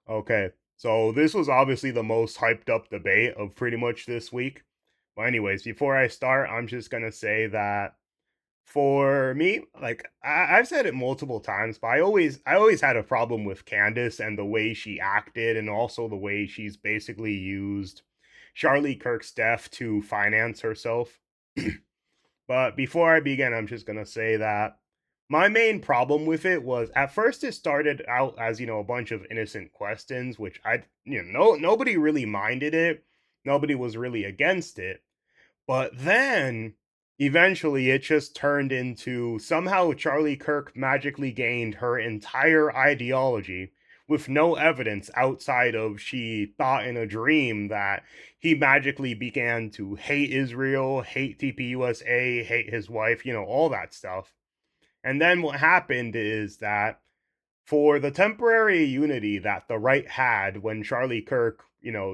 Okay, so this was obviously the most hyped up debate of pretty much this week. But anyways, before I start, I'm just gonna say that for me, like I've said it multiple times, but I always had a problem with Candice and the way she acted, and also the way she's basically used Charlie Kirk's death to finance herself. But before I begin, I'm just gonna say that my main problem with it was at first it started out as a bunch of innocent questions, which nobody really minded it, nobody was really against it. But then eventually it just turned into somehow Charlie Kirk magically gained her entire ideology with no evidence outside of she thought in a dream that he magically began to hate Israel, hate TPUSA, hate his wife, all that stuff. And then what happened is that for the temporary unity that the right had when Charlie Kirk,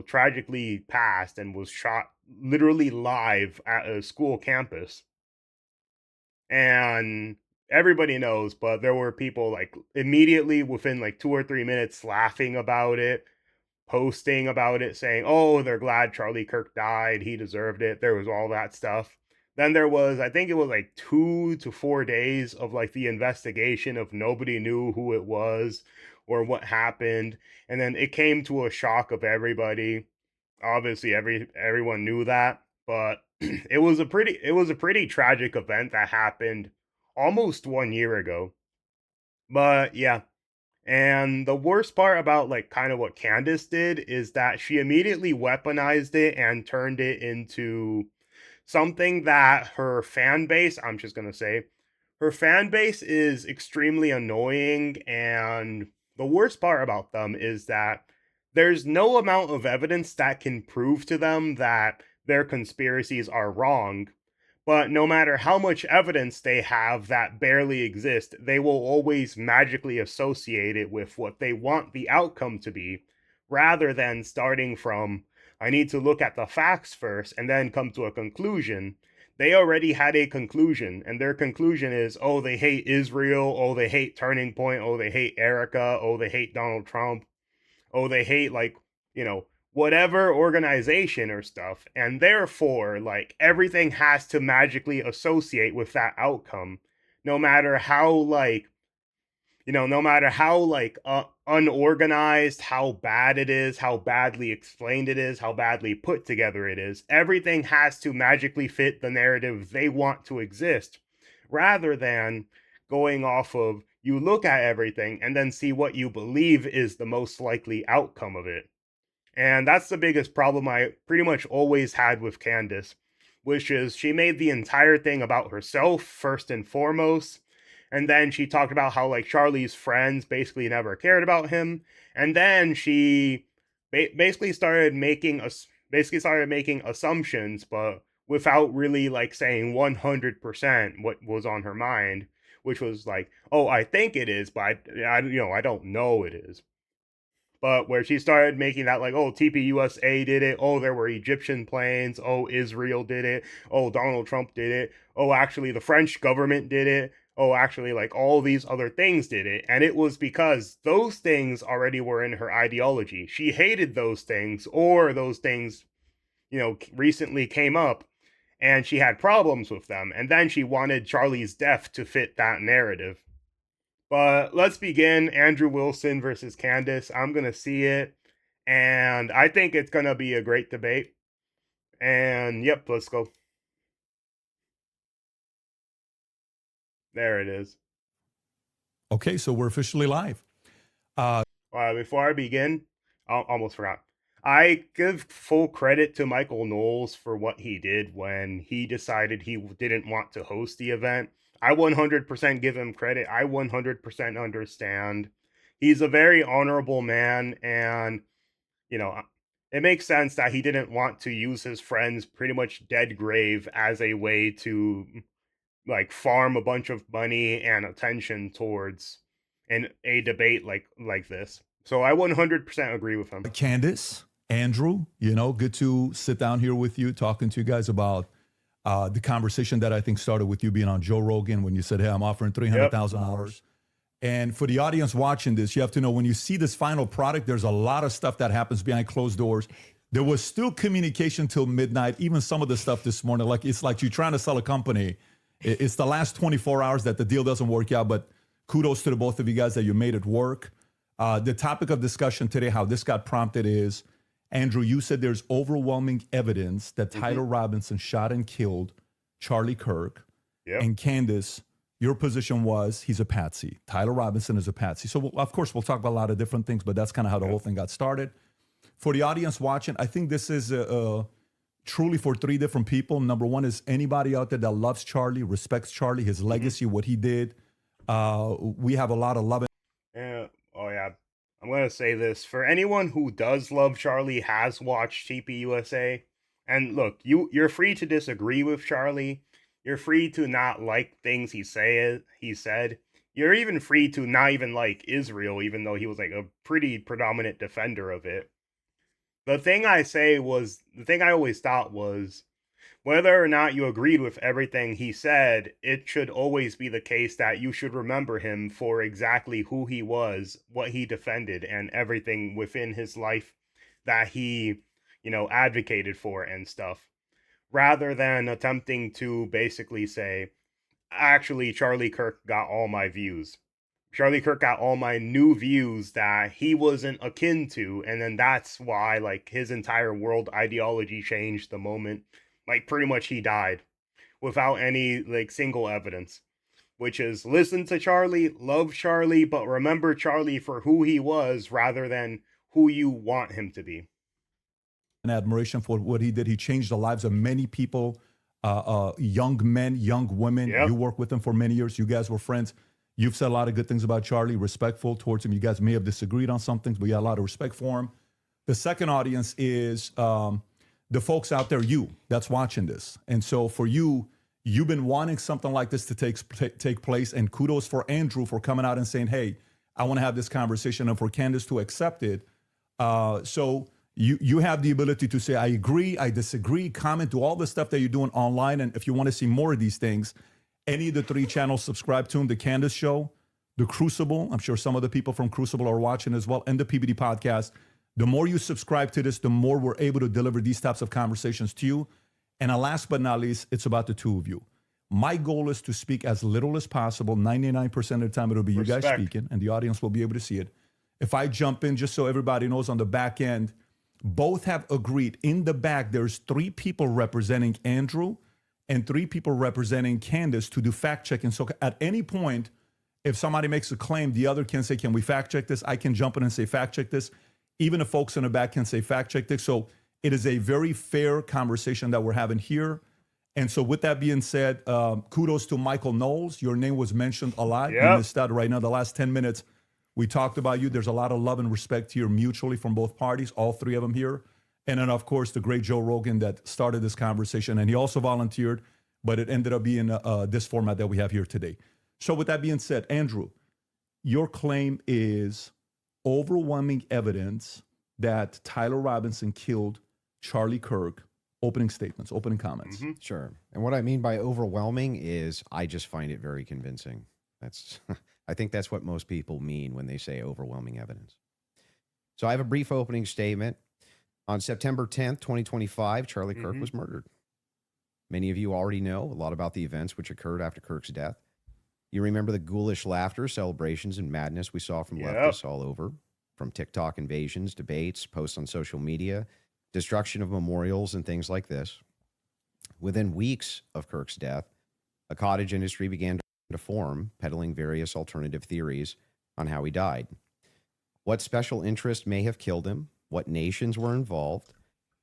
tragically passed and was shot literally live at a school campus, and everybody knows, but there were people like immediately within like 2 or 3 minutes laughing about it, posting about it, saying, "Oh, they're glad Charlie Kirk died. He deserved it." There was all that stuff. Then there was, I think it was like 2 to 4 days of like the investigation of nobody knew who it was or what happened, and then it came to a shock of everybody. Obviously, everyone knew that, but it was a pretty tragic event that happened almost 1 year ago. But yeah, and the worst part about like kind of what Candace did is that she immediately weaponized it and turned it into something that her fan base, I'm just going to say, her fan base is extremely annoying. And the worst part about them is that there's no amount of evidence that can prove to them that their conspiracies are wrong. But no matter how much evidence they have that barely exist, they will always magically associate it with what they want the outcome to be, rather than starting from, I need to look at the facts first and then come to a conclusion. They already had a conclusion, and their conclusion is, oh, they hate Israel, oh, they hate Turning Point, oh, they hate Erica, oh, they hate Donald Trump, oh, they hate like, whatever organization or stuff. And therefore, like, everything has to magically associate with that outcome, no matter how, like, no matter how, like, unorganized, how bad it is, how badly explained it is, how badly put together it is. Everything has to magically fit the narrative they want to exist, rather than going off of you look at everything and then see what you believe is the most likely outcome of it. And that's the biggest problem I pretty much always had with Candice, which is she made the entire thing about herself first and foremost. And then she talked about how like Charlie's friends basically never cared about him. And then she basically started making assumptions, but without really like saying 100% what was on her mind, which was like, oh, I think it is, but I don't know it is. But where she started making that like, oh, TPUSA did it. Oh, there were Egyptian planes. Oh, Israel did it. Oh, Donald Trump did it. Oh, actually, the French government did it. Oh, actually, like all these other things did it. And it was because those things already were in her ideology. She hated those things, or those things, recently came up and she had problems with them. And then she wanted Charlie's death to fit that narrative. But let's begin. Andrew Wilson versus Candice. I'm going to see it. And I think it's going to be a great debate. And yep, let's go. There it is. Okay, so we're officially live. Uh, Before I begin, I almost forgot. I give full credit to Michael Knowles for what he did when he decided he didn't want to host the event. I 100% give him credit. I 100% understand. He's a very honorable man, and you know, it makes sense that he didn't want to use his friend's pretty much dead grave as a way to like farm a bunch of money and attention towards a debate like this. So I 100% agree with him. Candice, Andrew, good to sit down here with you, talking to you guys about the conversation that I think started with you being on Joe Rogan when you said, "Hey, I'm offering three hundred Yep. thousand dollars And for the audience watching this, you have to know when you see this final product, there's a lot of stuff that happens behind closed doors. There was still communication till midnight, even some of the stuff this morning. Like it's like you're trying to sell a company. It's the last 24 hours that the deal doesn't work out, but kudos to the both of you guys that you made it work. The topic of discussion today, how this got prompted is, Andrew, you said there's overwhelming evidence that Tyler Robinson shot and killed Charlie Kirk. Yep. And Candice, your position was he's a patsy. Tyler Robinson is a patsy. So, of course, we'll talk about a lot of different things, but that's kind of how the whole thing got started. For the audience watching, I think this is truly for three different people. Number one is anybody out there that loves Charlie, respects Charlie, his legacy, what he did. We have a lot of love. Yeah. Oh, yeah. I'm going to say this. For anyone who does love Charlie, has watched TPUSA, and look, you're free to disagree with Charlie. You're free to not like things he said. You're even free to not even like Israel, even though he was like a pretty predominant defender of it. The thing I always thought was, whether or not you agreed with everything he said, it should always be the case that you should remember him for exactly who he was, what he defended, and everything within his life that he, advocated for and stuff, rather than attempting to basically say, actually, Charlie Kirk got all my views. Charlie Kirk got all my new views that he wasn't akin to, and then that's why, like, his entire world ideology changed the moment, like, pretty much he died, without any, like, single evidence, which is listen to Charlie, love Charlie, but remember Charlie for who he was rather than who you want him to be. And admiration for what he did. He changed the lives of many people, young men, young women. Yep. You worked with him for many years. You guys were friends. You've said a lot of good things about Charlie, respectful towards him. You guys may have disagreed on some things, but you had a lot of respect for him. The second audience is the folks out there, you, that's watching this. And so for you, you've been wanting something like this to take place. And kudos for Andrew for coming out and saying, hey, I want to have this conversation, and for Candice to accept it. So you have the ability to say, I agree, I disagree, comment, do all the stuff that you're doing online. And if you want to see more of these things, any of the three channels, subscribe to them. The Candice Show, The Crucible. I'm sure some of the people from Crucible are watching as well, and the PBD Podcast. The more you subscribe to this, the more we're able to deliver these types of conversations to you. And last but not least, it's about the two of you. My goal is to speak as little as possible. 99% of the time, it'll be you guys speaking, and the audience will be able to see it. If I jump in, just so everybody knows on the back end, both have agreed. In the back, there's three people representing Andrew and three people representing Candice to do fact checking. So at any point, if somebody makes a claim, the other can say, can we fact check this? I can jump in and say, fact check this. Even the folks in the back can say, fact check this. So it is a very fair conversation that we're having here. And so with that being said, kudos to Michael Knowles. Your name was mentioned a lot in this stat right now. The last 10 minutes, we talked about you. There's a lot of love and respect here mutually from both parties, all three of them here. And then, of course, the great Joe Rogan that started this conversation. And he also volunteered, but it ended up being this format that we have here today. So with that being said, Andrew, your claim is overwhelming evidence that Tyler Robinson killed Charlie Kirk. Opening statements, opening comments. Mm-hmm. Sure. And what I mean by overwhelming is I just find it very convincing. I think that's what most people mean when they say overwhelming evidence. So I have a brief opening statement. On September 10th, 2025, Charlie Kirk was murdered. Many of you already know a lot about the events which occurred after Kirk's death. You remember the ghoulish laughter, celebrations, and madness we saw from leftists all over, from TikTok invasions, debates, posts on social media, destruction of memorials, and things like this. Within weeks of Kirk's death, a cottage industry began to form, peddling various alternative theories on how he died. What special interest may have killed him, what nations were involved,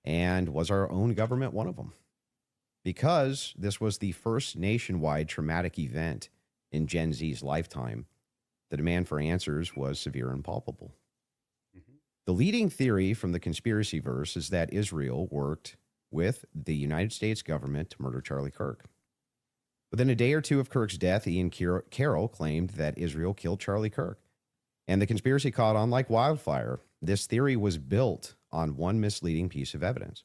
and was our own government one of them? Because this was the first nationwide traumatic event in Gen Z's lifetime, the demand for answers was severe and palpable. The leading theory from the conspiracy verse is that Israel worked with the United States government to murder Charlie Kirk. Within a day or two of Kirk's death, Ian Carroll claimed that Israel killed Charlie Kirk, and the conspiracy caught on like wildfire. This theory was built on one misleading piece of evidence,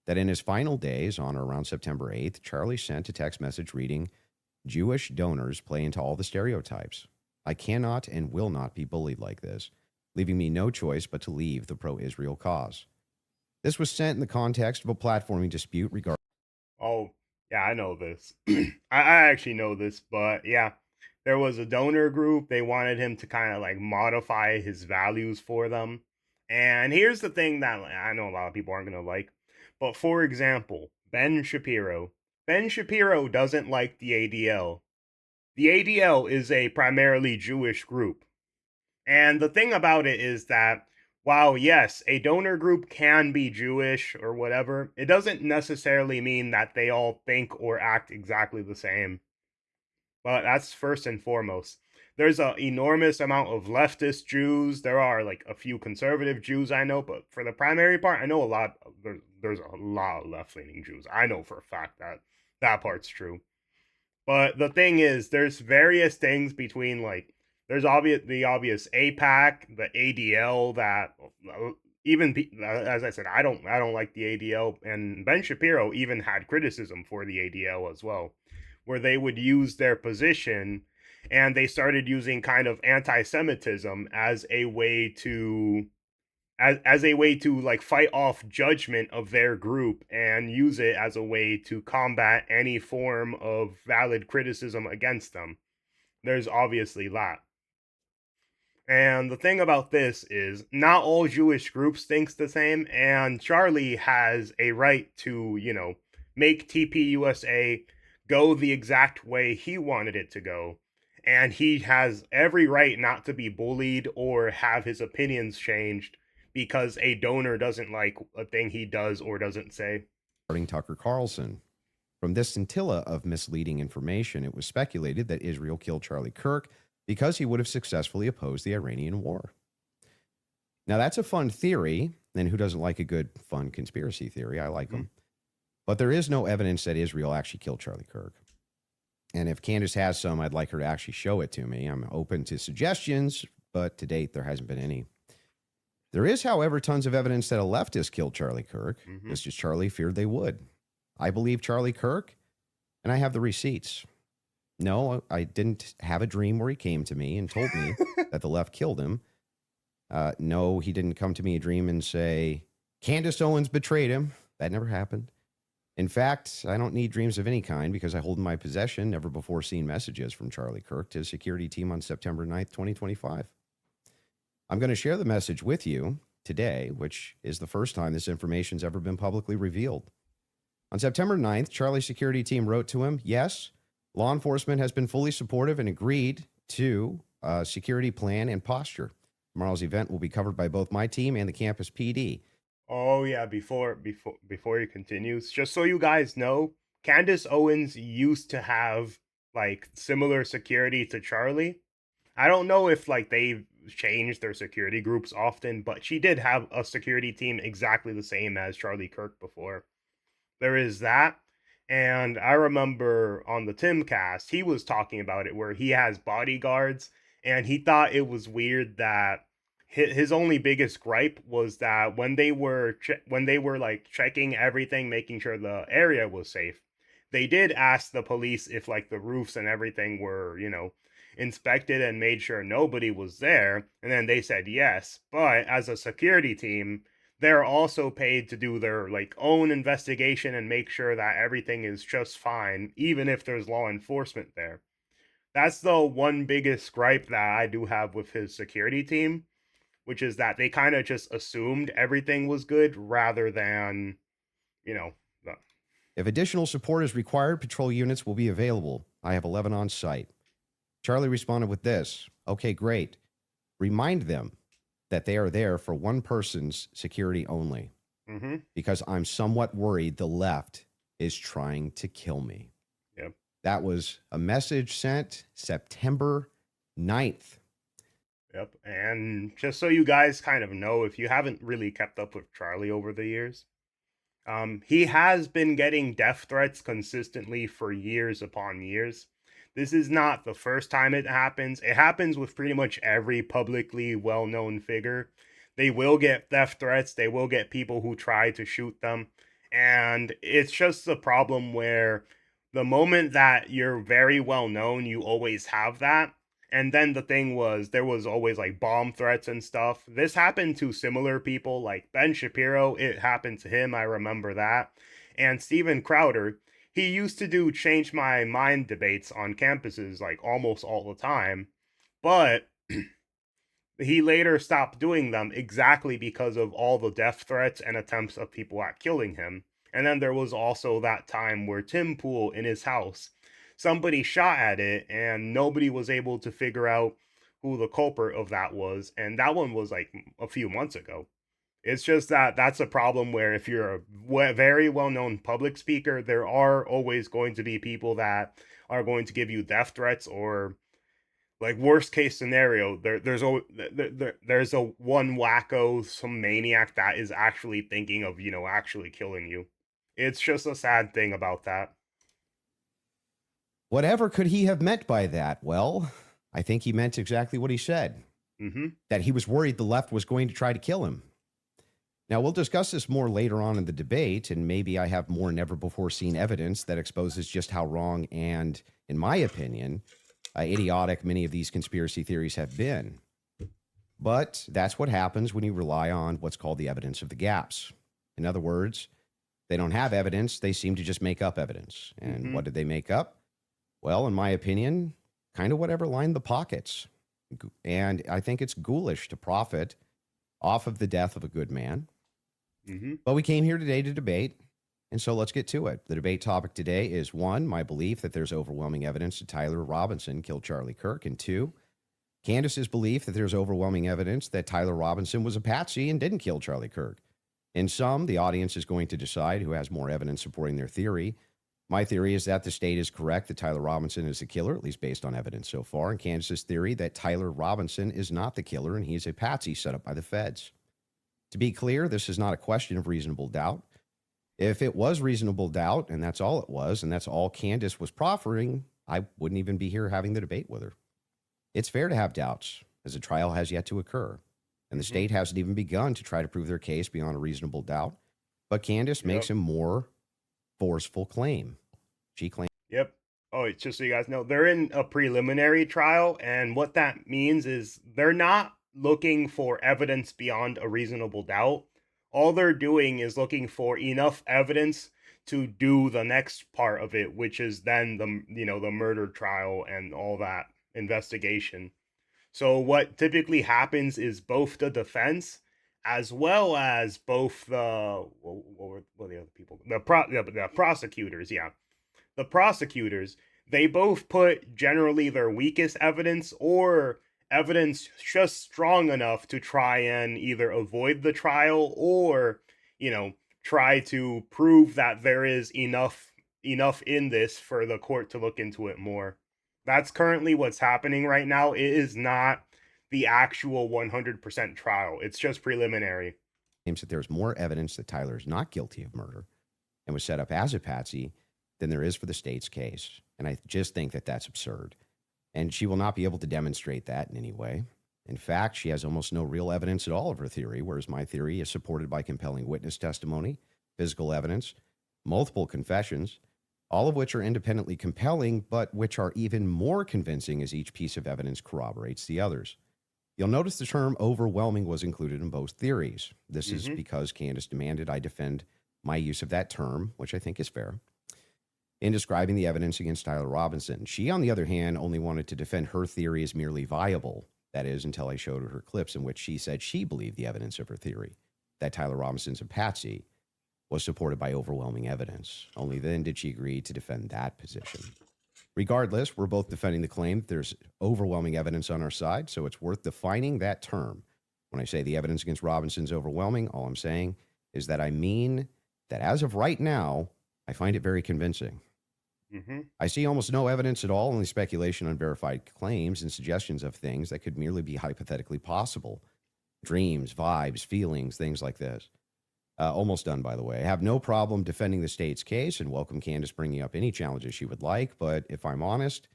that in his final days, on or around September 8th, Charlie sent a text message reading, "Jewish donors play into all the stereotypes. I cannot and will not be bullied like this, leaving me no choice but to leave the pro-Israel cause. This was sent in the context of a platforming dispute regarding Oh, yeah, I know this. I actually know this, but yeah, there was a donor group. They wanted him to kind of like modify his values for them. And here's the thing that I know a lot of people aren't going to like. But for example, Ben Shapiro. Ben Shapiro doesn't like the ADL. The ADL is a primarily Jewish group. And the thing about it is that while, yes, a donor group can be Jewish or whatever, it doesn't necessarily mean that they all think or act exactly the same. But that's first and foremost. There's an enormous amount of leftist Jews. There are like a few conservative Jews I know, but for the primary part, I know a lot. There's a lot of left leaning Jews. I know for a fact that that part's true. But the thing is, there's various things between like the obvious APAC, the ADL that even as I said, I don't like the ADL, and Ben Shapiro even had criticism for the ADL as well, where they would use their position and they started using kind of anti-Semitism as a way to as a way to like fight off judgment of their group and use it as a way to combat any form of valid criticism against them. There's obviously that. And the thing about this is not all Jewish groups thinks the same, and Charlie has a right to, make TPUSA go the exact way he wanted it to go. And he has every right not to be bullied or have his opinions changed because a donor doesn't like a thing he does or doesn't say. Tucker Carlson. From this scintilla of misleading information, it was speculated that Israel killed Charlie Kirk because he would have successfully opposed the Iranian war. Now, that's a fun theory, and who doesn't like a good, fun conspiracy theory? I like them. But there is no evidence that Israel actually killed Charlie Kirk. And if Candice has some, I'd like her to actually show it to me. I'm open to suggestions, but to date, there hasn't been any. There is, however, tons of evidence that a leftist killed Charlie Kirk, just as Charlie feared they would. I believe Charlie Kirk, and I have the receipts. No, I didn't have a dream where he came to me and told me that the left killed him. No, he didn't come to me a dream and say, Candice Owens betrayed him. That never happened. In fact, I don't need dreams of any kind because I hold in my possession never before seen messages from Charlie Kirk to his security team on September 9th, 2025. I'm going to share the message with you today, which is the first time this information's ever been publicly revealed. On September 9th, Charlie's security team wrote to him, yes, law enforcement has been fully supportive and agreed to a security plan and posture. Tomorrow's event will be covered by both my team and the campus PD. Oh yeah, before he continues, just so you guys know, Candice Owens used to have like similar security to Charlie. I don't know if like they've changed their security groups often, but she did have a security team exactly the same as Charlie Kirk before. There is that. And I remember on the Timcast, he was talking about it where he has bodyguards and he thought it was weird that his only biggest gripe was that when they were like checking everything, making sure the area was safe, they did ask the police if like the roofs and everything were, inspected and made sure nobody was there, and then they said yes. But as a security team, they're also paid to do their like own investigation and make sure that everything is just fine, even if there's law enforcement there. That's the one biggest gripe that I do have with his security team, which is that they kind of just assumed everything was good rather than, you know, the, If additional support is required, patrol units will be available. I have 11 on site. Charlie responded with this. Okay, great. Remind them that they are there for one person's security only because I'm somewhat worried the left is trying to kill me. Yep. That was a message sent September 9th. Yep. And just so you guys kind of know, if you haven't really kept up with Charlie over the years, he has been getting death threats consistently for years upon years. This is not the first time it happens. It happens with pretty much every publicly well-known figure. They will get death threats. They will get people who try to shoot them. And it's just a problem where the moment that you're very well known, you always have that. And then the thing was, there was always like bomb threats and stuff. This happened to similar people like Ben Shapiro. It happened to him. I remember that. And Steven Crowder, he used to do change my mind debates on campuses like almost all the time. But he later stopped doing them exactly because of all the death threats and attempts of people at killing him. And then there was also that time where Tim Pool in his house, somebody shot at it and nobody was able to figure out who the culprit of that was. And that one was like a few months ago. It's just that that's a problem where if you're a very well-known public speaker, there are always going to be people that are going to give you death threats, or like worst case scenario, there's a one wacko, some maniac that is actually thinking of, actually killing you. It's just a sad thing about that. Whatever could he have meant by that? Well, I think he meant exactly what he said. That he was worried the left was going to try to kill him. Now, we'll discuss this more later on in the debate, and maybe I have more never-before-seen evidence that exposes just how wrong and, in my opinion, idiotic many of these conspiracy theories have been. But that's what happens when you rely on what's called the evidence of the gaps. In other words, they don't have evidence, they seem to just make up evidence. And what did they make up? Well, in my opinion, kind of whatever lined the pockets. And I think it's ghoulish to profit off of the death of a good man. But we came here today to debate, and so let's get to it. The debate topic today is 1, my belief that there's overwhelming evidence that Tyler Robinson killed Charlie Kirk, and 2, Candice's belief that there's overwhelming evidence that Tyler Robinson was a patsy and didn't kill Charlie Kirk. In sum, the audience is going to decide who has more evidence supporting their theory. My theory is that the state is correct that Tyler Robinson is the killer, at least based on evidence so far, and Candice's theory that Tyler Robinson is not the killer and he's a patsy set up by the feds. To be clear, this is not a question of reasonable doubt. If it was reasonable doubt, and that's all it was, and that's all Candice was proffering, I wouldn't even be here having the debate with her. It's fair to have doubts, as a trial has yet to occur, and the state hasn't even begun to try to prove their case beyond a reasonable doubt. But Candice makes a more forceful claim. She claims. Yep. Oh, it's just so you guys know, they're in a preliminary trial, and what that means is they're not looking for evidence beyond a reasonable doubt. All they're doing is looking for enough evidence to do the next part of it, which is then the murder trial and all that investigation. So what typically happens is both the defense as well as both what were the other people, the prosecutors, the prosecutors, they both put generally their weakest evidence or evidence just strong enough to try and either avoid the trial or, try to prove that there is enough in this for the court to look into it more. That's currently what's happening right now. It is not the actual 100% trial. It's just preliminary. That there's more evidence that Tyler is not guilty of murder and was set up as a patsy than there is for the state's case. And I just think that that's absurd. And she will not be able to demonstrate that in any way. In fact, she has almost no real evidence at all of her theory, whereas my theory is supported by compelling witness testimony, physical evidence, multiple confessions, all of which are independently compelling, but which are even more convincing as each piece of evidence corroborates the others. You'll notice the term overwhelming was included in both theories. This is because Candice demanded I defend my use of that term, which I think is fair, in describing the evidence against Tyler Robinson. She, on the other hand, only wanted to defend her theory as merely viable. That is, until I showed her clips in which she said she believed the evidence of her theory, that Tyler Robinson's a patsy, was supported by overwhelming evidence. Only then did she agree to defend that position. Regardless, we're both defending the claim that there's overwhelming evidence on our side, so it's worth defining that term. When I say the evidence against Robinson's overwhelming, all I'm saying is that I mean that as of right now, I find it very convincing. I see almost no evidence at all, only speculation on verified claims and suggestions of things that could merely be hypothetically possible. Dreams, vibes, feelings, things like this. Almost done, by the way. I have no problem defending the state's case and welcome Candice bringing up any challenges she would like. But if I'm honest,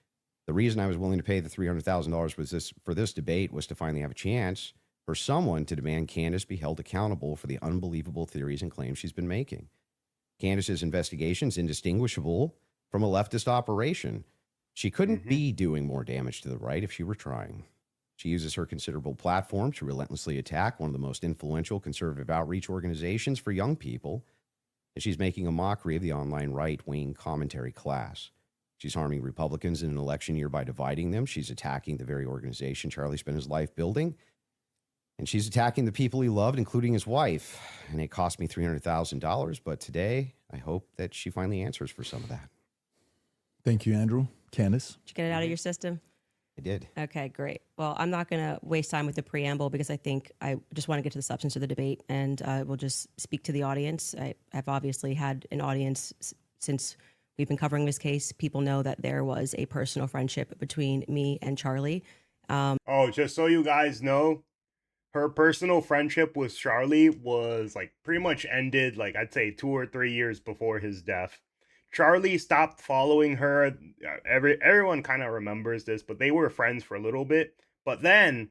the reason I was willing to pay the $300,000 for this debate was to finally have a chance for someone to demand Candice be held accountable for the unbelievable theories and claims she's been making. Candice's investigation is indistinguishable from a leftist operation. She couldn't be doing more damage to the right if she were trying. She uses her considerable platform to relentlessly attack one of the most influential conservative outreach organizations for young people, and she's making a mockery of the online right-wing commentary class. She's harming Republicans in an election year by dividing them. She's attacking the very organization Charlie spent his life building, and she's attacking the people he loved, including his wife. And it cost me $300,000, but today I hope that she finally answers for some of that. Thank you, Andrew. Candice? Did you get it out of your system? I did. Okay, great. Well, I'm not going to waste time with the preamble because I think I just want to get to the substance of the debate, and we'll just speak to the audience. I've obviously had an audience since we've been covering this case. People know that there was a personal friendship between me and Charlie. Oh, just so you guys know, her personal friendship with Charlie was like pretty much ended, like I'd say 2 or 3 years before his death. Charlie stopped following her. Everyone kind of remembers this, but they were friends for a little bit. But then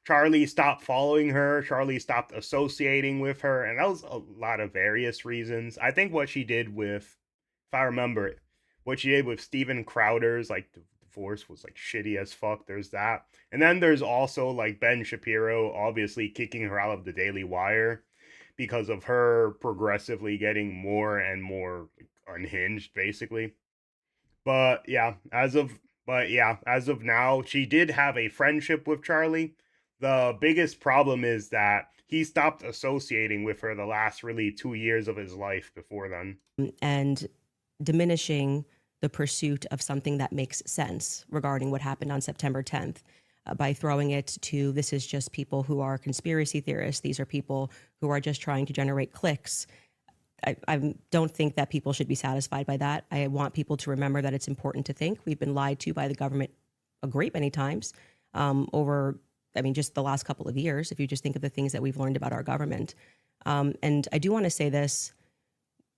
Charlie stopped following her. Charlie stopped associating with her, and that was a lot of various reasons. I think what she did with, if I remember it, what she did with Steven Crowder's like divorce was like shitty as fuck. There's that, and then there's also like Ben Shapiro obviously kicking her out of the Daily Wire because of her progressively getting more and more unhinged, basically. But yeah, as of now, she did have a friendship with Charlie. The biggest problem is that he stopped associating with her the last really 2 years of his life before then. And diminishing the pursuit of something that makes sense regarding what happened on September 10th by throwing it to this is just people who are conspiracy theorists. These are people who are just trying to generate clicks. I don't think that people should be satisfied by that. I want people to remember that it's important to think. We've been lied to by the government a great many times over, just the last couple of years, if you just think of the things that we've learned about our government. And I do want to say this.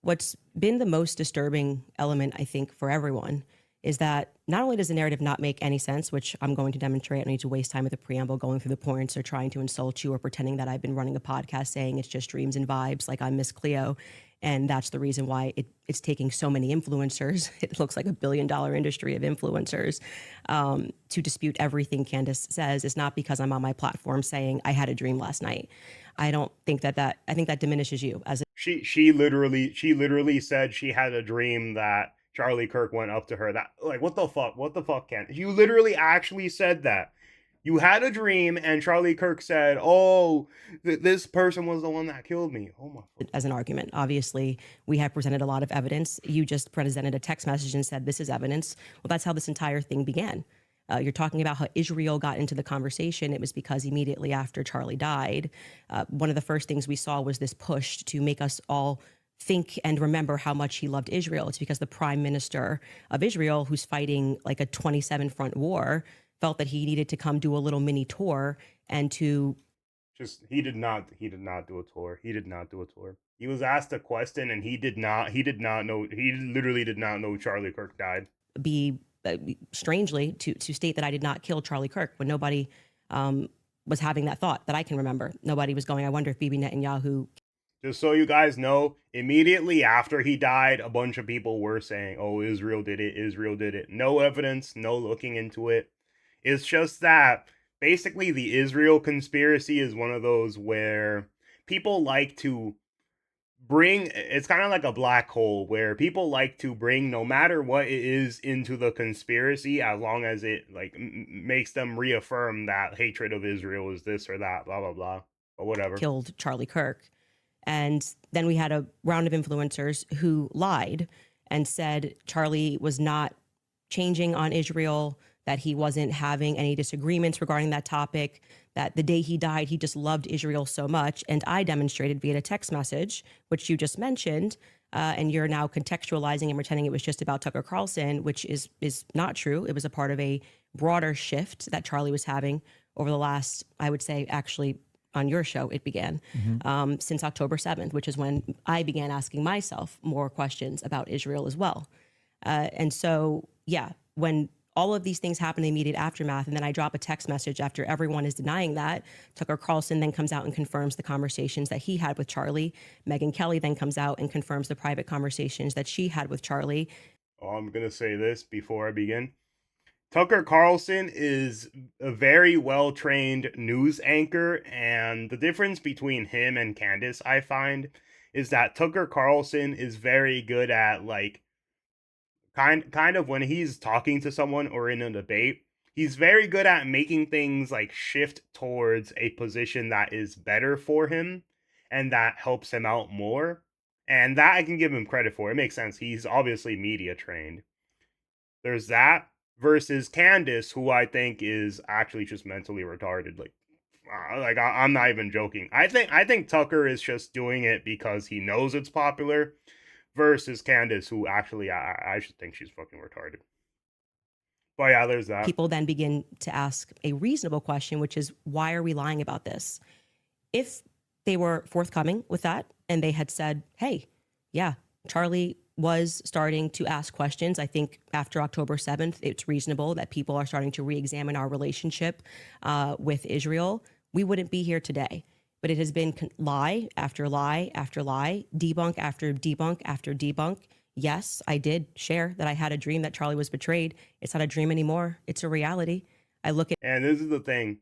What's been the most disturbing element, I think, for everyone is that not only does the narrative not make any sense, which I'm going to demonstrate, I don't need to waste time with the preamble going through the points or trying to insult you or pretending that I've been running a podcast saying it's just dreams and vibes like I'm Miss Cleo. And that's the reason why it's taking so many influencers. It looks like $1 billion industry of influencers to dispute everything Candice says. It's not because I'm on my platform saying I had a dream last night. I don't think that I think that diminishes you as a she literally said she had a dream that Charlie Kirk went up to her. That, like, what the fuck, Ken? You literally actually said that. You had a dream, and Charlie Kirk said, "Oh, this person was the one that killed me." Oh my! As an argument, obviously, we have presented a lot of evidence. You just presented a text message and said this is evidence. Well, that's how this entire thing began. You're talking about how Israel got into the conversation. It was because immediately after Charlie died, one of the first things we saw was this push to make us all think and remember how much he loved Israel. It's because the prime minister of Israel, who's fighting like a 27 front war, felt that he needed to come do a little mini tour and to he did not do a tour. He did not do a tour. He was asked a question and he literally did not know Charlie Kirk died. Be strangely to state that I did not kill Charlie Kirk when nobody was having that thought that I can remember. Nobody was going, I wonder if Bibi Netanyahu. Just so you guys know, immediately after he died, a bunch of people were saying, oh, Israel did it, Israel did it. No evidence, no looking into it. It's just that basically the Israel conspiracy is one of those where people like to bring, it's kind of like a black hole where people like to bring no matter what it is into the conspiracy, as long as it like makes them reaffirm that hatred of Israel is this or that, blah blah blah, or whatever. Killed Charlie Kirk. And then we had a round of influencers who lied and said Charlie was not changing on Israel, that he wasn't having any disagreements regarding that topic, that the day he died, he just loved Israel so much. And I demonstrated via a text message, which you just mentioned, and you're now contextualizing and pretending it was just about Tucker Carlson, which is not true. It was a part of a broader shift that Charlie was having over the last, I would say, actually, on your show, it began since October 7th, which is when I began asking myself more questions about Israel as well. And so, yeah, when all of these things happen in the immediate aftermath, and then I drop a text message after everyone is denying that, Tucker Carlson then comes out and confirms the conversations that he had with Charlie. Megyn Kelly then comes out and confirms the private conversations that she had with Charlie. Oh, I'm going to say this before I begin. Tucker Carlson is a very well trained news anchor, and the difference between him and Candice, I find, is that Tucker Carlson is very good at like kind of when he's talking to someone or in a debate, he's very good at making things like shift towards a position that is better for him and that helps him out more. And that I can give him credit for. It makes sense. He's obviously media trained. There's that versus Candice, who I think is actually just mentally retarded. I'm not even joking. I think Tucker is just doing it because he knows it's popular, versus Candice, who actually I should think she's fucking retarded. But yeah, there's that. People then begin to ask a reasonable question, which is, why are we lying about this? If they were forthcoming with that and they had said, hey, yeah, Charlie was starting to ask questions. I think after October 7th, it's reasonable that people are starting to re-examine our relationship with Israel. We wouldn't be here today. But it has been lie after lie after lie, debunk after debunk after debunk. Yes, I did share that I had a dream that Charlie was betrayed. It's not a dream anymore. It's a reality. I look at And this is the thing.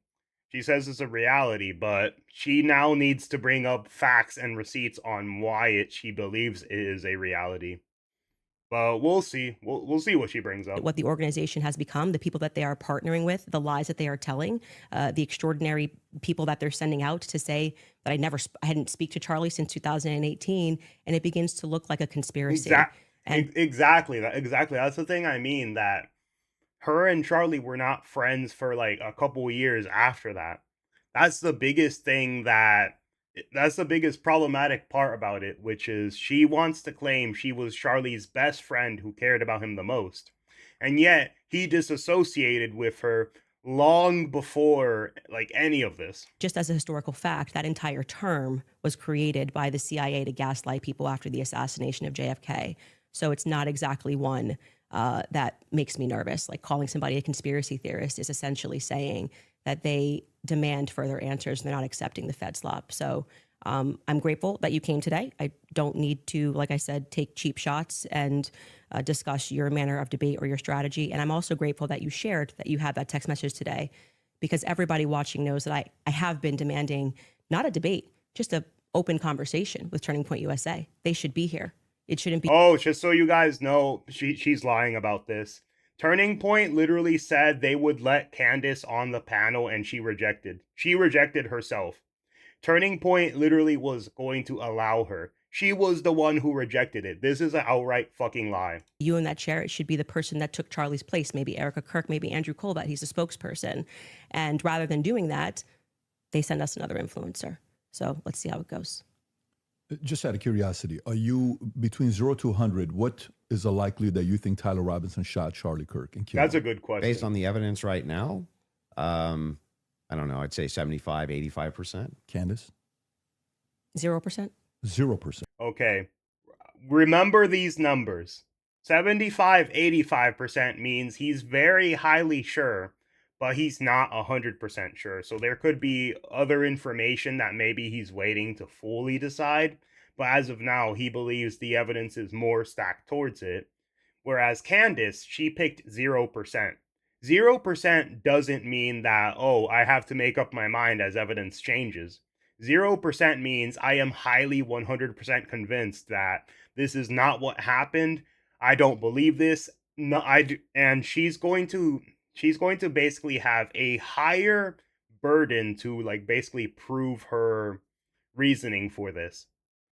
She says it's a reality, but she now needs to bring up facts and receipts on why she believes it is a reality. But we'll see. We'll see what she brings up. what the organization has become, the people that they are partnering with, the lies that they are telling, the extraordinary people that they're sending out to say that I hadn't speak to Charlie since 2018, and it begins to look like a conspiracy. Exactly. That's the thing I mean, that her and Charlie were not friends for like a couple years after that. That's the biggest thing that's the biggest problematic part about it, which is she wants to claim she was Charlie's best friend who cared about him the most. And yet he disassociated with her long before like any of this. Just as a historical fact, that entire term was created by the CIA to gaslight people after the assassination of JFK. So it's not exactly one that makes me nervous. Like, calling somebody a conspiracy theorist is essentially saying that they demand further answers and they're not accepting the Fed slop. So I'm grateful that you came today. I don't need to, like I said, take cheap shots and discuss your manner of debate or your strategy. And I'm also grateful that you shared that you had that text message today, because everybody watching knows that I have been demanding not a debate, just an open conversation with Turning Point USA. They should be here. It shouldn't be. Oh, just so you guys know, she's lying about this. Turning Point literally said they would let Candice on the panel, and she rejected. She rejected herself. Turning Point literally was going to allow her. She was the one who rejected it. This is an outright fucking lie. You in that chair, it should be the person that took Charlie's place, maybe Erica Kirk, maybe Andrew Colbert. He's a spokesperson. And rather than doing that, they send us another influencer. So let's see how it goes. Just out of curiosity, are you between 0 to 100? What is the likelihood that you think Tyler Robinson shot Charlie Kirk and killed That's him? a good question. Based on the evidence right now, I don't know. I'd say 75, 85%. Candice? 0%? 0%. Okay. Remember these numbers. 75, 85% means he's very highly sure, but he's not 100% sure. So there could be other information that maybe he's waiting to fully decide. But as of now, he believes the evidence is more stacked towards it. Whereas Candice, she picked 0%. 0% doesn't mean that, oh, I have to make up my mind as evidence changes. 0% means I am highly 100% convinced that this is not what happened. I don't believe this. No, and she's going to basically have a higher burden to like basically prove her reasoning for this.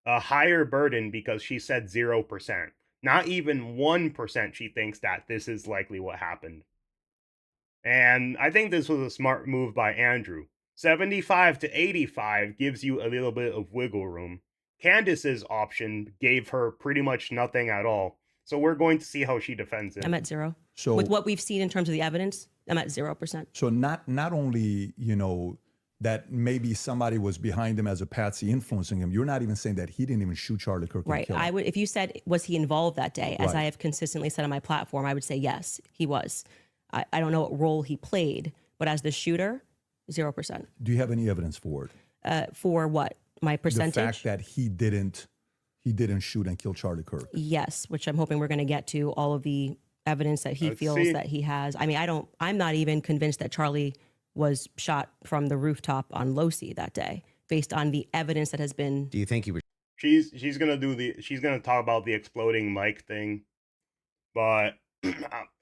A higher burden because she said 0%. Not even 1% she thinks that this is likely what happened. And I think this was a smart move by Andrew. 75 to 85 gives you a little bit of wiggle room. Candice's option gave her pretty much nothing at all. So we're going to see how she defends it. I'm at 0. So With what we've seen in terms of the evidence, I'm at 0%. So not only, that maybe somebody was behind him as a patsy influencing him, you're not even saying that he didn't even shoot Charlie Kirk. Right. And kill him. If you said, was he involved that day, as Right. I have consistently said on my platform, I would say yes, he was. I don't know what role he played, but as the shooter, 0%. Do you have any evidence for it? For what? My percentage? The fact that he didn't shoot and kill Charlie Kirk. Yes, which I'm hoping we're going to get to all of the evidence that he Let's feels see. that he has. I mean, I'm not even convinced that Charlie was shot from the rooftop on Losi that day based on the evidence that has been. Do you think he was? She's gonna talk about the exploding mic thing, but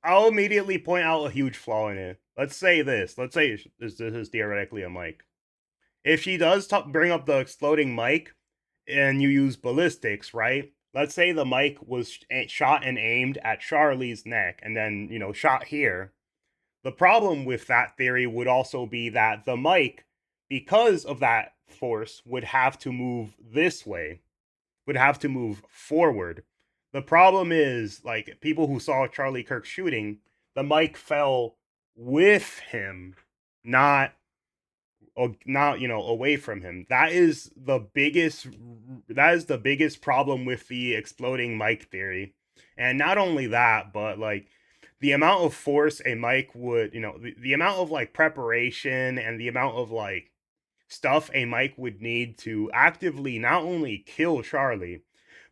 I'll immediately point out a huge flaw in it. Let's say this. Let's say this is theoretically a mic. If she does bring up the exploding mic, and you use ballistics, right? Let's say the mic was shot and aimed at Charlie's neck, and then shot here. The problem with that theory would also be that the mic, because of that force, would have to move this way, would have to move forward. The problem is, like, people who saw Charlie Kirk shooting, the mic fell with him, not away from him. That is the biggest problem with the exploding mic theory. And not only that, but like the amount of force a mic would, the amount of like preparation and the amount of like stuff a mic would need to actively not only kill Charlie,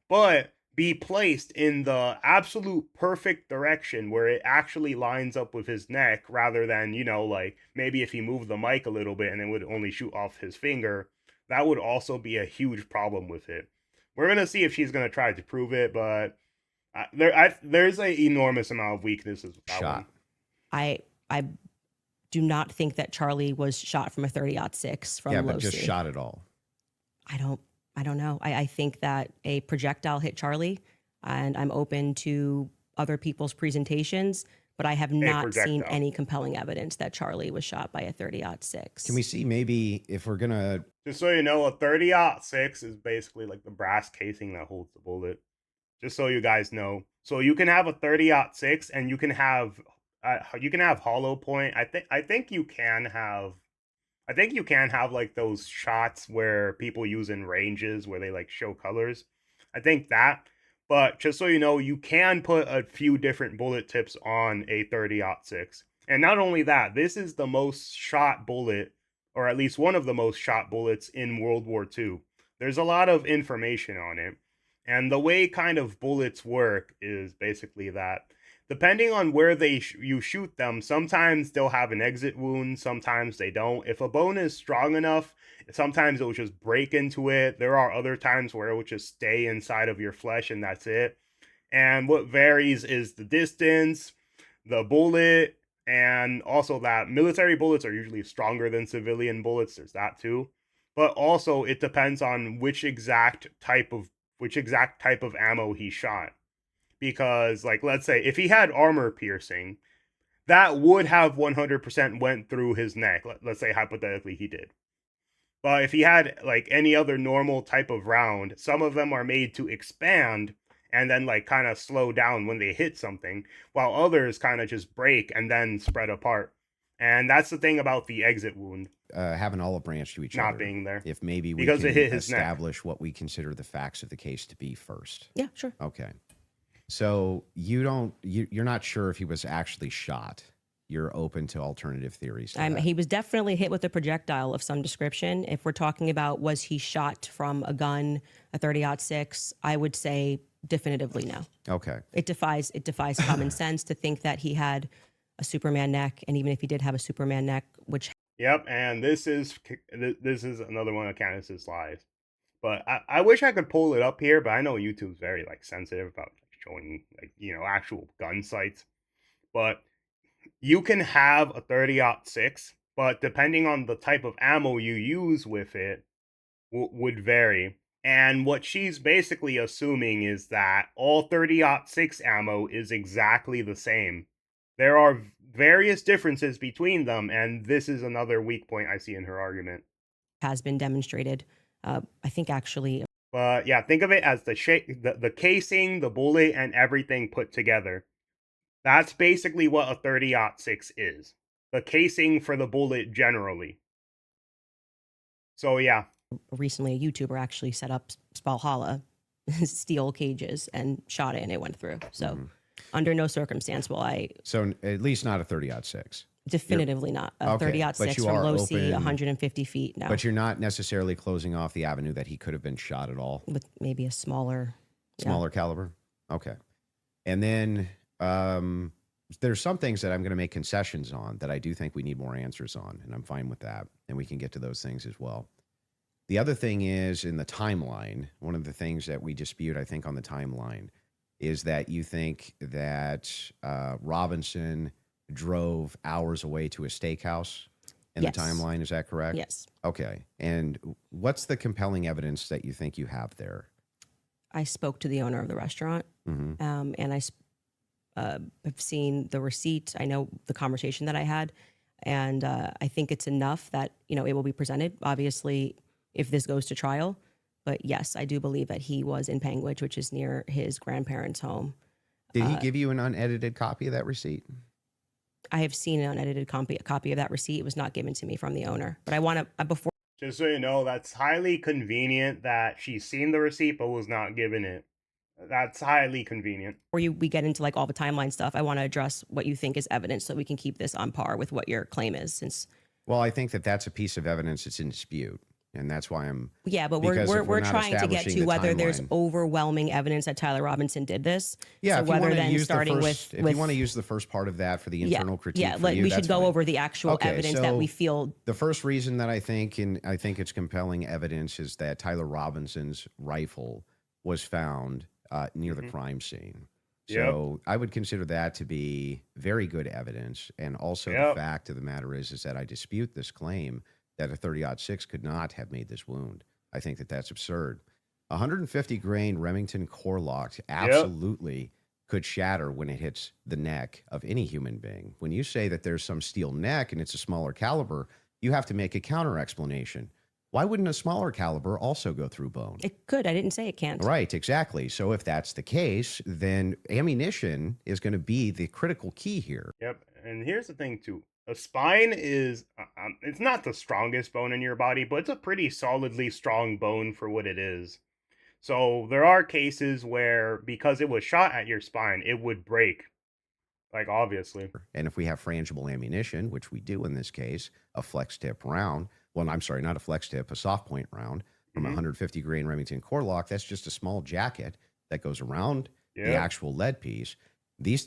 but be placed in the absolute perfect direction where it actually lines up with his neck, rather than, like maybe if he moved the mic a little bit and it would only shoot off his finger. That would also be a huge problem with it. We're going to see if she's going to try to prove it, but there's an enormous amount of weaknesses with that Shot. one. I do not think that Charlie was shot from a 30-06 from Yeah, Losi. but just shot it all. I don't know. I think that a projectile hit Charlie, and I'm open to other people's presentations, but I have not seen projectile. any compelling evidence that Charlie was shot by a 30-06. Can we see maybe if we're gonna? Just so you know, a 30-06 is basically like the brass casing that holds the bullet. Just so you guys know. So you can have a 30-06 and you can have hollow point. I think you can have like those shots where people use in ranges where they like show colors. I think that. But just so you know, you can put a few different bullet tips on a 30-06. And not only that, this is the most shot bullet, or at least one of the most shot bullets in World War II. There's a lot of information on it. And the way kind of bullets work is basically that depending on where you shoot them, sometimes they'll have an exit wound, sometimes they don't. If a bone is strong enough, sometimes it will just break into it. There are other times where it will just stay inside of your flesh and that's it. And what varies is the distance, the bullet, and also that military bullets are usually stronger than civilian bullets. There's that too. But also it depends on which exact type of ammo he shot. Because, like, let's say if he had armor piercing, that would have 100% went through his neck. Let's say hypothetically he did. But if he had like any other normal type of round, some of them are made to expand and then like kind of slow down when they hit something, while others kind of just break and then spread apart. And that's the thing about the exit wound. Have an olive branch to each not other. being there. If maybe we Because can it hit his neck. establish what we consider the facts of the case to be first. Yeah, sure. Okay. So you're not sure if he was actually shot. You're open to alternative theories. To that. He was definitely hit with a projectile of some description. If we're talking about was he shot from a gun, a 30-06, I would say definitively no. Okay. It defies common sense to think that he had a Superman neck, and even if he did have a Superman neck, which Yep, and this is another one of Candice's lies. But I wish I could pull it up here, but I know YouTube's very like sensitive about showing like actual gun sites. But you can have a 30-06, but depending on the type of ammo you use with it would vary. And what she's basically assuming is that all 30-06 ammo is exactly the same. There are various differences between them, and this is another weak point I see in her argument. has been demonstrated. I think actually But yeah, think of it as the casing, the bullet, and everything put together. That's basically what a 30-06 is. The casing for the bullet generally. So yeah. recently a YouTuber actually set up Spalhalla steel cages and shot it and it went through. So under no circumstance will I. So at least not a 30-06. Definitively not. A Okay, 30-06 but you from are Losi, open- 150 feet. No. But you're not necessarily closing off the avenue that he could have been shot at all. With maybe a smaller. Smaller caliber. Okay. And then there's some things that I'm going to make concessions on that I do think we need more answers on, and I'm fine with that. And we can get to those things as well. The other thing is in the timeline, one of the things that we dispute, I think, on the timeline is that you think that Robinson drove hours away to a steakhouse in Yes. the timeline. Is that correct? Yes. Okay. And what's the compelling evidence that you think you have there? I spoke to the owner of the restaurant, and I have seen the receipt. I know the conversation that I had, and I think it's enough that it will be presented. Obviously, if this goes to trial, but yes, I do believe that he was in Panguitch, which is near his grandparents' home. Did he give you an unedited copy of that receipt? I have seen an unedited copy of that receipt. It was not given to me from the owner, but I want to before. Just so you know, that's highly convenient that she's seen the receipt but was not given it. That's highly convenient. Before we get into like all the timeline stuff, I want to address what you think is evidence so we can keep this on par with what your claim is. Since Well, I think that that's a piece of evidence that's in dispute, and that's why I'm. but because if we're not trying to get establishing to the whether there's timeline- overwhelming evidence that Tyler Robinson did this. Yeah, So if you whether want to then use starting the first, with if you want to use the first part of that for the internal critique, yeah, for you, we that's should go fine. over the actual Okay, evidence that so we feel. The first reason that I think, and I think it's compelling evidence, is that Tyler Robinson's rifle was found near the crime scene. So I would consider that to be very good evidence. And also the fact of the matter is that I dispute this claim that a 30-06 could not have made this wound. I think that that's absurd. 150 grain Remington core lock absolutely could shatter when it hits the neck of any human being. When you say that there's some steel neck and it's a smaller caliber, you have to make a counter explanation. Why wouldn't a smaller caliber also go through bone? It could. I didn't say it can't. Right, exactly. So if that's the case, then ammunition is going to be the critical key here. Yep. And here's the thing, too. A spine is, it's not the strongest bone in your body, but it's a pretty solidly strong bone for what it is. So there are cases where, because it was shot at your spine, it would break. Like, obviously. And if we have frangible ammunition, which we do in this case, a flex tip round, well, I'm sorry, not a flex tip, a soft point round from 150 grain Remington core lock, that's just a small jacket that goes around the actual lead piece. This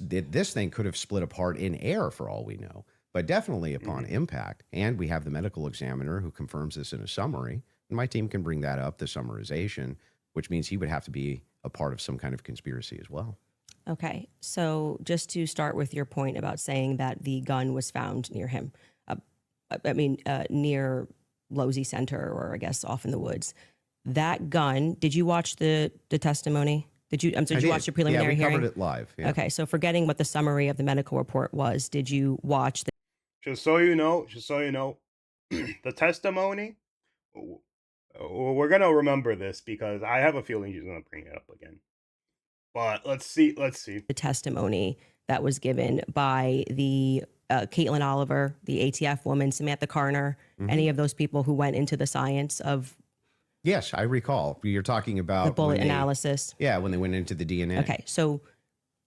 thing could have split apart in air for all we know, but definitely upon impact. And we have the medical examiner who confirms this in a summary. And my team can bring that up, the summarization, which means he would have to be a part of some kind of conspiracy as well. Okay. So just to start with your point about saying that the gun was found near him, near Losey Center, or I guess off in the woods. That gun, did you watch the testimony? Did you watch the preliminary hearing? Yeah, we covered it live. Yeah. Okay. So forgetting what the summary of the medical report was, did you watch the Just so you know, the testimony, we're going to remember this because I have a feeling she's going to bring it up again. But let's see. testimony that was given by the Caitlin Oliver, the ATF woman, Samantha Carner, any of those people who went into the science of Yes, I recall. You're talking about the bullet when analysis. Yeah, when they went into the DNA. Okay, so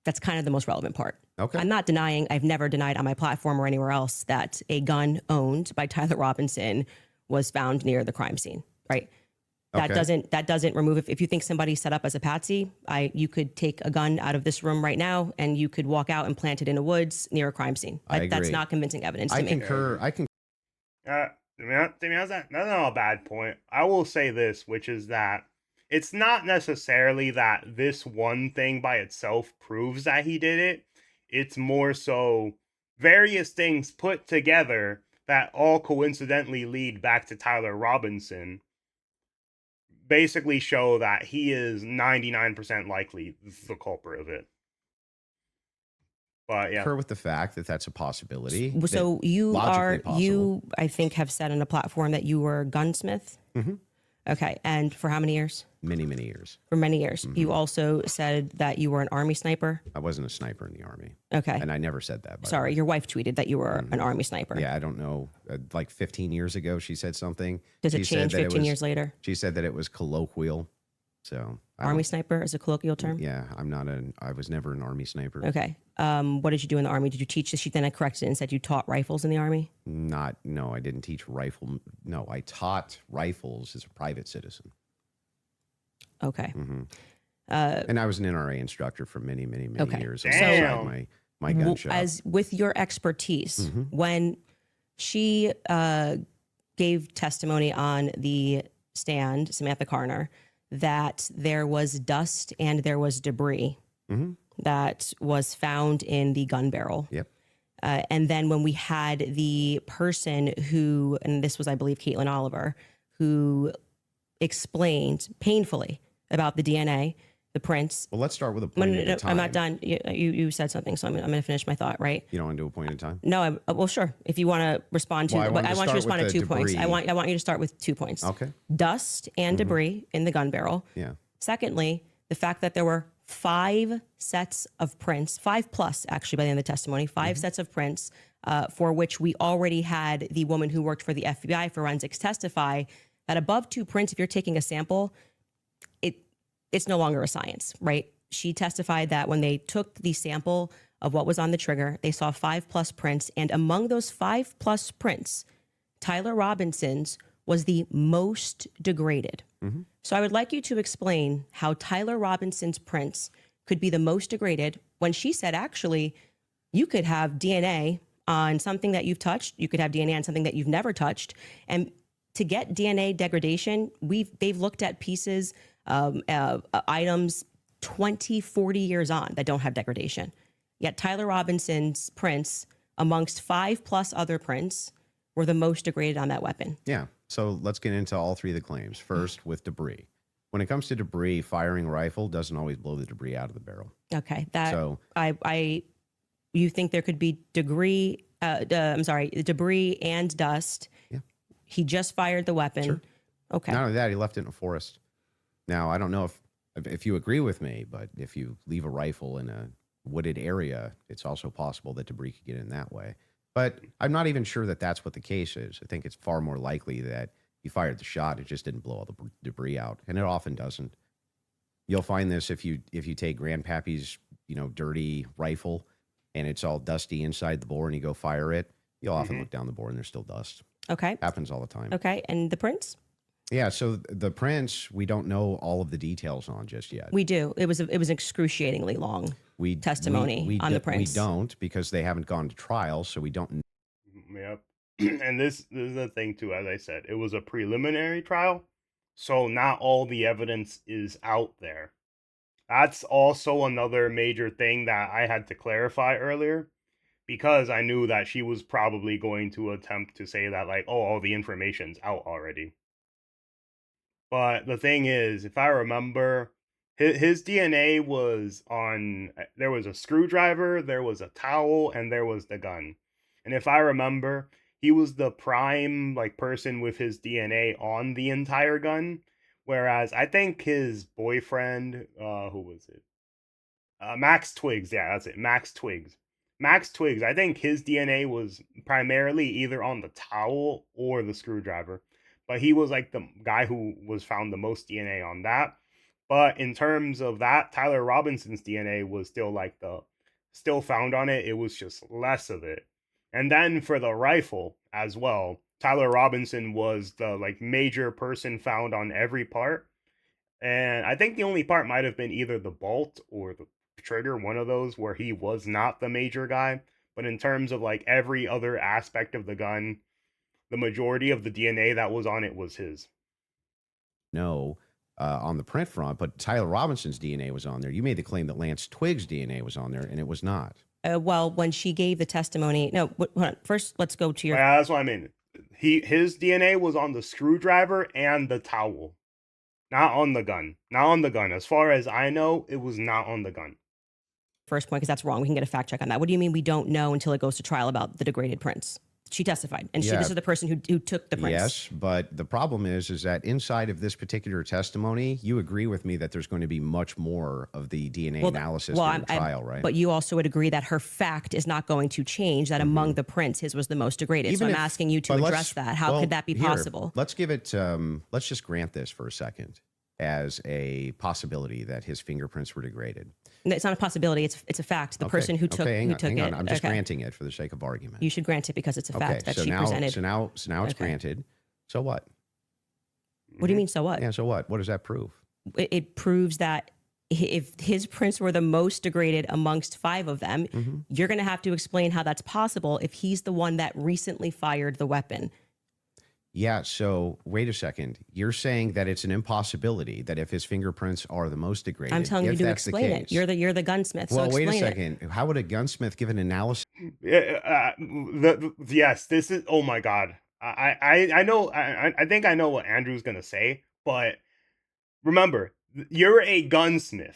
that's kind of the most relevant part. Okay. I'm not denying, I've never denied on my platform or anywhere else that a gun owned by Tyler Robinson was found near the crime scene, right? That doesn't remove, if you think somebody's set up as a patsy, you could take a gun out of this room right now and you could walk out and plant it in the woods near a crime scene. I agree. That's not convincing evidence to I me. concur. That's not a bad point. I will say this, which is that it's not necessarily that this one thing by itself proves that he did it. It's more so various things put together that all coincidentally lead back to Tyler Robinson basically show that he is 99% likely the culprit of it. But yeah, concur with the fact that that's a possibility. So you logically possible. I think, have said on a platform that you were a gunsmith. Okay. And for how many years? Many, many years. For many years. You also said that you were an Army sniper. I wasn't a sniper in the Army. Okay. And I never said that. by the Sorry, way. your wife tweeted that you were an Army sniper. Yeah, I don't know. Like 15 years ago, she said something. Does it She said change that 15 years later? She said that it was colloquial. So Army sniper is a colloquial term? Yeah, I was never an Army sniper. Okay. What did you do in the Army? Did you teach this? She then corrected it and said you taught rifles in the Army? No, I didn't teach rifle. No, I taught rifles as a private citizen. Okay. And I was an NRA instructor for many, many, many Okay. years Damn. alongside my gun shop. As with your expertise, when she gave testimony on the stand, Samantha Carner, that there was dust and there was debris that was found in the gun barrel. Yep. And then when we had the person who, and this was, I believe, Caitlin Oliver, who explained painfully about the DNA, the prints. Well, let's start with a point at a time. I'm not done. You said something, so I'm going to finish my thought, right? You don't want to do a point at a time? No, well, sure. If you want to respond to, Well, I but wanted I to want you to start respond with to the 2 points. debris. I want you to start with 2 points. Okay. Dust and debris in the gun barrel. Yeah. Secondly, the fact that there were 5 sets of prints, 5 plus actually by the end of the testimony, 5 sets of prints for which we already had the woman who worked for the FBI forensics testify that above 2 prints, if you're taking a sample, it's no longer a science, right? She testified that when they took the sample of what was on the trigger, they saw 5 plus prints. And among those 5 plus prints, Tyler Robinson's was the most degraded. So I would like you to explain how Tyler Robinson's prints could be the most degraded when she said, actually, you could have DNA on something that you've touched. You could have DNA on something that you've never touched. And to get DNA degradation, they've looked at pieces, items 20, 40 years on that don't have degradation. Yet Tyler Robinson's prints, amongst 5 plus other prints, were the most degraded on that weapon. Yeah. So let's get into all 3 of the claims. First, with debris. When it comes to debris, firing a rifle doesn't always blow the debris out of the barrel. Okay, So you think there could be debris and dust. Yeah. He just fired the weapon. Sure. Okay. not only that, he left it in a forest. Now, I don't know if you agree with me, but if you leave a rifle in a wooded area, it's also possible that debris could get in that way. But I'm not even sure that that's what the case is. I think it's far more likely that he fired the shot, it just didn't blow all the debris out, and it often doesn't. You'll find this if you take Grandpappy's dirty rifle and it's all dusty inside the bore and you go fire it, you'll often look down the bore and there's still dust. Okay. Happens all the time. Okay. And the prints? Yeah, so the prints, we don't know all of the details on just yet. We do. It was excruciatingly long testimony on the prints. We don't, because they haven't gone to trial, so we don't. Yep. And this is the thing too, as I said, it was a preliminary trial, so not all the evidence is out there. That's also another major thing that I had to clarify earlier, because I knew that she was probably going to attempt to say that, like, oh, all the information's out already. But the thing is, if I remember, his DNA was on, there was a screwdriver, there was a towel, and there was the gun. And if I remember, he was the prime person with his DNA on the entire gun. Whereas I think his boyfriend, who was it? Max Twiggs, yeah, that's it, Max Twiggs. Max Twiggs, I think his DNA was primarily either on the towel or the screwdriver. But he was like the guy who was found the most DNA on that. But in terms of that, Tyler Robinson's DNA was still found on it. It was just less of it. And then for the rifle as well, Tyler Robinson was the major person found on every part. And I think the only part might have been either the bolt or the trigger, one of those, where he was not the major guy. But in terms of every other aspect of the gun, the majority of the DNA that was on it was his. No, on the print front, but Tyler Robinson's DNA was on there. You made the claim that Lance Twiggs' DNA was on there, and it was not. Well, when she gave the testimony, no, hold on. First, let's go to your. Yeah, that's what I mean. His DNA was on the screwdriver and the towel, not on the gun. Not on the gun. As far as I know, it was not on the gun. First point, because that's wrong. We can get a fact check on that. What do you mean we don't know until it goes to trial about the degraded prints? She testified, and this is the person who took the prints. Yes, but the problem is that inside of this particular testimony, you agree with me that there's going to be much more of the DNA analysis in the trial, right? But you also would agree that her fact is not going to change, that among the prints, his was the most degraded. Even so I'm asking you to address that. How could that be possible? Let's give it, let's just grant this for a second as a possibility that his fingerprints were degraded. It's not a possibility. It's a fact. The person who took it. I'm just granting it for the sake of argument. You should grant it because it's a fact that she presented. So now it's granted. So what? What do you mean? So what? Yeah. So what? What does that prove? It proves that if his prints were the most degraded amongst 5 of them, Mm-hmm. you're going to have to explain how that's possible if he's the one that recently fired the weapon. Yeah. So wait a second. You're saying that it's an impossibility that if his fingerprints are the most degraded, I'm telling you if to that's the explain it. case- You're the gunsmith. So Well, wait a explain it. second. How would a gunsmith give an analysis? Yes, this is. Oh my god. I know. I think I know what Andrew's gonna say, but remember, you're a gunsmith.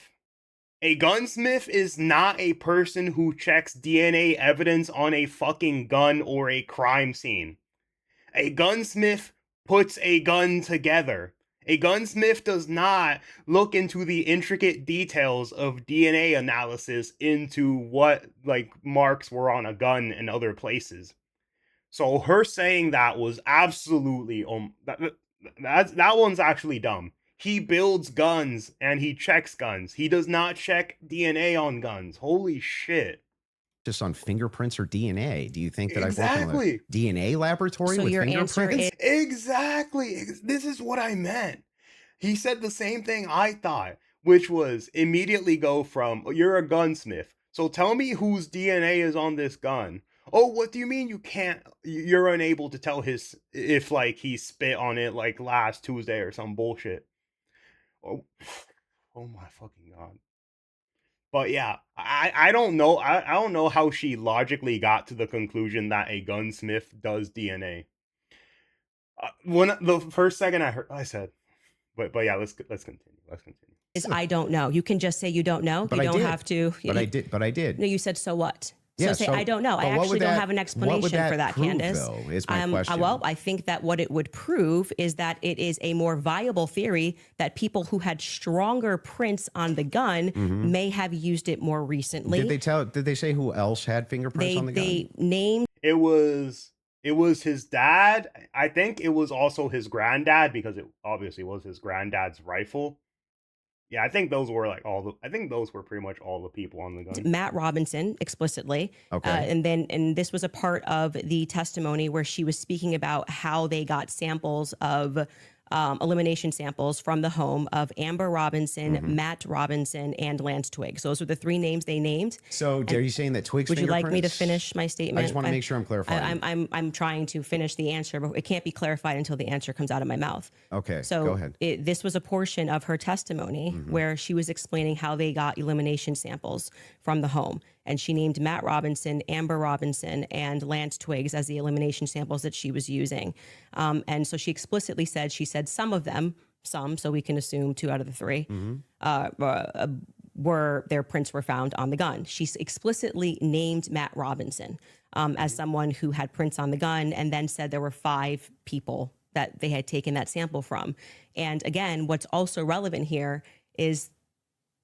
A gunsmith is not a person who checks DNA evidence on a fucking gun or a crime scene. A gunsmith puts a gun together. A gunsmith does not look into the intricate details of DNA analysis into what like marks were on a gun and other places. So her saying that was absolutely that one's actually dumb. He builds guns and he checks guns. He does not check DNA on guns. Holy shit. On fingerprints or DNA? Do you think that I've worked in Exactly. a DNA laboratory So with your answer fingerprints? is Exactly. This is what I meant. He said the same thing I thought, which was immediately go from, you're a gunsmith, so tell me whose DNA is on this gun. Oh, what do you mean you can't, you're unable to tell his, if like he spit on it like last Tuesday or some bullshit. Oh, oh my fucking god. But yeah, I don't know. I don't know how she logically got to the conclusion that a gunsmith does DNA. When the first second I heard, I said, but yeah, let's continue. Let's continue. I don't know. You can just say you don't know. But you I don't did. have to. But I did. No, you said so what? So Yeah, say so- I don't know. I but what actually would don't that- have an what explanation would that for that, prove, Candice. though, is my question. Well, I think that what it would prove is that it is a more viable theory that people who had stronger prints on the gun may have used it more recently. Did they say who else had fingerprints on the gun? They named It was his dad. I think it was also his granddad because it obviously was his granddad's rifle. Yeah, I think those were like I think those were pretty much all the people on the gun. Matt Robinson explicitly. Okay. And this was a part of the testimony where she was speaking about how they got samples of elimination samples from the home of Amber Robinson, Matt Robinson, and Lance Twiggs. Those were the 3 names they named. So are you saying that Twiggs? Would you like me to fingerprints- finish my statement? I just want to make sure I'm clarifying. I'm trying to finish the answer, but it can't be clarified until the answer comes out of my mouth. Okay, So go ahead. this was a portion of her testimony where she was explaining how they got elimination samples from the home. And she named Matt Robinson, Amber Robinson, and Lance Twiggs as the elimination samples that she was using. And so she explicitly said, some of them, so we can assume 2 out of the 3, were their prints were found on the gun. She explicitly named Matt Robinson as someone who had prints on the gun, and then said there were 5 people that they had taken that sample from. And again, what's also relevant here is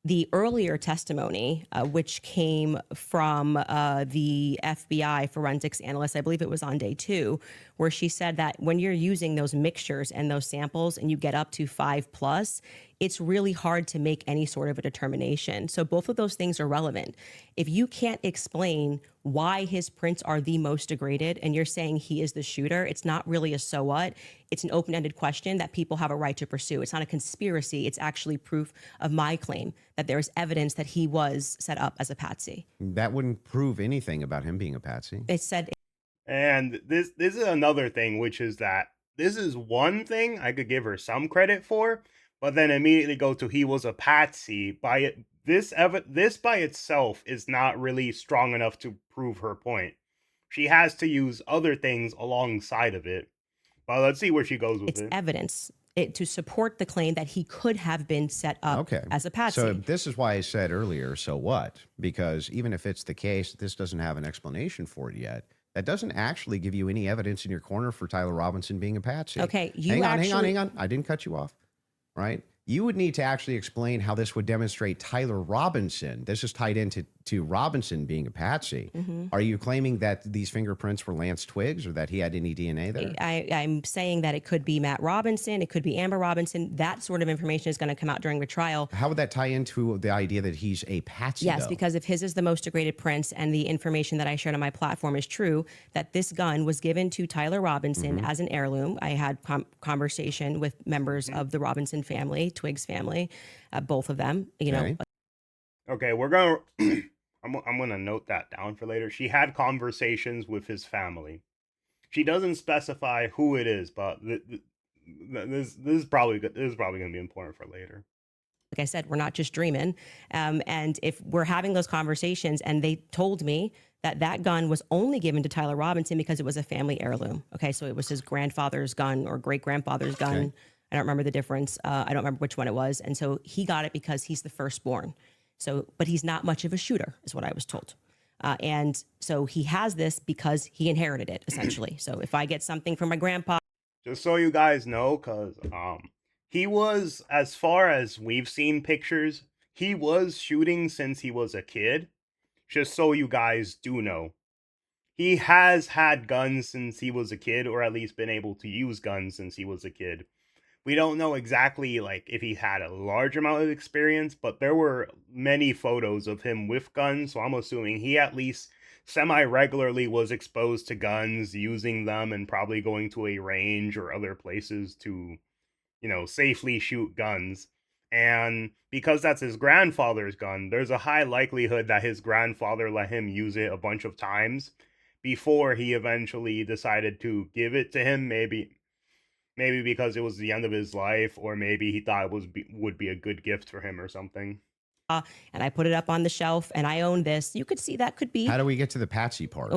the earlier testimony, which came from the FBI forensics analyst, I believe it was on day 2, where she said that when you're using those mixtures and those samples and you get up to 5+, it's really hard to make any sort of a determination. So both of those things are relevant. If you can't explain why his prints are the most degraded and you're saying he is the shooter, it's not really a so what. It's an open-ended question that people have a right to pursue. It's not a conspiracy. It's actually proof of my claim that there is evidence that he was set up as a patsy. That wouldn't prove anything about him being a patsy. It said And this is another thing, which is that this is one thing I could give her some credit for, but then immediately go to he was a patsy. By it, this by itself is not really strong enough to prove her point. She has to use other things alongside of it. But let's see where she goes with it's it. evidence to support the claim that he could have been set up as a patsy. So this is why I said earlier, so what? Because even if it's the case, this doesn't have an explanation for it yet. That doesn't actually give you any evidence in your corner for Tyler Robinson being a patsy. Okay, hang on. I didn't cut you off, right? You would need to actually explain how this would demonstrate Tyler Robinson. This is tied into to Robinson being a patsy. Are you claiming that these fingerprints were Lance Twiggs or that he had any DNA there? I'm saying that it could be Matt Robinson, it could be Amber Robinson. That sort of information is going to come out during the trial. How would that tie into the idea that he's a patsy? Yes, though? because if his is the most degraded prints and the information that I shared on my platform is true, that this gun was given to Tyler Robinson as an heirloom. I had conversation with members of the Robinson family, Twiggs family, both of them, you know. Okay, we're going to I'm going to note that down for later. She had conversations with his family. She doesn't specify who it is, but this is probably good. This is probably going to be important for later. Like I said, we're not just dreaming. And if we're having those conversations and they told me that that gun was only given to Tyler Robinson because it was a family heirloom. Okay, so it was his grandfather's gun or great grandfather's gun. Okay. I don't remember the difference. I don't remember which one it was. And so he got it because he's the firstborn. So, but he's not much of a shooter, is what I was told. And so he has this because he inherited it, essentially. So if I get something from my grandpa, Just so you guys know, because he was, as far as we've seen pictures, he was shooting since he was a kid. Just so you guys do know. He has had guns since he was a kid, or at least been able to use guns since he was a kid. We don't know exactly like if he had a large amount of experience, but there were many photos of him with guns, so I'm assuming he at least semi-regularly was exposed to guns, using them, and probably going to a range or other places to, you know, safely shoot guns. And because that's his grandfather's gun, there's a high likelihood that his grandfather let him use it a bunch of times before he eventually decided to give it to him. Maybe because it was the end of his life, or maybe he thought it would be a good gift for him or something. and I put it up on the shelf and I own this, you could see that could be. How do we get to the patsy part?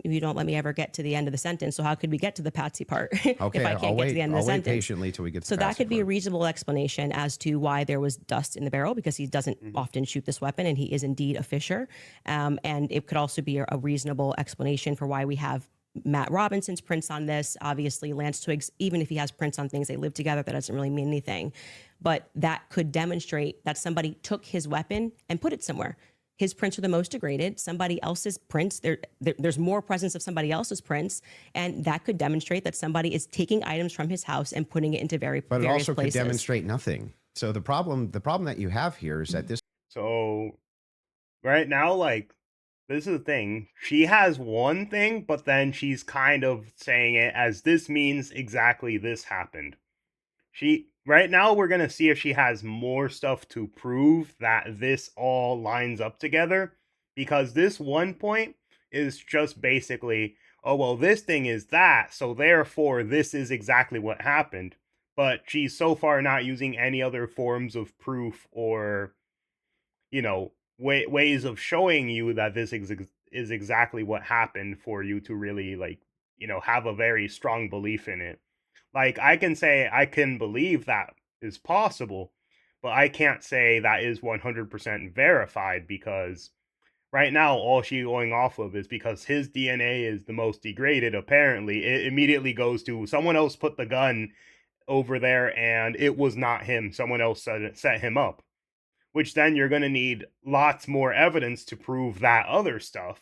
You don't let me ever get to the end of the sentence. So how could we get to the patsy part Okay, if I can't get to the end of the I'll wait sentence? patiently till we get to So the that patsy could be a part. reasonable explanation as to why there was dust in the barrel, because he doesn't often shoot this weapon and he is indeed a fisher. And it could also be a reasonable explanation for why we have Matt Robinson's prints on this. Obviously, Lance Twiggs, even if he has prints on things, they live together. That doesn't really mean anything. But that could demonstrate that somebody took his weapon and put it somewhere. His prints are the most degraded. Somebody else's prints, there's more presence of somebody else's prints, and that could demonstrate that somebody is taking items from his house and putting it into various But it also places. could demonstrate nothing. So the problem that you have here is that this So right now, like, this is the thing. She has one thing, but then she's kind of saying it as this means exactly this happened. Right now we're going to see if she has more stuff to prove that this all lines up together, because this one point is just basically, oh well, this thing is that, so therefore this is exactly what happened. But she's so far not using any other forms of proof or, you know, ways of showing you that this is exactly what happened for you to really, like, you know, have a very strong belief in it. Like, I can say I can believe that is possible, but I can't say that is 100% verified, because right now all she's going off of is because his DNA is the most degraded, apparently. It immediately goes to someone else put the gun over there and it was not him. Someone else set him up, which then you're going to need lots more evidence to prove that other stuff,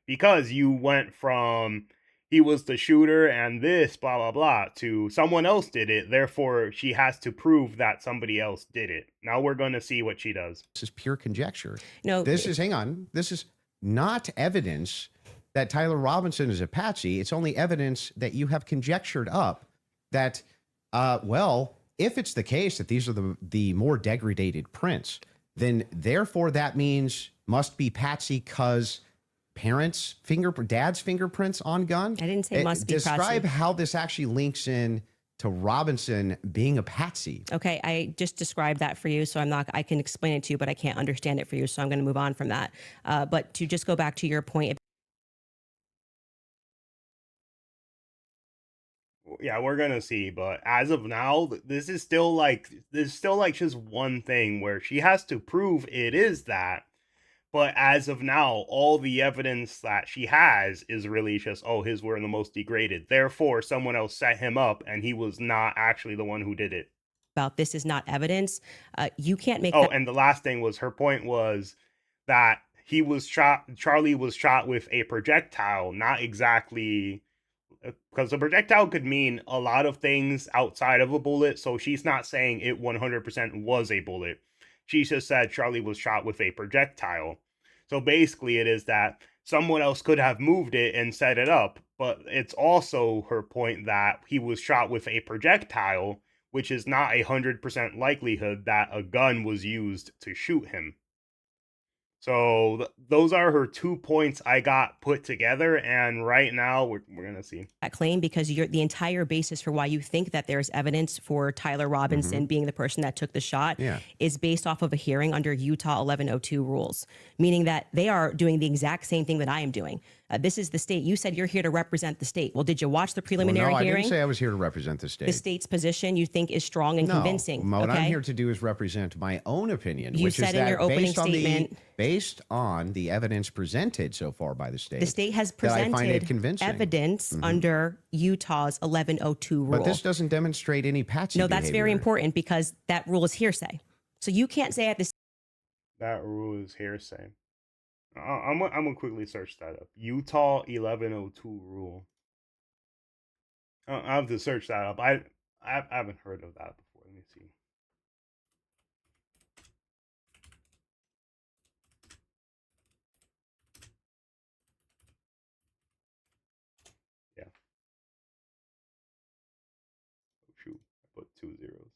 because you went from he was the shooter and this blah blah blah to someone else did it, therefore she has to prove that somebody else did it. Now we're going to see what she does. is pure conjecture. No, This is not evidence that Tyler Robinson is a patsy. It's only evidence that you have conjectured up that, well, if it's the case that these are the more degraded prints, then therefore that means must be patsy because dad's fingerprints on gun. I didn't say must be Describe patsy. how this actually links in to Robinson being a patsy. Okay, I just described that for you, so I can explain it to you, but I can't understand it for you, so I'm going to move on from that. But to just go back to your point. Yeah, we're going to see, but as of now, this is still like just one thing where she has to prove it is that. But as of now, all the evidence that she has is really just, oh, his were the most degraded. Therefore, someone else set him up, and he was not actually the one who did it. About this is not evidence. You can't make Oh, that. and the last thing was, her point was that Charlie was shot with a projectile, not exactly, because a projectile could mean a lot of things outside of a bullet. So she's not saying it 100% was a bullet. She just said Charlie was shot with a projectile. So basically, it is that someone else could have moved it and set it up, but it's also her point that he was shot with a projectile, which is not 100% likelihood that a gun was used to shoot him. So those are her 2 points I got put together, and right now we're gonna see. that claim because you're the entire basis for why you think that there's evidence for Tyler Robinson being the person that took the shot Yeah. is based off of a hearing under Utah 1102 rules, meaning that they are doing the exact same thing that I am doing. This is the state. You said you're here to represent the state. Well, did you watch the Well, preliminary no, I hearing? didn't say I was here to represent the state. The state's position you think is strong and No, convincing. what okay? I'm here to do is represent my own opinion, You which said is in that your opening based on statement- based on the evidence presented so far by the The state has that I find it presented convincing. evidence under Utah's 1102 rule. But this doesn't demonstrate any patsy No, that's very behavior. important because that rule is hearsay. So you can't say at the That rule is hearsay. I'm gonna quickly search that up. Utah 1102 rule. I have to search that up. I haven't heard of that before. Let me see. Yeah. Oh, shoot, I put 2 zeros.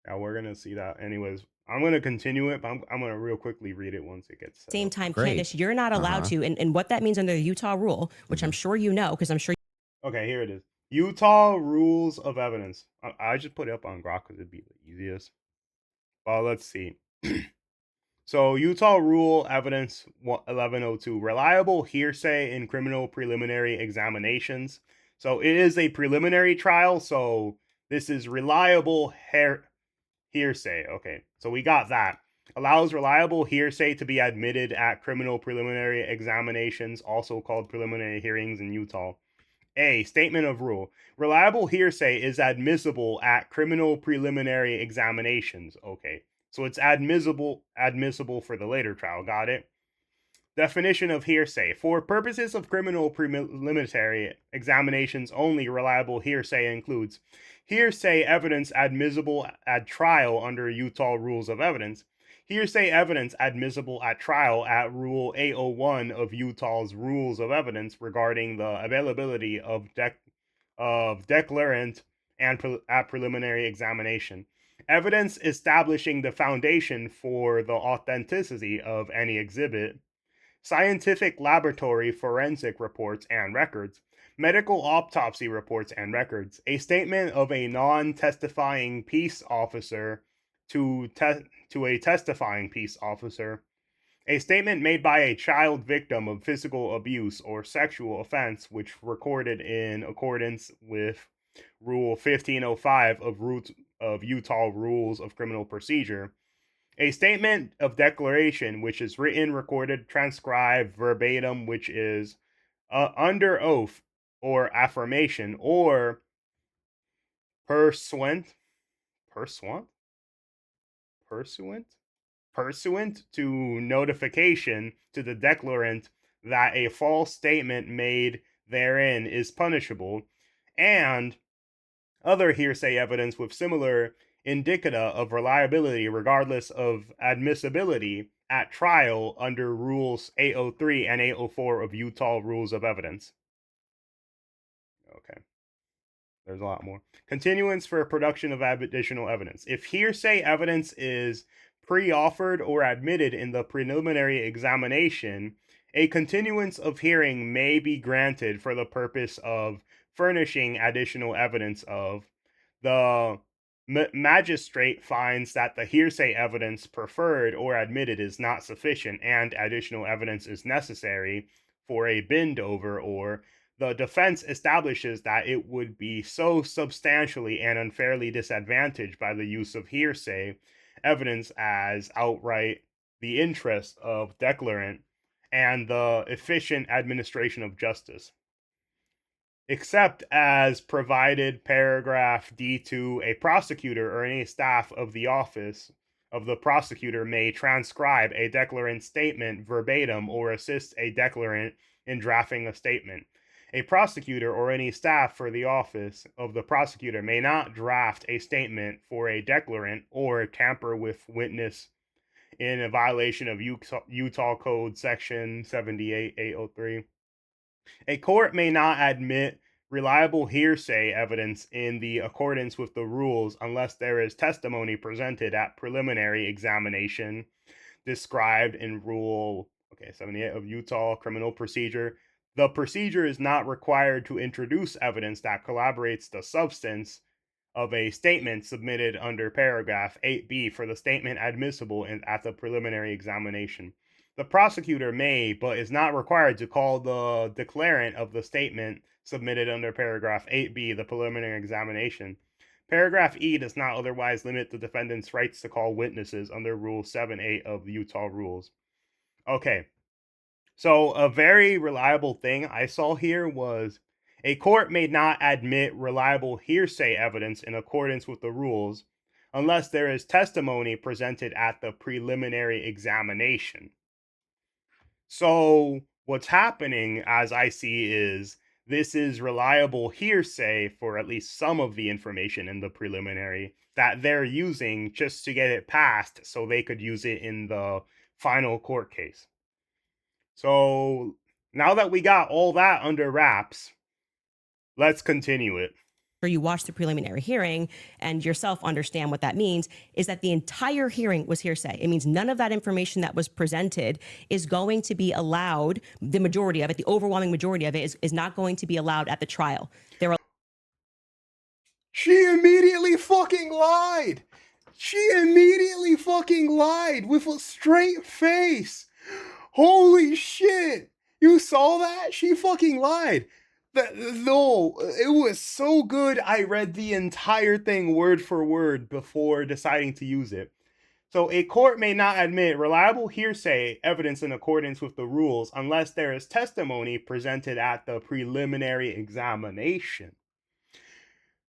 Now we're gonna see that. Anyways, I'm gonna continue it, but I'm gonna real quickly read it once it gets set same up. time, Great. Candice, you're not allowed to. And what that means under the Utah rule, which I'm sure you know, because I'm sure Okay, here it is. Utah rules of evidence. I just put it up on Grok because it'd be the easiest. Well, let's see. So Utah rule evidence 1102, reliable hearsay in criminal preliminary examinations. So it is a preliminary trial, so this is reliable hearsay. Okay, so we got that. Allows reliable hearsay to be admitted at criminal preliminary examinations, also called preliminary hearings in Utah. A statement of rule. Reliable hearsay is admissible at criminal preliminary examinations. Okay. So it's admissible for the later trial. Got it? Definition of hearsay. For purposes of criminal preliminary examinations only, reliable hearsay includes hearsay evidence admissible at trial under Utah rules of evidence, hearsay evidence admissible at trial at Rule 801 of Utah's rules of evidence regarding the availability of declarant and at preliminary examination, evidence establishing the foundation for the authenticity of any exhibit, scientific laboratory forensic reports and records, medical autopsy reports and records, a statement of a non-testifying peace officer to a testifying peace officer, a statement made by a child victim of physical abuse or sexual offense which recorded in accordance with Rule 1505 of Utah Rules of Criminal Procedure, a statement of declaration which is written, recorded, transcribed verbatim, which is under oath or affirmation, or pursuant to notification to the declarant that a false statement made therein is punishable, and other hearsay evidence with similar indicata of reliability regardless of admissibility at trial under Rules 803 and 804 of Utah Rules of Evidence. Okay. There's a lot more. Continuance for production of additional evidence. If hearsay evidence is pre-offered or admitted in the preliminary examination, a continuance of hearing may be granted for the purpose of furnishing additional evidence of. The magistrate finds that the hearsay evidence preferred or admitted is not sufficient and additional evidence is necessary for a bend over, or the defense establishes that it would be so substantially and unfairly disadvantaged by the use of hearsay evidence as outright the interest of declarant and the efficient administration of justice. Except as provided paragraph D2, a prosecutor or any staff of the office of the prosecutor may transcribe a declarant's statement verbatim or assist a declarant in drafting a statement. A prosecutor or any staff for the office of the prosecutor may not draft a statement for a declarant or tamper with witness in a violation of Utah Code Section 78803. A court may not admit reliable hearsay evidence in the accordance with the rules unless there is testimony presented at preliminary examination described in Rule 78 of Utah Criminal Procedure. The procedure is not required to introduce evidence that corroborates the substance of a statement submitted under paragraph 8b for the statement admissible at the preliminary examination. The prosecutor may, but is not required to call the declarant of the statement submitted under paragraph 8b, the preliminary examination. Paragraph E does not otherwise limit the defendant's rights to call witnesses under Rule 7.8 of the Utah rules. Okay, so a very reliable thing I saw here was a court may not admit reliable hearsay evidence in accordance with the rules unless there is testimony presented at the preliminary examination. So what's happening, as I see, is this is reliable hearsay for at least some of the information in the preliminary that they're using just to get it passed so they could use it in the final court case. So now that we got all that under wraps, let's continue it. Or you watch the preliminary hearing and yourself understand what that means, is that the entire hearing was hearsay. It means none of that information that was presented is going to be allowed. The majority of it, the overwhelming majority of it, is not going to be allowed at the trial. She immediately fucking lied. She immediately fucking lied with a straight face. Holy shit. You saw that? She fucking lied. No, it was so good. I read the entire thing word for word before deciding to use it. So a court may not admit reliable hearsay evidence in accordance with the rules unless there is testimony presented at the preliminary examination.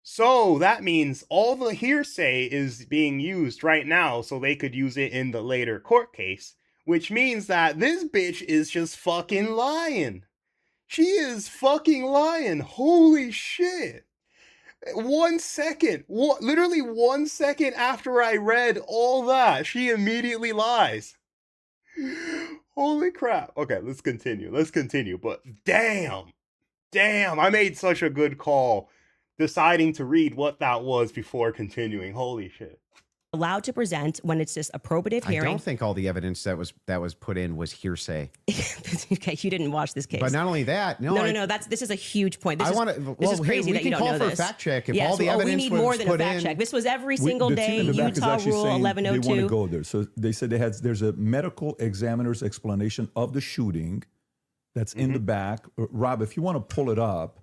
So that means all the hearsay is being used right now so they could use it in the later court case, which means that this bitch is just fucking lying. She is fucking lying. Holy shit. 1 second, literally 1 second after I read all that, she immediately lies. Holy crap. Okay, let's continue. But damn, I made such a good call deciding to read what that was before continuing. Holy shit. Allowed to present when it's just a probative hearing. I don't think all the evidence that was put in was hearsay. Okay, you didn't watch this case. But not only that, no. This is a huge point. This is crazy that you don't know this. We can call for a fact check if all the evidence we need more than a fact check. This was every single day. Utah Rule 1102. They want to go there. So they said there's a medical examiner's explanation of the shooting that's in the back. Rob, if you want to pull it up.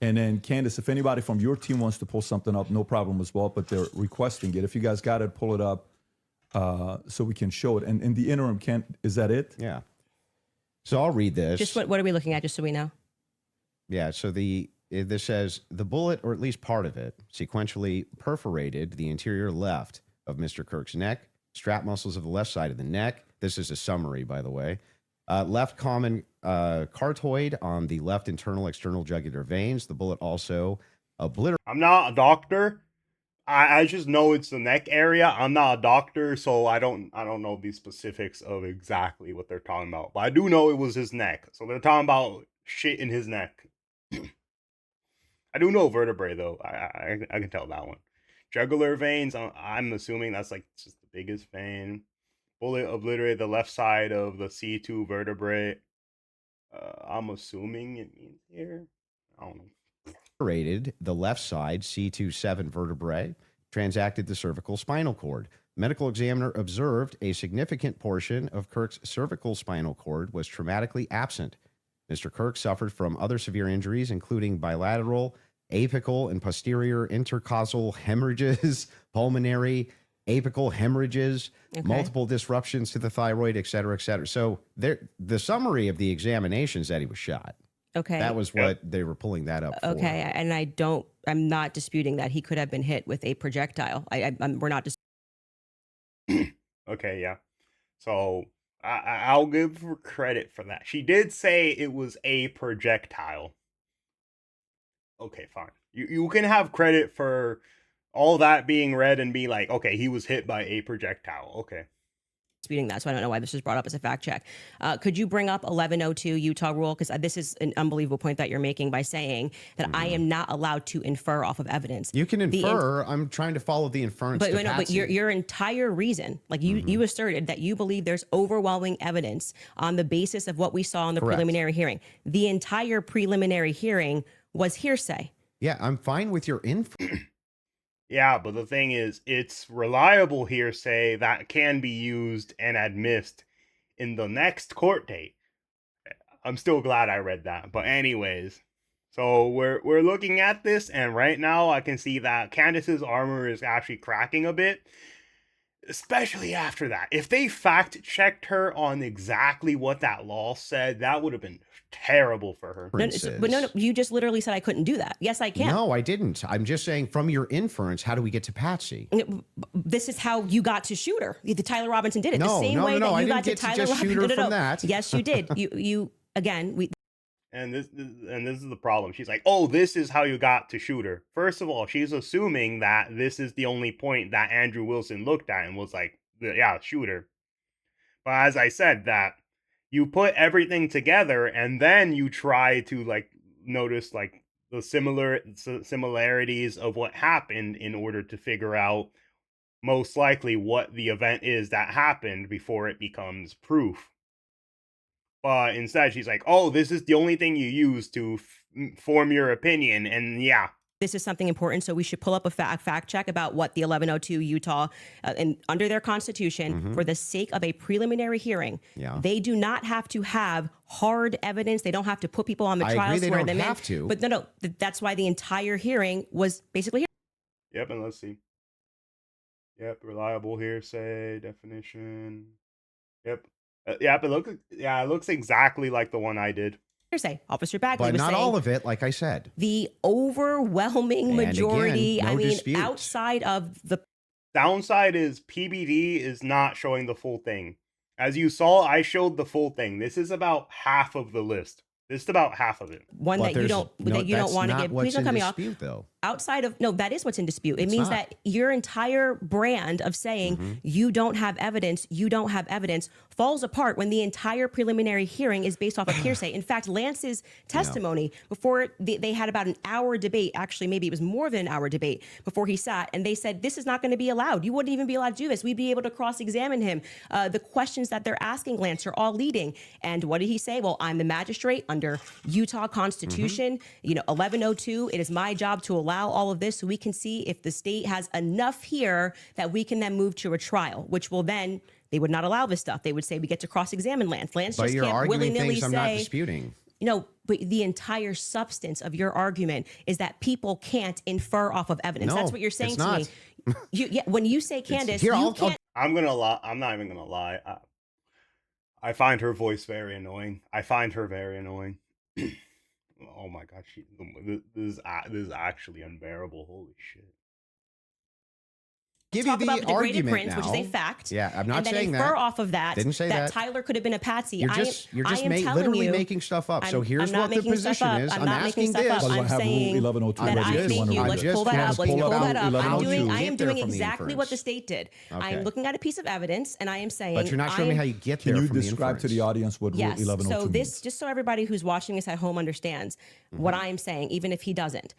And then, Candice, if anybody from your team wants to pull something up, no problem as well, but they're requesting it. If you guys got it, pull it up so we can show it. And in the interim, is that it? Yeah. So I'll read this. Just what are we looking at, just so we know? Yeah, so this says, the bullet, or at least part of it, sequentially perforated the interior left of Mr. Kirk's neck, strap muscles of the left side of the neck. This is a summary, by the way. Left common cartoid on the left internal external jugular veins. The bullet also obliterated. I'm not a doctor. I just know it's the neck area. I'm not a doctor, so I don't know the specifics of exactly what they're talking about. But I do know it was his neck. So they're talking about shit in his neck. I do know vertebrae though. I can tell that one. Jugular veins. I'm assuming that's like just the biggest vein. Bullet obliterated the left side of the C2 vertebrae. I'm assuming it means here. I don't know. Obliterated the left side C2-7 vertebrae, transacted the cervical spinal cord. Medical examiner observed a significant portion of Kirk's cervical spinal cord was traumatically absent. Mr. Kirk suffered from other severe injuries, including bilateral, apical, and posterior intercostal hemorrhages, pulmonary, apical hemorrhages, multiple disruptions to the thyroid, et cetera, et cetera. So the summary of the examination is that he was shot. Okay. That was what they were pulling that up for. Okay. And I'm not disputing that he could have been hit with a projectile. We're not just. Okay, yeah. So I'll give her credit for that. She did say it was a projectile. Okay, fine. You can have credit for all that being read and be like, okay, he was hit by a projectile. Okay. Disputing that, so I don't know why this was brought up as a fact check. Could you bring up 1102 Utah rule? Because this is an unbelievable point that you're making by saying that I am not allowed to infer off of evidence. You can infer. I'm trying to follow the inference. But to no, but Patsy. your entire reason, like you asserted that you believe there's overwhelming evidence on the basis of what we saw in the Correct. preliminary hearing. The entire preliminary hearing was hearsay. Yeah, I'm fine with your inference. Yeah, but the thing is, it's reliable hearsay that can be used and admissed in the next court date. I'm still glad I read that. But anyways, so we're looking at this, and right now I can see that Candice's armor is actually cracking a bit. Especially after that. If they fact checked her on exactly what that law said, that would have been terrible for her. But no, you just literally said I couldn't do that. Yes, I can. No, I didn't. I'm just saying from your inference, how do we get to Patsy? This is how you got to Shooter. The Tyler Robinson did it No, the same no, way no, that I you didn't got to get to Tyler just Robinson. Shooter from that. Yes, you did. You again. And this is the problem. She's like, "Oh, this is how you got to Shooter." First of all, she's assuming that this is the only point that Andrew Wilson looked at and was like, "Yeah, Shooter." But as I said, that you put everything together and then you try to like notice like the similarities of what happened in order to figure out most likely what the event is that happened before it becomes proof. But instead, she's like, "Oh, this is the only thing you use to form your opinion." And yeah, This is something important, so we should pull up a fact check about what the 1102 Utah, and under their constitution, for the sake of a preliminary hearing, they do not have to have hard evidence. They don't have to put people on the I trial, agree they swear don't them have in. to. But no, that's why the entire hearing was basically. yep, and let's see. Yep, reliable hearsay definition. Yep. Yep, it looks exactly like the one I did. Hearsay. Officer Bagley But was not saying all of it, like I said. the overwhelming And majority. again, no dispute. Outside of the Downside is PBD is not showing the full thing. As you saw, I showed the full thing. This is about half of the list. This is about half of it. one But that you don't want to give. Please don't cut me off. Though. Outside of no, that is what's in dispute. It means that your entire brand of saying you don't have evidence falls apart when the entire preliminary hearing is based off of hearsay. In fact, Lance's testimony before they had about an hour debate, actually maybe it was more than an hour debate before he sat, and they said this is not going to be allowed. You wouldn't even be allowed to do this. We'd be able to cross-examine him. The questions that they're asking Lance are all leading. And what did he say? Well, I'm the magistrate under Utah Constitution. 1102. It is my job to allow all of this so we can see if the state has enough here that we can then move to a trial, which will then, they would not allow this stuff. They would say we get to cross-examine Lance. Lance But just you're can't arguing willy-nilly things I'm not disputing. but the entire substance of your argument is that people can't infer off of evidence. No, That's what you're saying it's to me. When you say Candice, Here, you can't. I'm gonna lie. I'm not even gonna lie. I find her voice very annoying. Oh my god, this is actually unbearable. Holy shit. Give Talk you about the the degraded argument prince, now. which is a fact. Yeah, I'm not and then saying infer that. off of that. Didn't say that. Tyler could have been a patsy. You're just telling making stuff up. So here's I'm not what the making stuff position up. is. I'm I'm not making asking stuff this. up. By the way, I I'm have Rule saying 1102 that ready I if you think wanna you. read Let's it. pull that up. Let's pull pull that about up. I 1102. am Get there doing from the exactly what the inference. state did. I Okay. am looking at a piece of evidence, and I am saying. But you're not showing me how you get there Can you from the describe to inference. the audience what Rule Yes. 1102 So this, means? just so everybody who's watching this at home understands what I'm saying, even if he doesn't.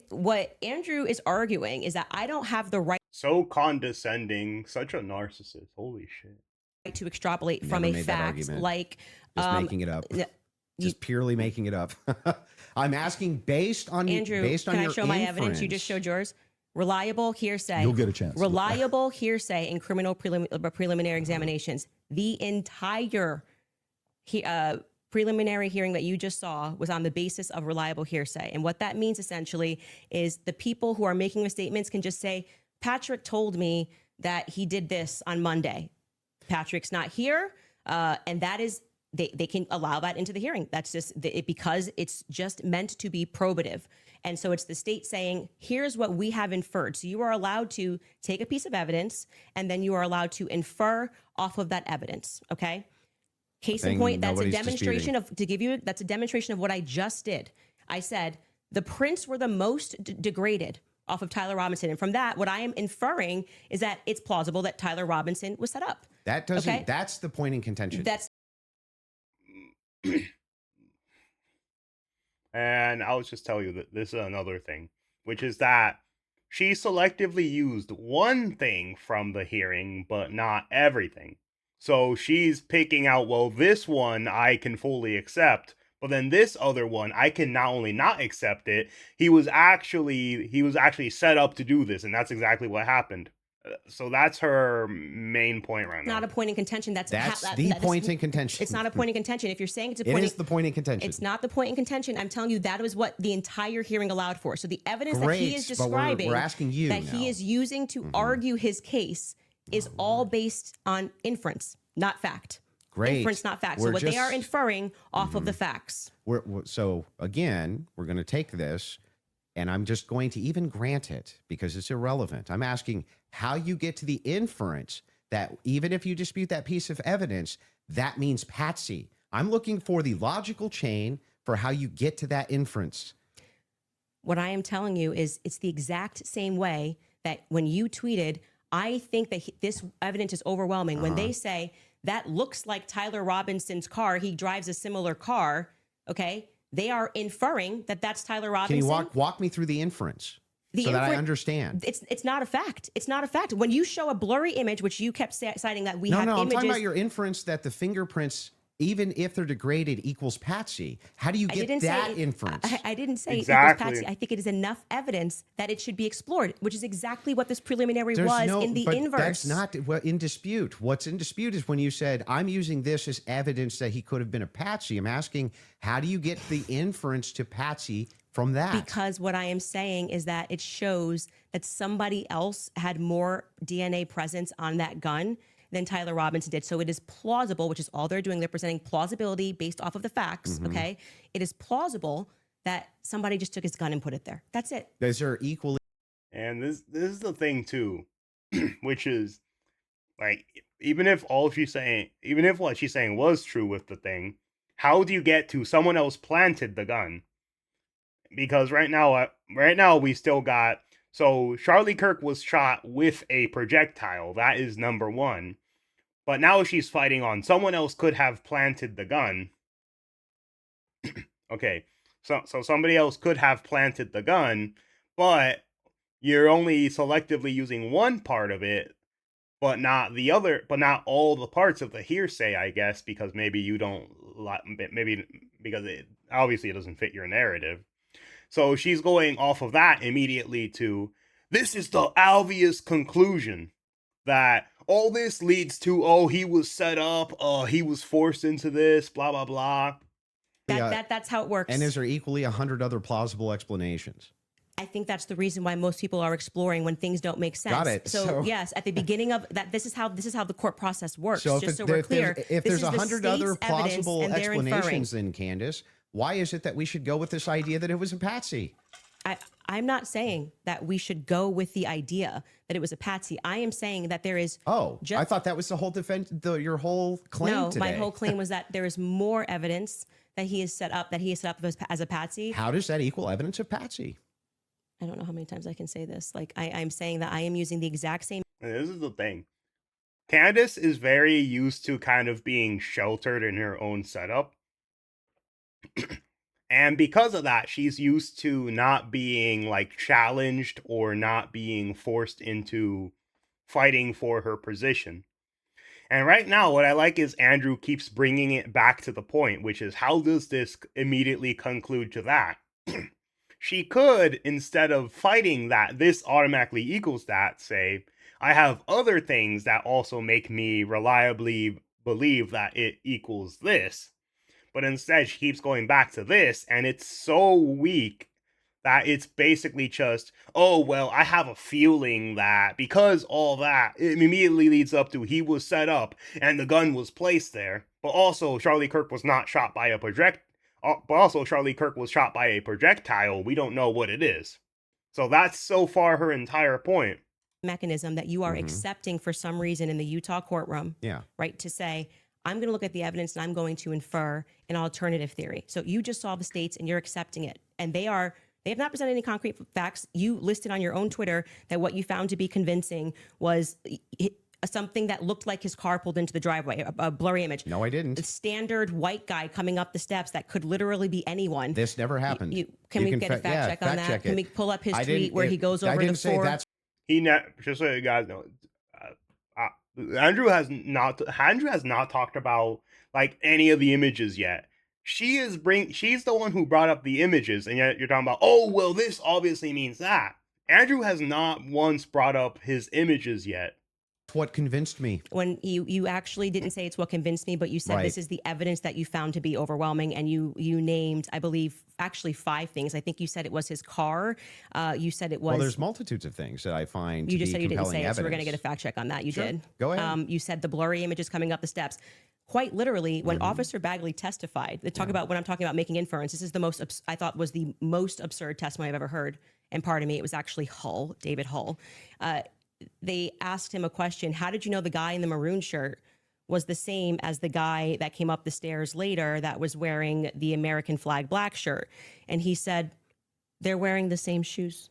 What Andrew is arguing is that I don't have the right So condescending, such a narcissist. Holy shit. to extrapolate from Never a made that fact argument. like Just making it up. Just purely making it up. I'm asking based on Andrew, based on can I your show my evidence? You inference. just showed yours. Reliable hearsay. You'll get a chance. Reliable hearsay in criminal preliminary examinations. The entire preliminary hearing that you just saw was on the basis of reliable hearsay. And what that means essentially is the people who are making the statements can just say, Patrick told me that he did this on Monday. Patrick's not here. And that is, they can allow that into the hearing. That's just because it's just meant to be probative. And so it's the state saying, here's what we have inferred. So you are allowed to take a piece of evidence and then you are allowed to infer off of that evidence. Okay. Case in Thing point, that's a nobody's demonstration disputing. that's a demonstration of what I just did. I said the prints were the most degraded off of Tyler Robinson. And from that, what I am inferring is that it's plausible that Tyler Robinson was set up. That doesn't, Okay. that's the point in contention. That's And I'll just tell you that this is another thing, which is that she selectively used one thing from the hearing, but not everything. So she's picking out, well, this one I can fully accept, but then this other one I can not only not accept it, he was actually set up to do this, and that's exactly what happened. So that's her main point right now. not a point in contention. That's the point in contention. It's not a point in contention. If you're saying it's a It point, is the point in contention. it's not the point in contention. I'm telling you that was what the entire hearing allowed for. So the evidence that Great, he is but describing, we're asking you that now. he is using to argue his case, is all based on inference, not fact. Great. Inference, not fact. So We're what they are just- inferring off of the facts. So again, we're going to take this, and I'm just going to even grant it because it's irrelevant. I'm asking how you get to the inference that even if you dispute that piece of evidence, that means Patsy. I'm looking for the logical chain for how you get to that inference. What I am telling you is it's the exact same way that when you tweeted, I think that this evidence is overwhelming. When they say that looks like Tyler Robinson's car, he drives a similar car, okay? They are inferring that that's Tyler Can Robinson. you walk me through the inference so that I understand? It's not a fact. It's not a fact. When you show a blurry image, which you kept citing that we have No, I'm images. talking about your inference that the fingerprints, even if they're degraded, equals Patsy. How do you get that inference? I didn't say Exactly. equals Patsy. I think it is enough evidence that it should be explored, which is exactly what this preliminary There's was no- in the but inverse. That's not what in dispute. What's in dispute is when you said, I'm using this as evidence that he could have been a Patsy. I'm asking, how do you get the inference to Patsy from that? Because what I am saying is that it shows that somebody else had more DNA presence on that gun than Tyler Robinson did. So it is plausible, which is all they're doing. They're presenting plausibility based off of the facts, okay? It is plausible that somebody just took his gun and put it there. That's it. Is there equally And this is the thing too, which is like even if what she's saying was true with the thing, how do you get to someone else planted the gun? Because right now we still got, so Charlie Kirk was shot with a projectile. That is number one. But now she's fighting on someone else could have planted the gun. Okay, so somebody else could have planted the gun, but you're only selectively using one part of it, but not the other, but not all the parts of the hearsay, I guess, because maybe you don't, maybe because it obviously it doesn't fit your narrative. So she's going off of that immediately to, this is the obvious conclusion that all this leads to, oh, he was set up, he was forced into this, blah, blah, blah. That's how it works. and is there equally 100 other plausible explanations? I think that's the reason why most people are exploring when things don't make sense. Got it. So, So- yes, at the beginning of that, this is how the court process works. So just so we're clear, if this there's is the 100 other state's evidence plausible and they're inferring. explanations, then Candice, why is it that we should go with this idea that it was a Patsy? I'm not saying that we should go with the idea that it was a patsy. I am saying that there is. Oh, Just- I thought that was the whole defense, your whole claim No, today. my whole claim was that there is more evidence that he is set up as a patsy. How does that equal evidence of Patsy? I don't know how many times I can say this. Like I'm saying that I am using the exact same. And this is the thing. Candice is very used to kind of being sheltered in her own setup. And because of that, she's used to not being like challenged or not being forced into fighting for her position. And right now, what I like is Andrew keeps bringing it back to the point, which is how does this immediately conclude to that? She could, instead of fighting that this automatically equals that, say, I have other things that also make me reliably believe that it equals this. But instead, she keeps going back to this, and it's so weak that it's basically just, oh, well, I have a feeling that because all that, it immediately leads up to he was set up and the gun was placed there. But also, Charlie Kirk was not shot by but also Charlie Kirk was shot by a projectile. We don't know what it is. So that's so far her entire point. Mechanism that you are Mhm. accepting for some reason in the Utah courtroom, Yeah. right? To say, I'm going to look at the evidence and I'm going to infer an alternative theory. So you just saw the states and you're accepting it. And they have not presented any concrete facts. You listed on your own Twitter that what you found to be convincing was something that looked like his car pulled into the driveway, a blurry image. No, I didn't. A standard white guy coming up the steps that could literally be anyone. This never happened. Can we get a fact check on that? check Can it. we pull up his I tweet didn't- where it- he goes I over didn't the say four? that's Just so you guys know, Andrew has not talked about like any of the images yet. She's the one who brought up the images, and yet you're talking about, oh well, this obviously means that. Andrew has not once brought up his images yet. what convinced me. When you actually didn't say it's what convinced me, but you said Right. this is the evidence that you found to be overwhelming, and you named, I believe, actually 5 things. I think you said it was his car. You said it was. Well, there's multitudes of things that I find You to just be said you didn't compelling say it, so we're going to evidence. get a fact check on that. You Sure. did. Go ahead. You said the blurry images coming up the steps. Quite literally, when Mm-hmm. Officer Bagley testified, they talk about when I'm talking about making inference. This is the most I thought was the most absurd testimony I've ever heard. And pardon me, it was actually David Hull. They asked him a question. How did you know the guy in the maroon shirt was the same as the guy that came up the stairs later that was wearing the American flag black shirt? And he said, they're wearing the same shoes.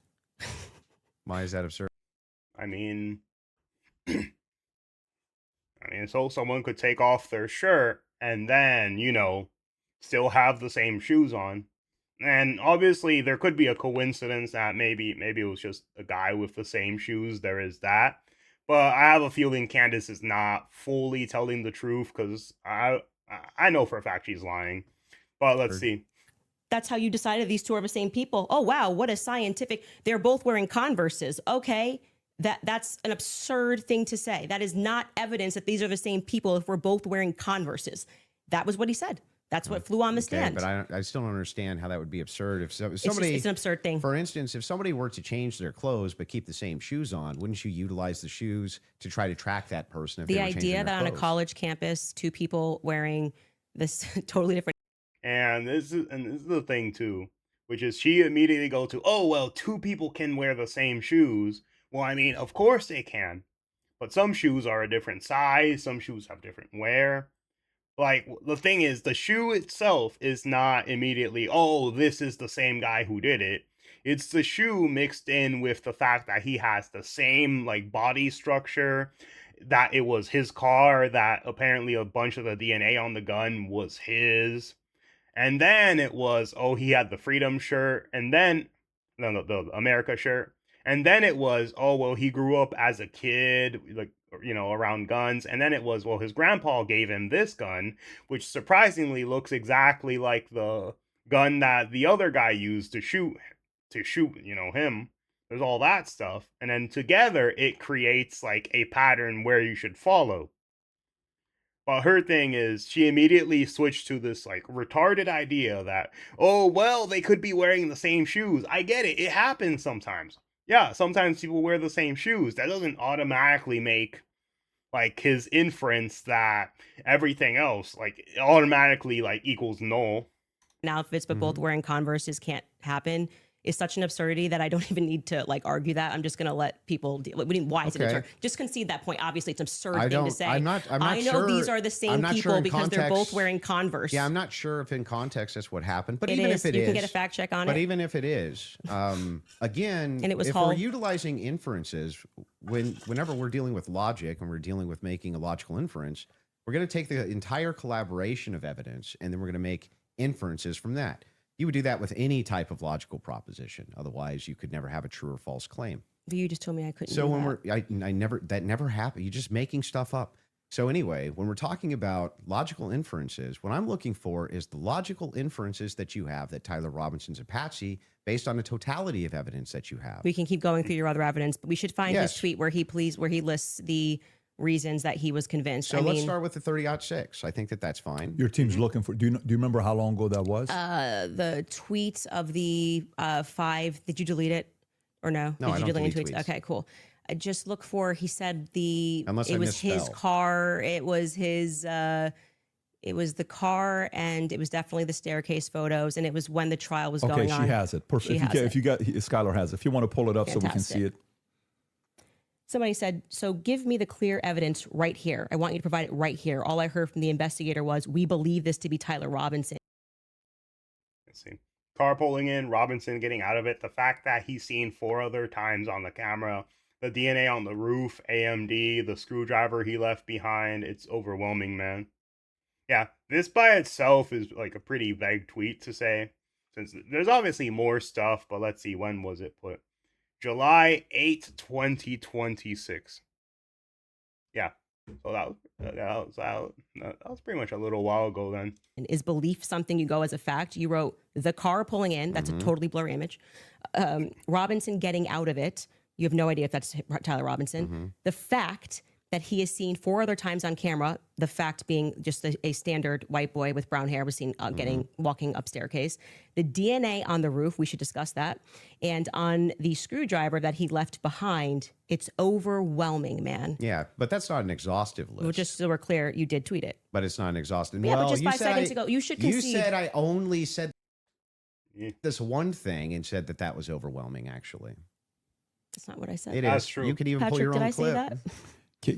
Why is that absurd? I mean, so someone could take off their shirt and then, still have the same shoes on. And obviously there could be a coincidence that maybe it was just a guy with the same shoes. There is that. But I have a feeling Candice is not fully telling the truth, because I know for a fact she's lying. But let's see. That's how you decided these two are the same people. Oh, wow. What a scientific. They're both wearing Converses. Okay. That's an absurd thing to say. That is not evidence that these are the same people if we're both wearing Converses. That was what he said. That's what flew on the stand. But I still don't understand how that would be absurd. If somebody, it's an absurd thing. For instance, if somebody were to change their clothes but keep the same shoes on, wouldn't you utilize the shoes to try to track that person? If The they were changing idea their that on a clothes? college campus, 2 people wearing this totally different. And this is the thing too, which is she immediately go to, oh well, 2 people can wear the same shoes. Well, I mean, of course they can, but some shoes are a different size, some shoes have different wear. Like, the thing is, the shoe itself is not immediately, oh, this is the same guy who did it. It's the shoe mixed in with the fact that he has the same, like, body structure, that it was his car, that apparently a bunch of the DNA on the gun was his. And then it was, oh, he had the Freedom shirt, and then, no, the America shirt. And then it was, oh, well, he grew up as a kid, like, around guns. And then it was, well, his grandpa gave him this gun, which surprisingly looks exactly like the gun that the other guy used to shoot, him. There's all that stuff. And then together it creates like a pattern where you should follow. But her thing is, she immediately switched to this like retarded idea that, oh, well, they could be wearing the same shoes. I get it. It happens sometimes. Yeah, sometimes people wear the same shoes. That doesn't automatically make like his inference that everything else like automatically like equals null. outfits, but both wearing Converses can't happen is such an absurdity that I don't even need to like argue that. I'm just going to let people deal. Why is it Okay. absurd? Just concede that point. Obviously, it's an absurd I thing don't- to say. I'm not I know sure- these are the same I'm not sure people in because they're both context- wearing Converse. Yeah, I'm not sure if in context that's what happened, but It even is. if it You is, can get a fact check on but it. even if it is, again, And it was if Hull. we're utilizing inferences, whenever we're dealing with logic and we're dealing with making a logical inference, we're going to take the entire collaboration of evidence and then we're going to make inferences from that. You would do that with any type of logical proposition. Otherwise, you could never have a true or false claim. But you just told me I couldn't. So do when that. that never happened. You're just making stuff up. So anyway, when we're talking about logical inferences, what I'm looking for is the logical inferences that you have that Tyler Robinson's a patsy based on the totality of evidence that you have. We can keep going through your other evidence, but we should find Yes. his tweet where he lists the reasons that he was convinced. So let's start with the 30-06. I think that's fine. Your team's looking for. Do you remember how long ago that was? The tweets of the 5. Did you delete it or no? No, Did I you don't delete delete tweets? tweets. Okay, cool. I just look for. He said Unless I it was his misspell. car. It was his. It was the car, and it was definitely the staircase photos, and it was when the trial was Okay, going she on. has it. Perfect. She has If you got, Skylar has it. If you want to pull it up so we can see Fantastic. it. Somebody said, so give me the clear evidence right here. I want you to provide it right here. All I heard from the investigator was, we believe this to be Tyler Robinson. Let's see. Car pulling in, Robinson getting out of it. The fact that he's seen 4 other times on the camera, the DNA on the roof, AMD, the screwdriver he left behind, it's overwhelming, man. Yeah, this by itself is like a pretty vague tweet to say, since there's obviously more stuff, but let's see, when was it put? July 8th, 2026. Yeah, so that was pretty much a little while ago then. And is belief something you go as a fact? You wrote the car pulling in. That's a totally blurry image. Robinson getting out of it. You have no idea if that's Tyler Robinson. The fact that he is seen 4 other times on camera, the fact being just a standard white boy with brown hair was seen walking up staircase. The DNA on the roof, we should discuss that. And on the screwdriver that he left behind, it's overwhelming, man. Yeah, but that's not an exhaustive list. Well, just so we're clear, you did tweet it. But it's not an exhaustive. Yeah, well, but just you 5 said seconds ago, you should concede. You said I only said Yeah. this one thing and said that that was overwhelming, actually. That's not what I said. It That's is. true. You could even pull Patrick, your did own I say clip. that?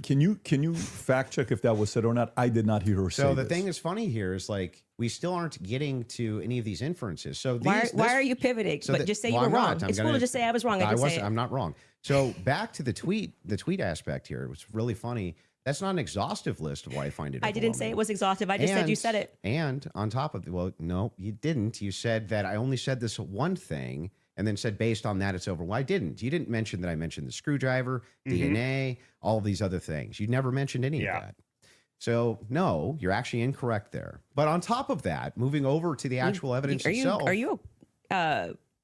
Can you fact check if that was said or not? I did not hear her say So the this. thing that's funny here is like we still aren't getting to any of these inferences. So Why are you pivoting? so but that- just say well, you I'm were not. wrong. I'm It's cool gonna- to just say I was wrong. I can say it. I'm not wrong. So back to the tweet aspect here. It was really funny. That's not an exhaustive list of why I find it. I didn't say overwhelming. it was exhaustive. I just said you said it. And on top of well, no, you didn't. You said that I only said this one thing and then said based on that it's over. Well, I didn't. You didn't mention that I mentioned the screwdriver, DNA, all these other things. You never mentioned any of that. So no, you're actually incorrect there. But on top of that, moving over to the actual evidence itself. Are you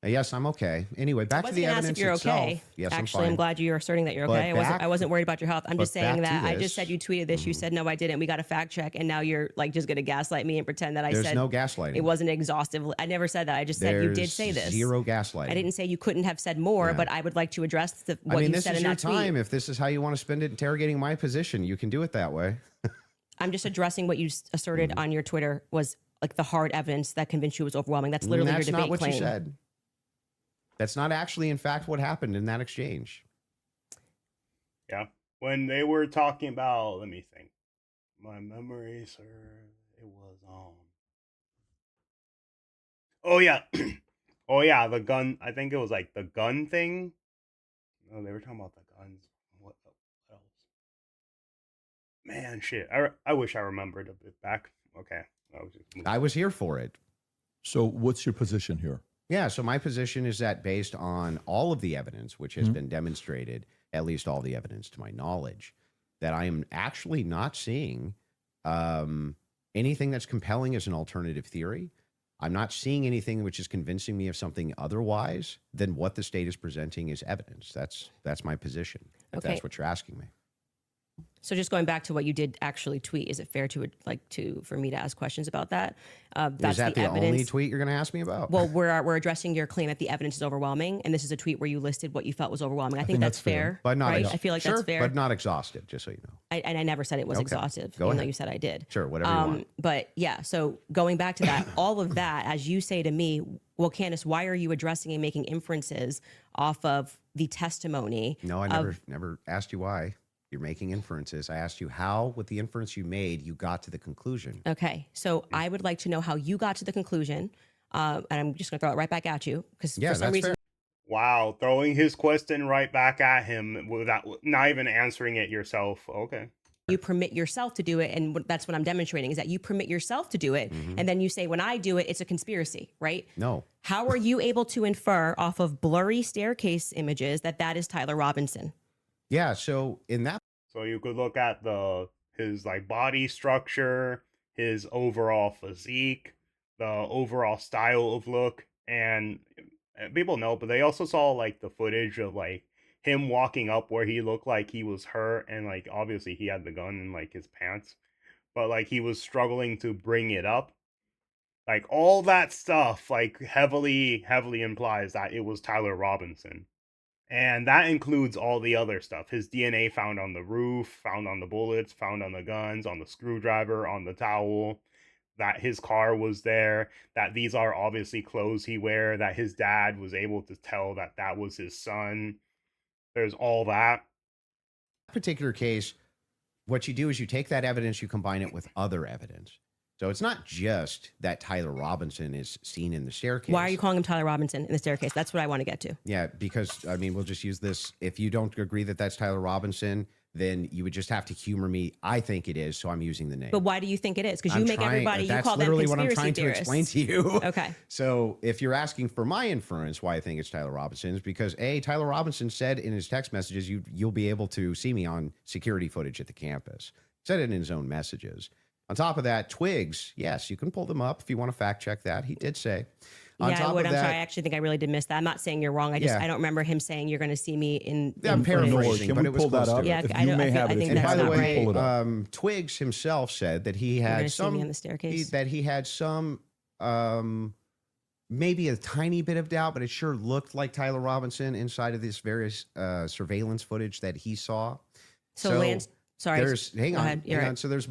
Yes, I'm okay. Anyway, back I to wasn't the gonna ask evidence if you're itself. okay. Yes, Actually, I'm I'm glad you're asserting that you're But okay. I wasn't worried about your health. I'm just but saying back to that I this. just said you tweeted this. You said no, I didn't. We got a fact check, and now you're like just gonna gaslight me and pretend that I There's said no gaslighting. it wasn't exhaustive. I never said that. I just said you did There's say this. Zero gaslighting. I didn't say you couldn't have said more, Yeah. but I would like to address what I mean, you this said is in your that tweet. time. If this is how you want to spend it interrogating my position, you can do it that way. I'm just addressing what you asserted on your Twitter was like the hard evidence that convinced you it was overwhelming. That's literally That's your debate not what claim. you said. That's not actually, in fact, what happened in that exchange. Yeah. When they were talking about, let me think. My memory serves, it was oh yeah. Oh yeah, the gun. I think it was like the gun thing. No, they were talking about the guns. What else? Man, shit. I wish I remembered a bit back. Okay. I was here for it. So what's your position here? Yeah, so my position is that based on all of the evidence, which has been demonstrated, at least all the evidence to my knowledge, that I am actually not seeing anything that's compelling as an alternative theory. I'm not seeing anything which is convincing me of something otherwise than what the state is presenting as evidence. That's my position, if Okay. that's what you're asking me. So just going back to what you did actually tweet, is it fair for me to ask questions about that? That's Is that the evidence. only tweet you're going to ask me about? Well, we're addressing your claim that the evidence is overwhelming, and this is a tweet where you listed what you felt was overwhelming. I think that's fair, but not right? I feel like sure, that's fair. but not exhaustive, just so you know. And I never said it was Okay. exhaustive, Go even though ahead. you said I did. Sure, whatever you want. But yeah, so going back to that, all of that, as you say to me, well, Candice, why are you addressing and making inferences off of the testimony? No, I never asked you why. You're making inferences. I asked you how, with the inference you made, you got to the conclusion. Okay, so I would like to know how you got to the conclusion, and I'm just going to throw it right back at you because Yeah, for some that's reason fair. Wow, throwing his question right back at him without not even answering it yourself. Okay. you permit yourself to do it, and that's what I'm demonstrating is that you permit yourself to do it, and then you say when I do it, it's a conspiracy, right? No. How are you able to infer off of blurry staircase images that is Tyler Robinson? Yeah, so in that So you could look at his like body structure, his overall physique, the overall style of look, and people know, but they also saw like the footage of like him walking up where he looked like he was hurt, and like obviously he had the gun in like his pants, but like he was struggling to bring it up. Like all that stuff like heavily implies that it was Tyler Robinson. And that includes all the other stuff. His DNA found on the roof, found on the bullets, found on the guns, on the screwdriver, on the towel. that his car was there, that these are obviously clothes he wear, that his dad was able to tell that that was his son. There's all that. Particular case, what you do is you take that evidence, you combine it with other evidence. So it's not just that Tyler Robinson is seen in the staircase. Why are you calling him Tyler Robinson in the staircase? That's what I want to get to. Yeah, because I mean, we'll just use this. If you don't agree that that's Tyler Robinson, then you would just have to humor me. I think it is, so I'm using the name. But why do you think it is? Because you make everybody, you call them literally conspiracy what I'm trying theorists. to explain to you. Okay. So if you're asking for my inference why I think it's Tyler Robinson, is because Tyler Robinson said in his text messages, you'll be able to see me on security footage at the campus. Said it in his own messages. On top of that, Twigs, yes, you can pull them up if you want to fact check that. He did say. Yeah, I would. I'm sorry. I actually think I really did miss that. I'm not saying you're wrong. I don't remember him saying you're going to see me in. I'm paraphrasing, can but we it was pull that close up? to Yeah, it. If you may have it. think If you that's By have the it, way, pull it up. Twigs himself said that he had see me on the staircase. that he had some maybe a tiny bit of doubt, but it sure looked like Tyler Robinson inside of this various surveillance footage that he saw. So Lance, sorry. Hang on. Right. So there's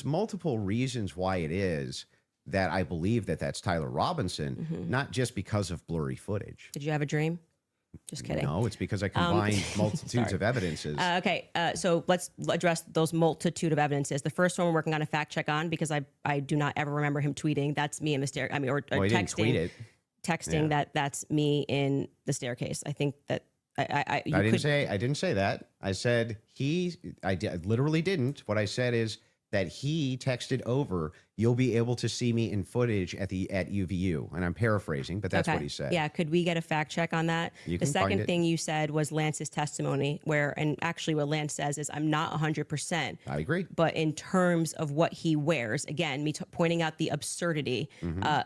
multiple reasons why it is that I believe that that's Tyler Robinson, not just because of blurry footage. Did you have a dream? Just kidding. No, it's because I combined multitudes of evidences. Okay, so let's address those multitude of evidences. The first one we're working on a fact check on because I do not ever remember him tweeting. That's me in the stair. I mean, or Well, he didn't tweet texting. it. Texting that's me in the staircase. I think that I didn't say that. I said I literally didn't. What I said is that he texted over, "You'll be able to see me in footage at UVU," and I'm paraphrasing, but that's what he said. Yeah, could we get a fact check on that? You the can find second it. thing you said was Lance's testimony, and actually what Lance says is, I'm not 100%. I agree. But in terms of what he wears, again, pointing out the absurdity,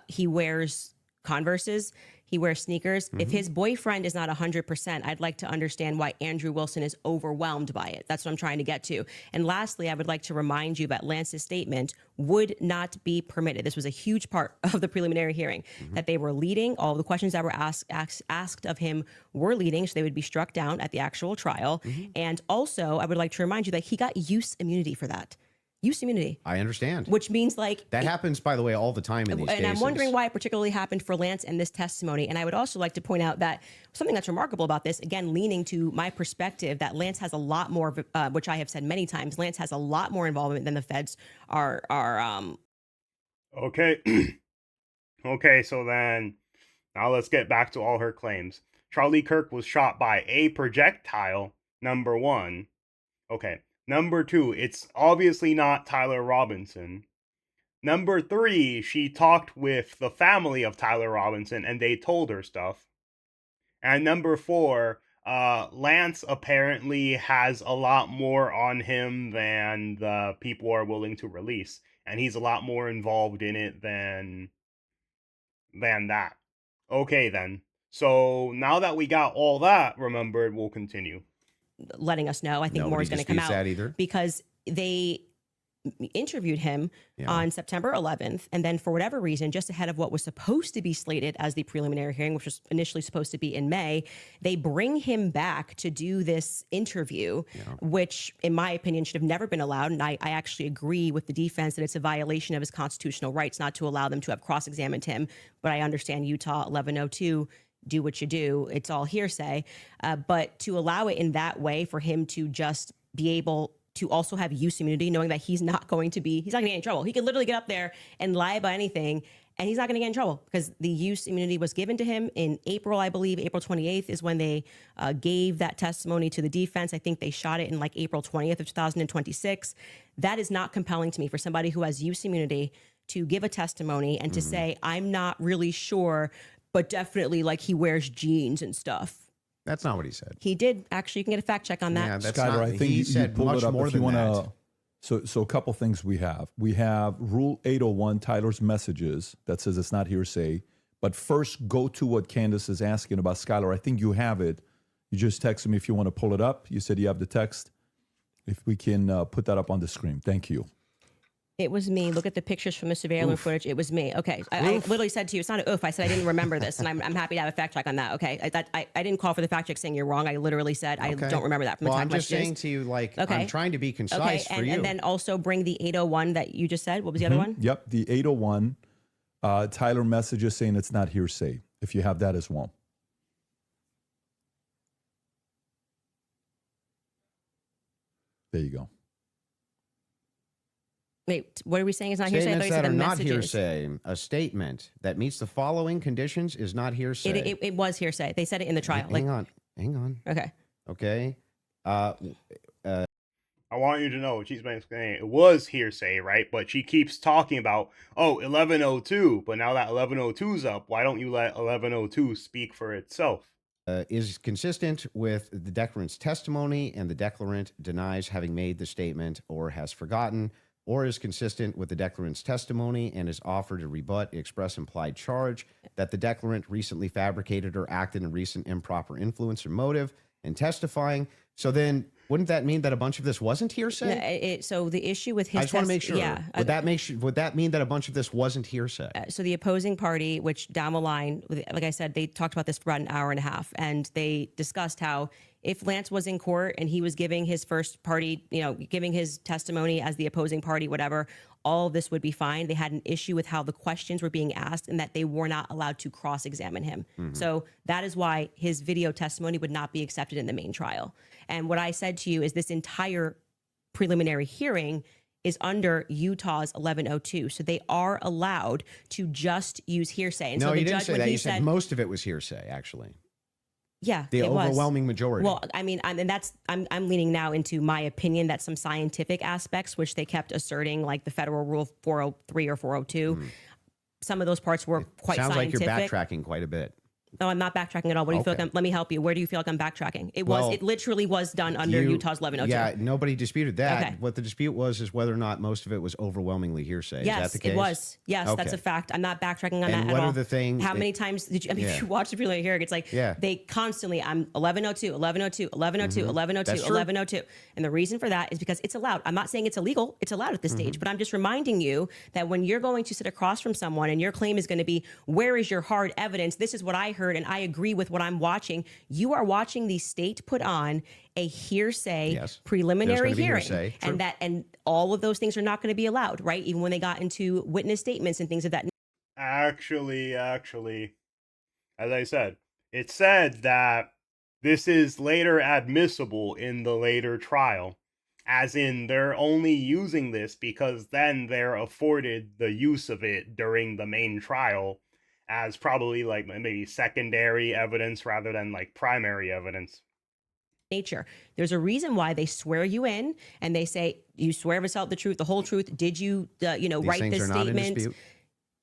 he wears Converses. He wears sneakers. If his boyfriend is not 100%, I'd like to understand why Andrew Wilson is overwhelmed by it. That's what I'm trying to get to. And lastly, I would like to remind you that Lance's statement would not be permitted. This was a huge part of the preliminary hearing, that they were leading. All the questions that were asked of him were leading, so they would be struck down at the actual trial. And also, I would like to remind you that he got use immunity for that. Use immunity. I understand. Which means that happens, by the way, all the time in these cases. And I'm wondering why it particularly happened for Lance and this testimony. And I would also like to point out that something that's remarkable about this, again, leaning to my perspective, that Lance has a lot more, which I have said many times, Lance has a lot more involvement than the feds are. Okay. Okay, so then now let's get back to all her claims. Charlie Kirk was shot by a projectile, number one. Okay. Number two, it's obviously not Tyler Robinson. Number three, she talked with the family of Tyler Robinson and they told her stuff. And number four, Lance apparently has a lot more on him than the people are willing to release. And he's a lot more involved in it than that. Okay, then. So now that we got all that remembered, we'll continue. Letting us know. I think more is going to come out that either. Because they interviewed him on September 11th, and then for whatever reason, just ahead of what was supposed to be slated as the preliminary hearing, which was initially supposed to be in May, they bring him back to do this interview, which in my opinion should have never been allowed. And I actually agree with the defense that it's a violation of his constitutional rights not to allow them to have cross-examined him. But I understand Utah 1102, do what you do. It's all hearsay. But to allow it in that way, for him to just be able to also have use immunity, knowing that he's not going to get in trouble. He could literally get up there and lie about anything, and he's not going to get in trouble because the use immunity was given to him in April, I believe. April 28th is when they gave that testimony to the defense. I think they shot it in like April 20th of 2026. That is not compelling to me for somebody who has use immunity to give a testimony and to say, I'm not really sure, but definitely like he wears jeans and stuff. That's not what he said. He did. Actually, you can get a fact check on that. Yeah, that's Skyler, not, I think he you said pulled much it up more if you than want that. to. So a couple things we have. We have Rule 801, Tyler's messages, that says it's not hearsay. But first, go to what Candice is asking about. Skyler, I think you have it. You just text me if you want to pull it up. You said you have the text. If we can put that up on the screen. Thank you. It was me. Look at the pictures from the surveillance footage. It was me. Okay. I literally said to you, it's not an oof. I said I didn't remember this, and I'm happy to have a fact check on that. Okay. I didn't call for the fact check saying you're wrong. I literally said I don't remember that from the Well, text I'm just messages. saying to you, like, Okay. I'm trying to be concise for you. And then also bring the 801 that you just said. What was the other one? Yep, the 801. Tyler messages saying it's not hearsay, if you have that as well. There you go. Wait, what are we saying is not hearsay? I thought Statements you said that the are not messages. hearsay. A statement that meets the following conditions is not hearsay. It was hearsay. They said it in the trial. Hang on. Okay. Okay. I want you to know she's been saying it was hearsay, right? But she keeps talking about 1102, but now that 1102's up, why don't you let 1102 speak for itself? Is consistent with the declarant's testimony, and the declarant denies having made the statement or has forgotten, or is consistent with the declarant's testimony and is offered to rebut the express implied charge that the declarant recently fabricated or acted in recent improper influence or motive in testifying. So then, wouldn't that mean that a bunch of this wasn't hearsay? So the issue with his I just want to make sure. Yeah. Would that mean that a bunch of this wasn't hearsay? So the opposing party, which down the line, like I said, they talked about this for about an hour and a half, and they discussed how if Lance was in court and he was giving his first party, giving his testimony as the opposing party, whatever, all of this would be fine. They had an issue with how the questions were being asked and that they were not allowed to cross-examine him. So that is why his video testimony would not be accepted in the main trial. And what I said to you is this entire preliminary hearing is under Utah's 1102. So they are allowed to just use hearsay. And No, so the you didn't judge, say when that. he You said most of it was hearsay, actually. Yeah, The it was. overwhelming majority. Well, I mean, I'm leaning now into my opinion that some scientific aspects, which they kept asserting, like the federal rule 403 or 402, some of those parts were quite Sounds scientific. like you're backtracking quite a bit. No, I'm not backtracking at all. What do you feel like let me help you. Where do you feel like I'm backtracking? It literally was done under Utah's 1102. Yeah, nobody disputed that. Okay. What the dispute was is whether or not most of it was overwhelmingly hearsay. Yes, is that the case? it was. Yes, that's Okay. a fact. I'm not backtracking on And that what at all. are the things? How many times did you? I mean, if you watch the preliminary hearing, it's like they constantly. I'm 1102, 1102, 1102, 1102, That's true. 1102, and the reason for that is because it's allowed. I'm not saying it's illegal. It's allowed at this stage, but I'm just reminding you that when you're going to sit across from someone and your claim is going to be, "Where is your hard evidence? This is what I heard, and I agree with what I'm watching." You are watching the state put on a hearsay preliminary hearing, hearsay. and all of those things are not going to be allowed, right? Even when they got into witness statements and things of that. Actually, as I said, it said that this is later admissible in the later trial, as in they're only using this because then they're afforded the use of it during the main trial as probably like maybe secondary evidence rather than like primary evidence. Nature. There's a reason why they swear you in and they say, you swear to tell the truth, the whole truth. Did you, write this statement?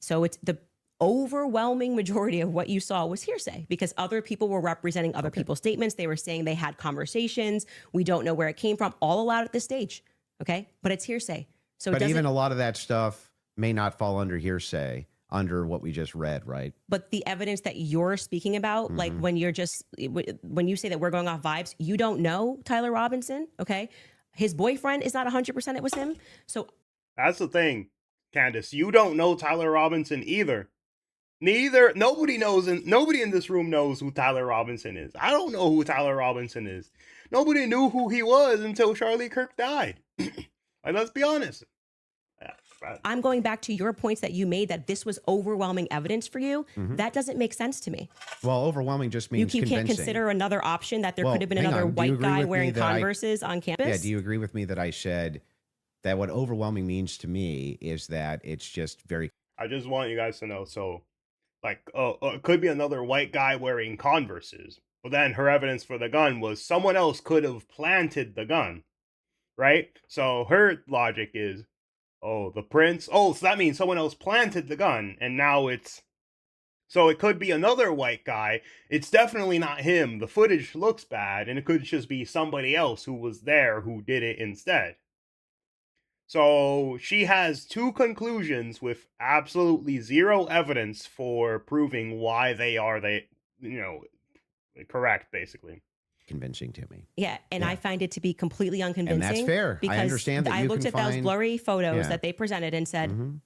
So it's the overwhelming majority of what you saw was hearsay because other people were representing other people's statements. They were saying they had conversations. We don't know where it came from, all allowed at this stage. Okay. But it's hearsay. So but even a lot of that stuff may not fall under hearsay under what we just read, right? But the evidence that you're speaking about, like when you say that we're going off vibes, you don't know Tyler Robinson, okay? His boyfriend is not 100% it was him. So that's the thing, Candice. You don't know Tyler Robinson either. Nobody knows, and nobody in this room knows who Tyler Robinson is. I don't know who Tyler Robinson is. Nobody knew who he was until Charlie Kirk died. Like, let's be honest. I'm going back to your points that you made that this was overwhelming evidence for you. That doesn't make sense to me. Well, overwhelming just means you convincing. Can't consider another option that there could have been another white guy wearing Converses on campus? Yeah, do you agree with me that I said that what overwhelming means to me is that it's just very... I just want you guys to know, so, like, it could be another white guy wearing Converses, but then her evidence for the gun was someone else could have planted the gun, right? So her logic is, the prints. So that means someone else planted the gun, and now it's... So it could be another white guy. It's definitely not him. The footage looks bad, and it could just be somebody else who was there who did it instead. So she has two conclusions with absolutely zero evidence for proving why they are correct, basically. convincing to me. Yeah, and Yeah. I find it to be completely unconvincing. And that's fair. I Because understand that I you looked can at those find- blurry photos Yeah. that they presented and said, Mhm.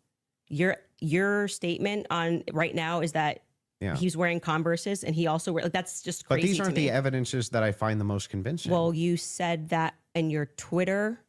your statement on right now is that Yeah. he's wearing Converses and he also like, that's just But crazy these aren't to me. the evidences that I find the most convincing. Well, you said that in your Twitter.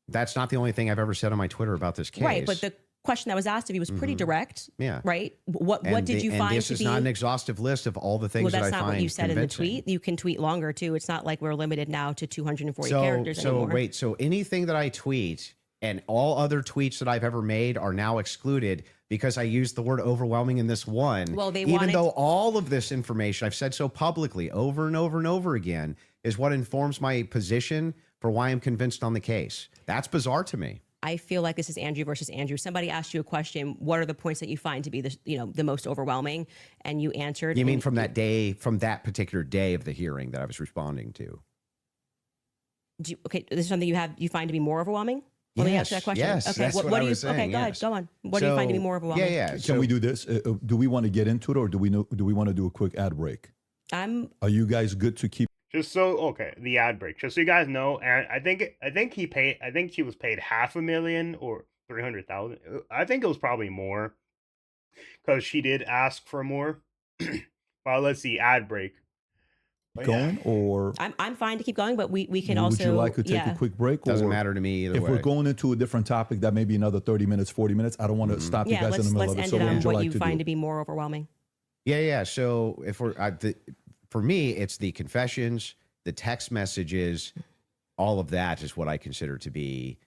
That's not the only thing I've ever said on my Twitter about this case. Right, but the question that was asked of you was pretty direct. Yeah. Right? What did you and find this to is be not an exhaustive list of all the things well, that I that's find not what you said in the convincing. tweet. You can tweet longer too. It's not like we're limited now to 240 So, characters anymore. wait, so anything that I tweet and all other tweets that I've ever made are now excluded because I used the word overwhelming in this one. Well, they even wanted- though all of this information I've said so publicly over and over and over again is what informs my position for why I'm convinced on the case. That's bizarre to me. I feel like this is Andrew versus Andrew. Somebody asked you a question. What are the points that you find to be the most overwhelming? And you answered. You mean and from that day, from that particular day of the hearing that I was responding to? Okay, this is something you find to be more overwhelming? Let me answer that question. Yes, okay, that's what do I you? was saying, Okay, go ahead. yes. Go on. What do you find to be more overwhelming? Yeah. Can we do this? Do we want to get into it, or do we want to do a quick ad break? Are you guys good to keep? Just so okay, the ad break. Just so you guys know, and I think she was paid $500,000 or 300,000. I think it was probably more because she did ask for more. Well, let's see, ad break. But going, or I'm fine to keep going, but we can would also. you like to take a quick break? Doesn't or matter to me either if way. we're going into a different topic, that may be another 30 minutes, 40 minutes. I don't want to stop you Yeah, guys in the middle let's of it. end So it what on would you what like you to find do? to be more overwhelming. Yeah. So if we're for me, it's the confessions, the text messages, all of that is what I consider to be,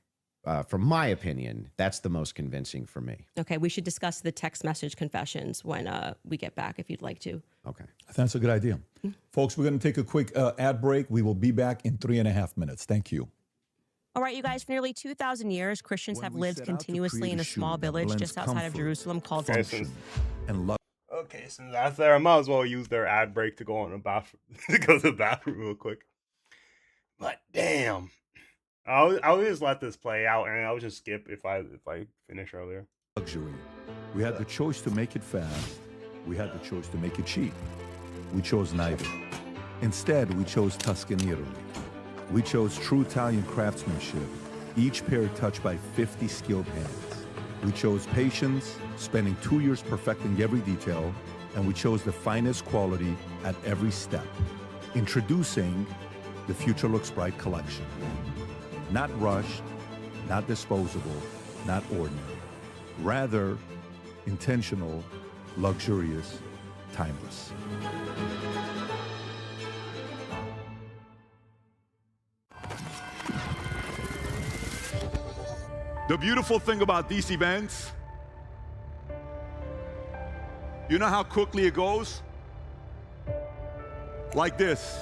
from my opinion, that's the most convincing for me. Okay, we should discuss the text message confessions when we get back, if you'd like to. Okay. I think that's a good idea. Folks, we're going to take a quick ad break. We will be back in 3.5 minutes. Thank you. All right, you guys, for nearly 2,000 years, Christians have lived continuously in a small village just outside of Jerusalem called function and love. Okay, since that's there, I might as well use their ad break to go on the bathroom to go to the bathroom real quick. But damn, I'll just let this play out, and I'll just skip if I finish earlier. Luxury. We had the choice to make it fast. We had the choice to make it cheap. We chose neither. Instead, we chose Tuscany, Italy. We chose true Italian craftsmanship, each pair touched by 50 skilled hands. We chose patience, spending 2 years perfecting every detail, and we chose the finest quality at every step. Introducing the Future Looks Bright collection. Not rushed, not disposable, not ordinary. Rather, intentional, luxurious, timeless. The beautiful thing about these events, you know how quickly it goes? Like this.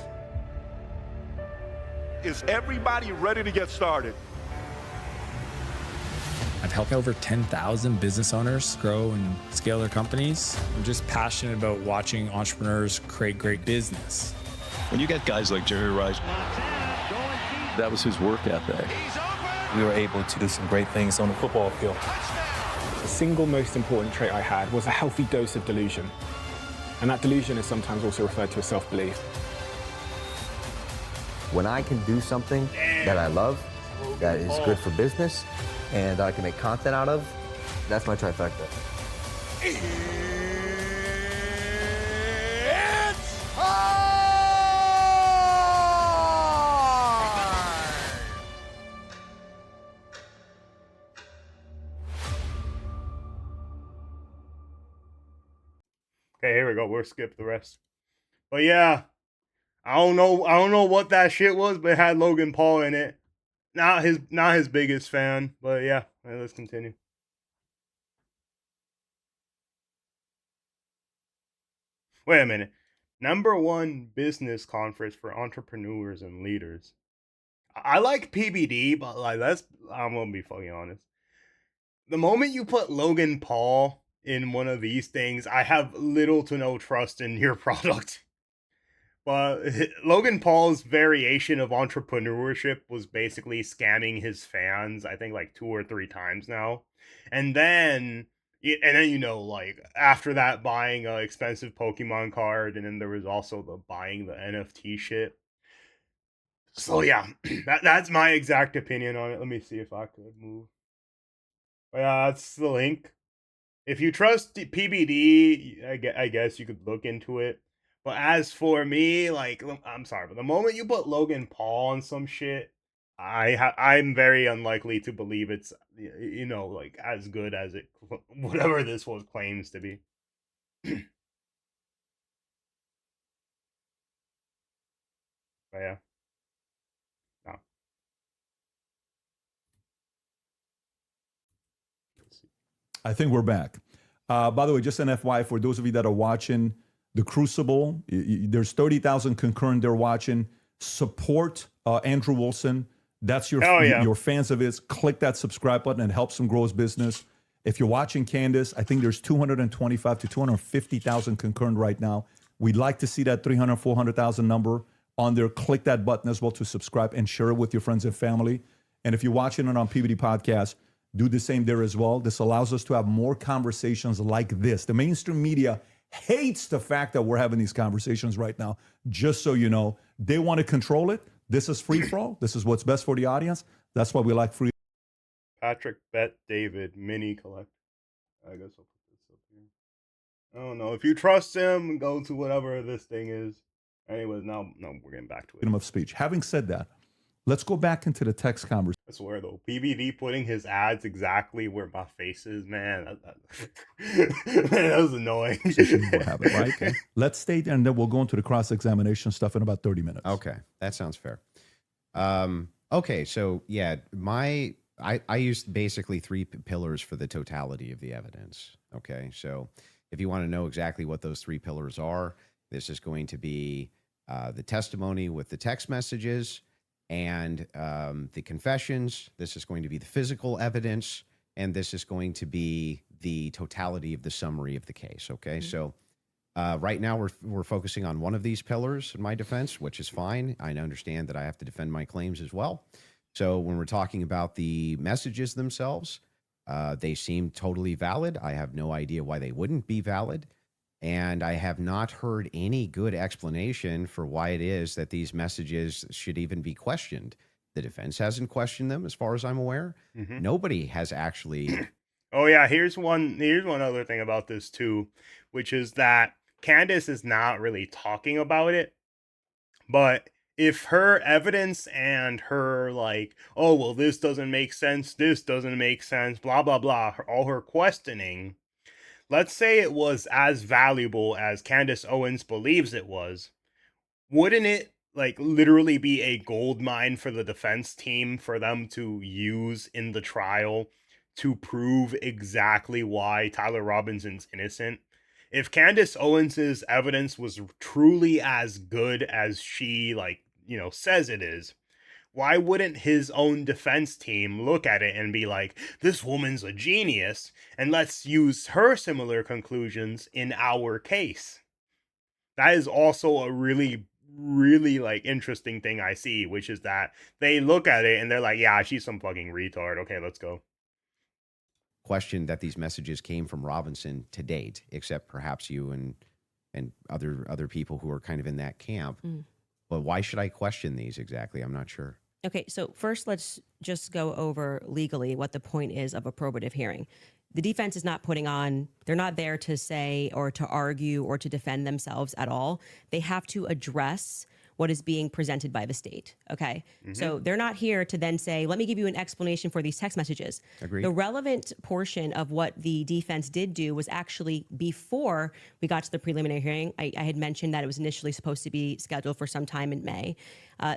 Is everybody ready to get started? I've helped over 10,000 business owners grow and scale their companies. I'm just passionate about watching entrepreneurs create great business. When you get guys like Jerry Rice, that was his work ethic. We were able to do some great things on the football field. The single most important trait I had was a healthy dose of delusion. And that delusion is sometimes also referred to as self-belief. When I can do something that I love, that is good for business, and I can make content out of, that's my trifecta. Okay, here we go. We'll skip the rest. But yeah, I don't know what that shit was, but it had Logan Paul in it. Not his biggest fan, but yeah, let's continue. Wait a minute. #1 business conference for entrepreneurs and leaders. I like PBD, but like I'm gonna be fucking honest. The moment you put Logan Paul in one of these things, I have little to no trust in your product. But Logan Paul's variation of entrepreneurship was basically scamming his fans, I think like 2 or 3 times now. And then like after that buying an expensive Pokemon card, and then there was also the buying the NFT shit. So yeah, that's my exact opinion on it. Let me see if I could move. But yeah, that's the link. If you trust PBD, I guess you could look into it. But as for me, like, I'm sorry, but the moment you put Logan Paul on some shit, I'm very unlikely to believe it's like as good as it whatever this was claims to be. But yeah, no. I think we're back. By the way, just an FYI for those of you that are watching The Crucible, there's 30,000 concurrent there watching. Support Andrew Wilson. That's your fans of his. Click that subscribe button and helps him grow his business. If you're watching Candice, I think there's 225 to 250,000 concurrent right now. We'd like to see that 300, 400,000 number on there. Click that button as well to subscribe and share it with your friends and family. And if you're watching it on PBD Podcast, do the same there as well. This allows us to have more conversations like this. The mainstream media hates the fact that we're having these conversations right now. Just so you know, they want to control it. This is free for all. This is what's best for the audience. That's why we like free. Patrick Bet David mini collect. I guess I'll put this up here. I don't know. If you trust him, go to whatever this thing is. Anyways, now we're getting back to it. Freedom of speech. Having said that, let's go back into the text conversation. I swear though, PBD putting his ads exactly where my face is, man. That was annoying. We'll have it, right? Okay. Let's stay there, and then we'll go into the cross-examination stuff in about 30 minutes. Okay, that sounds fair. Okay, so yeah, I used basically three pillars for the totality of the evidence. Okay, so if you want to know exactly what those three pillars are, this is going to be the testimony with the text messages and the confessions. This is going to be the physical evidence, and this is going to be the totality of the summary of the case. Okay, so right now we're focusing on one of these pillars in my defense, which is fine. I understand that I have to defend my claims as well. So when we're talking about the messages themselves, they seem totally valid. I have no idea why they wouldn't be valid. And I have not heard any good explanation for why it is that these messages should even be questioned. The defense hasn't questioned them, as far as I'm aware. Nobody has actually. Oh yeah, here's one other thing about this too, which is that Candice is not really talking about it. But if her evidence and her like, oh well, this doesn't make sense, blah blah blah, all her questioning, let's say it was as valuable as Candice Owens believes it was, wouldn't it like literally be a gold mine for the defense team for them to use in the trial to prove exactly why Tyler Robinson's innocent? If Candice Owens's evidence was truly as good as she says it is, why wouldn't his own defense team look at it and be like, this woman's a genius, and let's use her similar conclusions in our case? That is also a really, really like interesting thing I see, which is that they look at it and they're like, yeah, she's some fucking retard. Okay, let's go. Question that these messages came from Robinson to date, except perhaps you and other people who are kind of in that camp. But why should I question these exactly? I'm not sure. Okay, so first let's just go over legally what the point is of a probative hearing. The defense is not they're not there to say or to argue or to defend themselves at all. They have to address what is being presented by the state. Okay. So they're not here to then say, let me give you an explanation for these text messages. Agreed. The relevant portion of what the defense did do was actually before we got to the preliminary hearing. I had mentioned that it was initially supposed to be scheduled for some time in May.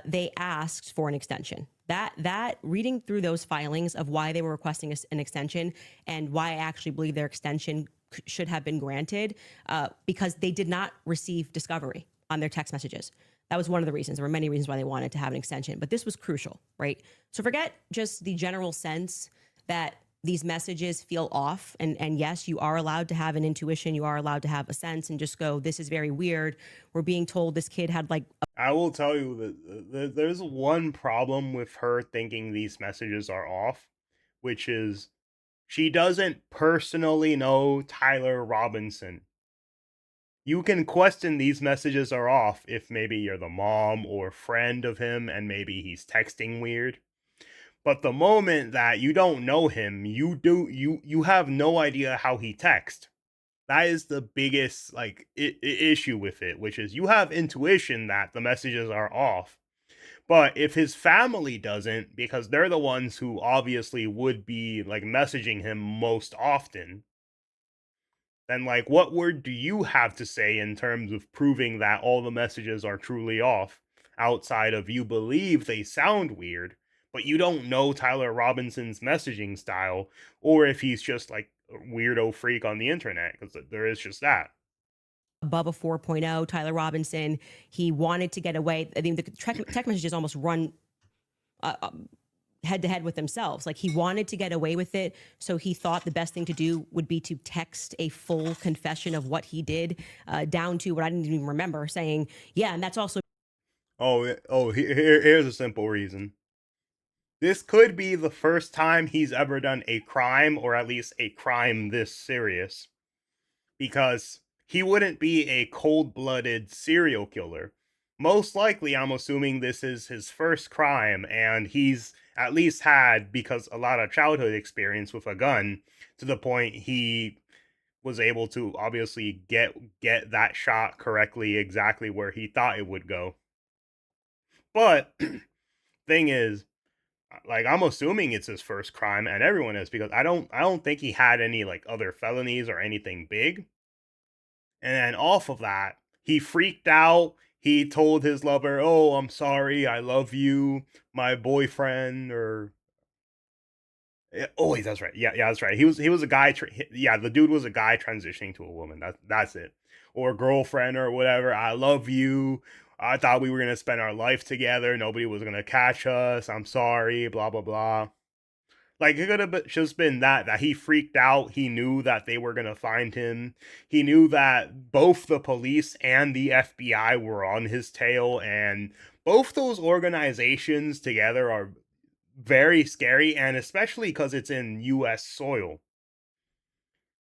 They asked for an extension. That reading through those filings of why they were requesting an extension and why I actually believe their extension should have been granted, because they did not receive discovery on their text messages. That was one of the reasons. There were many reasons why they wanted to have an extension, but this was crucial, right? So forget just the general sense that these messages feel off. And yes, you are allowed to have an intuition. You are allowed to have a sense and just go, this is very weird. We're being told this kid had like... I will tell you that there's one problem with her thinking these messages are off, which is she doesn't personally know Tyler Robinson. you can question these messages are off if maybe you're the mom or friend of him and maybe he's texting weird. But the moment that you don't know him, you have no idea how he texts. That is the biggest like issue with it, which is you have intuition that the messages are off. But if his family doesn't, because they're the ones who obviously would be like messaging him most often, then like what word do you have to say in terms of proving that all the messages are truly off outside of you believe they sound weird, but you don't know Tyler Robinson's messaging style, or if he's just like a weirdo freak on the internet, because there is just that. Bubba 4.0, Tyler Robinson, he wanted to get away. I think the text messages almost run head to head with themselves. Like he wanted to get away with it. So he thought the best thing to do would be to text a full confession of what he did, down to what I didn't even remember, saying, yeah, and that's also. Here's a simple reason. This could be the first time he's ever done a crime, or at least a crime this serious, because he wouldn't be a cold-blooded serial killer. Most likely, I'm assuming this is his first crime, and he's at least had, because a lot of childhood experience with a gun, to the point he was able to obviously get that shot correctly, exactly where he thought it would go. But thing is, like I'm assuming it's his first crime, and everyone is, because I don't think he had any like other felonies or anything big. And then off of that, he freaked out. He told his lover, "Oh, I'm sorry. I love you, my boyfriend." Or oh, wait, that's right. Yeah, that's right. He was a guy. Yeah, the dude was a guy transitioning to a woman. That's it. Or girlfriend or whatever. I love you. I thought we were gonna spend our life together. Nobody was gonna catch us. I'm sorry. Blah blah blah. Like it could have just been that he freaked out. He knew that they were gonna find him. He knew that both the police and the FBI were on his tail, and both those organizations together are very scary, and especially because it's in U.S. soil.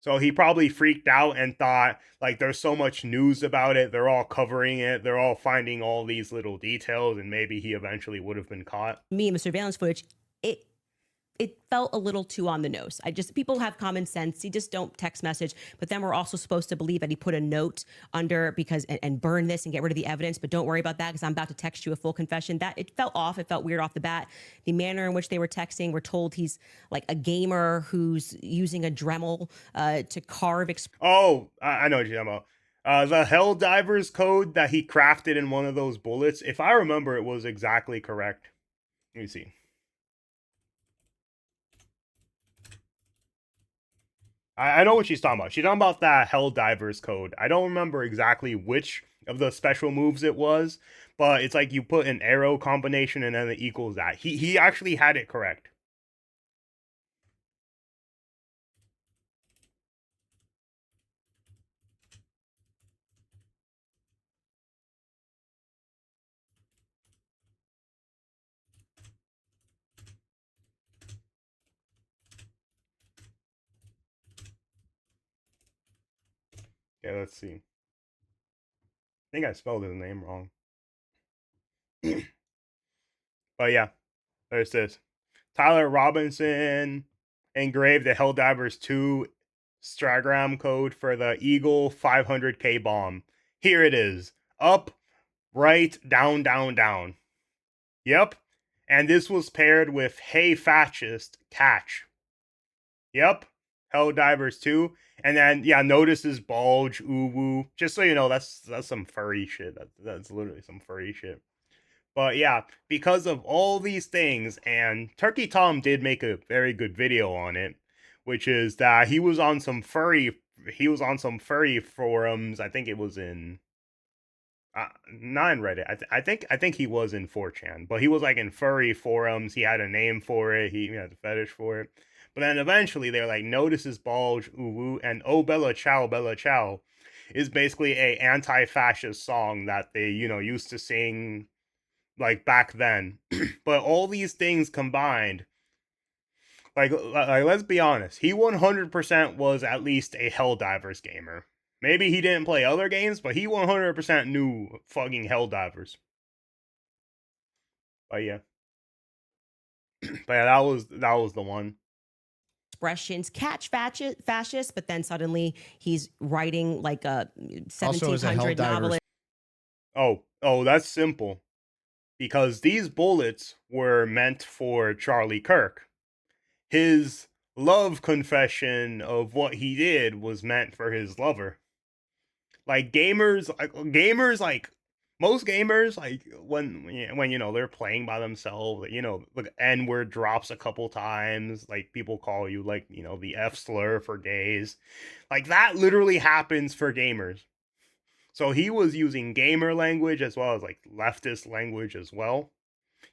So he probably freaked out and thought, like, there's so much news about it. They're all covering it. They're all finding all these little details, and maybe he eventually would have been caught. Me and the surveillance footage, it felt a little too on the nose. People have common sense. You just don't text message. But then we're also supposed to believe that he put a note under because and burn this and get rid of the evidence. But don't worry about that because I'm about to text you a full confession. That it felt off. It felt weird off the bat. The manner in which they were texting, we're told he's like a gamer who's using a Dremel to carve. I know what you're talking about. The Hell Divers code that he crafted in one of those bullets, if I remember, it was exactly correct. Let me see. I know what she's talking about. She's talking about that Hell Divers code. I don't remember exactly which of the special moves it was, but it's like you put an arrow combination and then it equals that. He actually had it correct. Okay, let's see. I think I spelled his name wrong. But yeah, there's this. Tyler Robinson engraved the Helldivers 2 Stragram code for the Eagle 500K bomb. Here it is. Up, right, down, down, down. Yep. And this was paired with Hey Fascist, Catch. Yep. Helldivers 2. And then, yeah, notice his bulge, ooh woo. Just so you know, that's some furry shit. That's literally some furry shit. But yeah, because of all these things, and Turkey Tom did make a very good video on it, which is that he was on some furry forums. I think it was in not in Reddit. I think he was in 4chan, but he was like in furry forums. He had a name for it. He had a fetish for it. But then eventually they're like, notice his bulge, ooh woo, and oh Bella Ciao is basically a anti-fascist song that they used to sing like back then. But all these things combined, like let's be honest, he 100% was at least a Helldivers gamer. Maybe he didn't play other games, but he 100% knew fucking Helldivers. But yeah. But yeah, that was the one. Expressions catch fascist, but then suddenly he's writing like a Also, as a 1700 Helldivers novelist. Oh, that's simple. Because these bullets were meant for Charlie Kirk. His love confession of what he did was meant for his lover. Like like most gamers, like when you know they're playing by themselves, you know, the N word drops a couple times, like people call you like, you know, the F slur for gays. Like that literally happens for gamers. So he was using gamer language as well as like leftist language as well.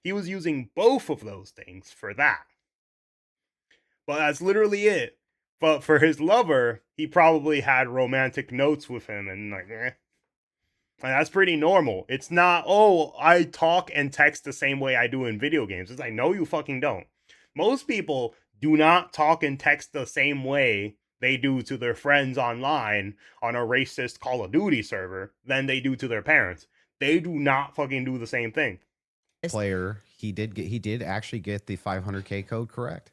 He was using both of those things for that. But that's literally it. But for his lover, he probably had romantic notes with him and like, and that's pretty normal. It's not, oh, I talk and text the same way I do in video games. It's like, no, you fucking don't. Most people do not talk and text the same way they do to their friends online on a racist Call of Duty server than they do to their parents. They do not fucking do the same thing. player, he did actually get the 500K code correct.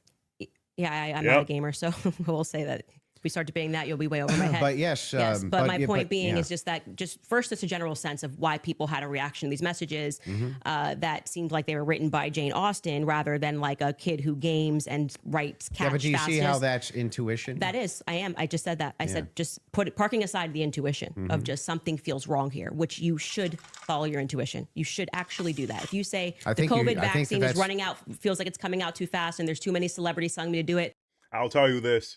Yeah, I'm Yep. not a gamer, so we'll say that if we start debating that, you'll be way over my head. But yes, yes. But my point being yeah. is just that, just first, it's a general sense of why people had a reaction to these messages that seemed like they were written by Jane Austen rather than like a kid who games and writes catch Yeah, but do you see how fascist. that's intuition? That is, I just said that. I said just parking aside the intuition of just something feels wrong here, which you should follow your intuition. You should actually do that. If you say the COVID vaccine is running out, feels like it's coming out too fast, and there's too many celebrities telling me to do it. I'll tell you this.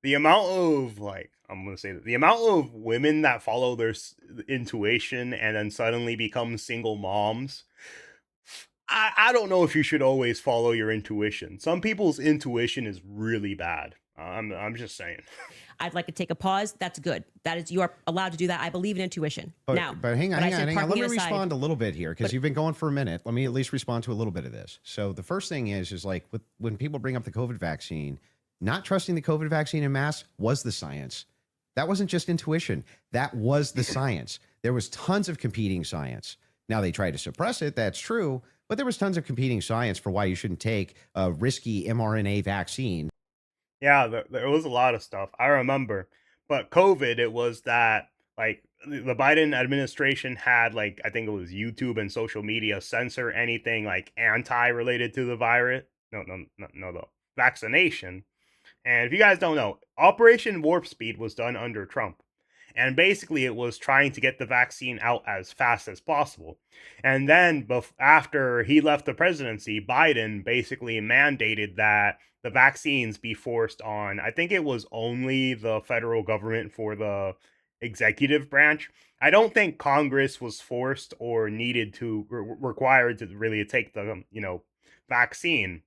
The amount of the amount of women that follow their intuition and then suddenly become single moms. I don't know if you should always follow your intuition. Some people's intuition is really bad. I'm just saying. I'd like to take a pause. That's good. That is, you are allowed to do that. I believe in intuition. But hang on. Let me respond a little bit here because you've been going for a minute. Let me at least respond to a little bit of this. So the first thing is like when people bring up the COVID vaccine, not trusting the COVID vaccine en masse was the science. That wasn't just intuition. That was the science. There was tons of competing science. Now they tried to suppress it. That's true. But there was tons of competing science for why you shouldn't take a risky mRNA vaccine. Yeah, there was a lot of stuff. I remember. But COVID, it was that, like, the Biden administration had, like, I think it was YouTube and social media censor anything, like, anti-related to the virus. No, the vaccination. And if you guys don't know, Operation Warp Speed was done under Trump. And basically, it was trying to get the vaccine out as fast as possible. And then after he left the presidency, Biden basically mandated that the vaccines be forced on, I think it was only the federal government for the executive branch. I don't think Congress was forced or needed to, required to really take the, vaccine.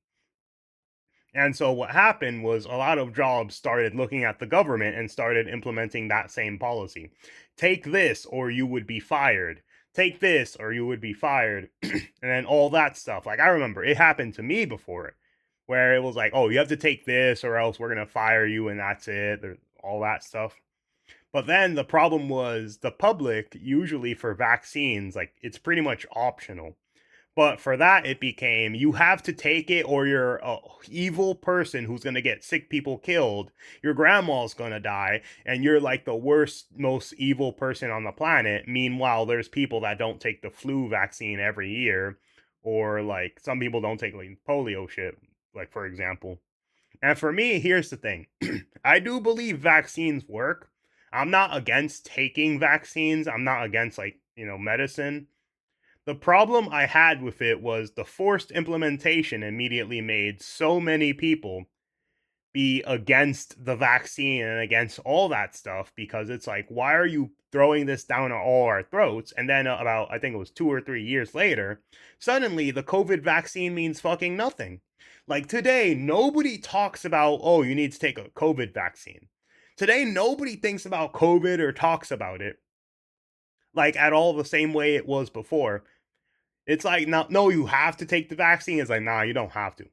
And so what happened was a lot of jobs started looking at the government and started implementing that same policy. Take this or you would be fired. Take this or you would be fired. And then all that stuff. Like I remember it happened to me before where it was like, oh, you have to take this or else we're going to fire you and that's it. All that stuff. But then the problem was the public, usually for vaccines, like it's pretty much optional. But for that, it became you have to take it or you're a evil person who's going to get sick people killed. Your grandma's going to die and you're like the worst, most evil person on the planet. Meanwhile, there's people that don't take the flu vaccine every year or like some people don't take like polio shit, like for example. And for me, here's the thing. I do believe vaccines work. I'm not against taking vaccines. I'm not against like, medicine. The problem I had with it was the forced implementation immediately made so many people be against the vaccine and against all that stuff because it's like, why are you throwing this down all our throats? And then about, I think it was 2 or 3 years later, suddenly the COVID vaccine means fucking nothing. Like today, nobody talks about, oh, you need to take a COVID vaccine. Today, nobody thinks about COVID or talks about it like at all the same way it was before. It's like, no, you have to take the vaccine. It's like, nah, you don't have to.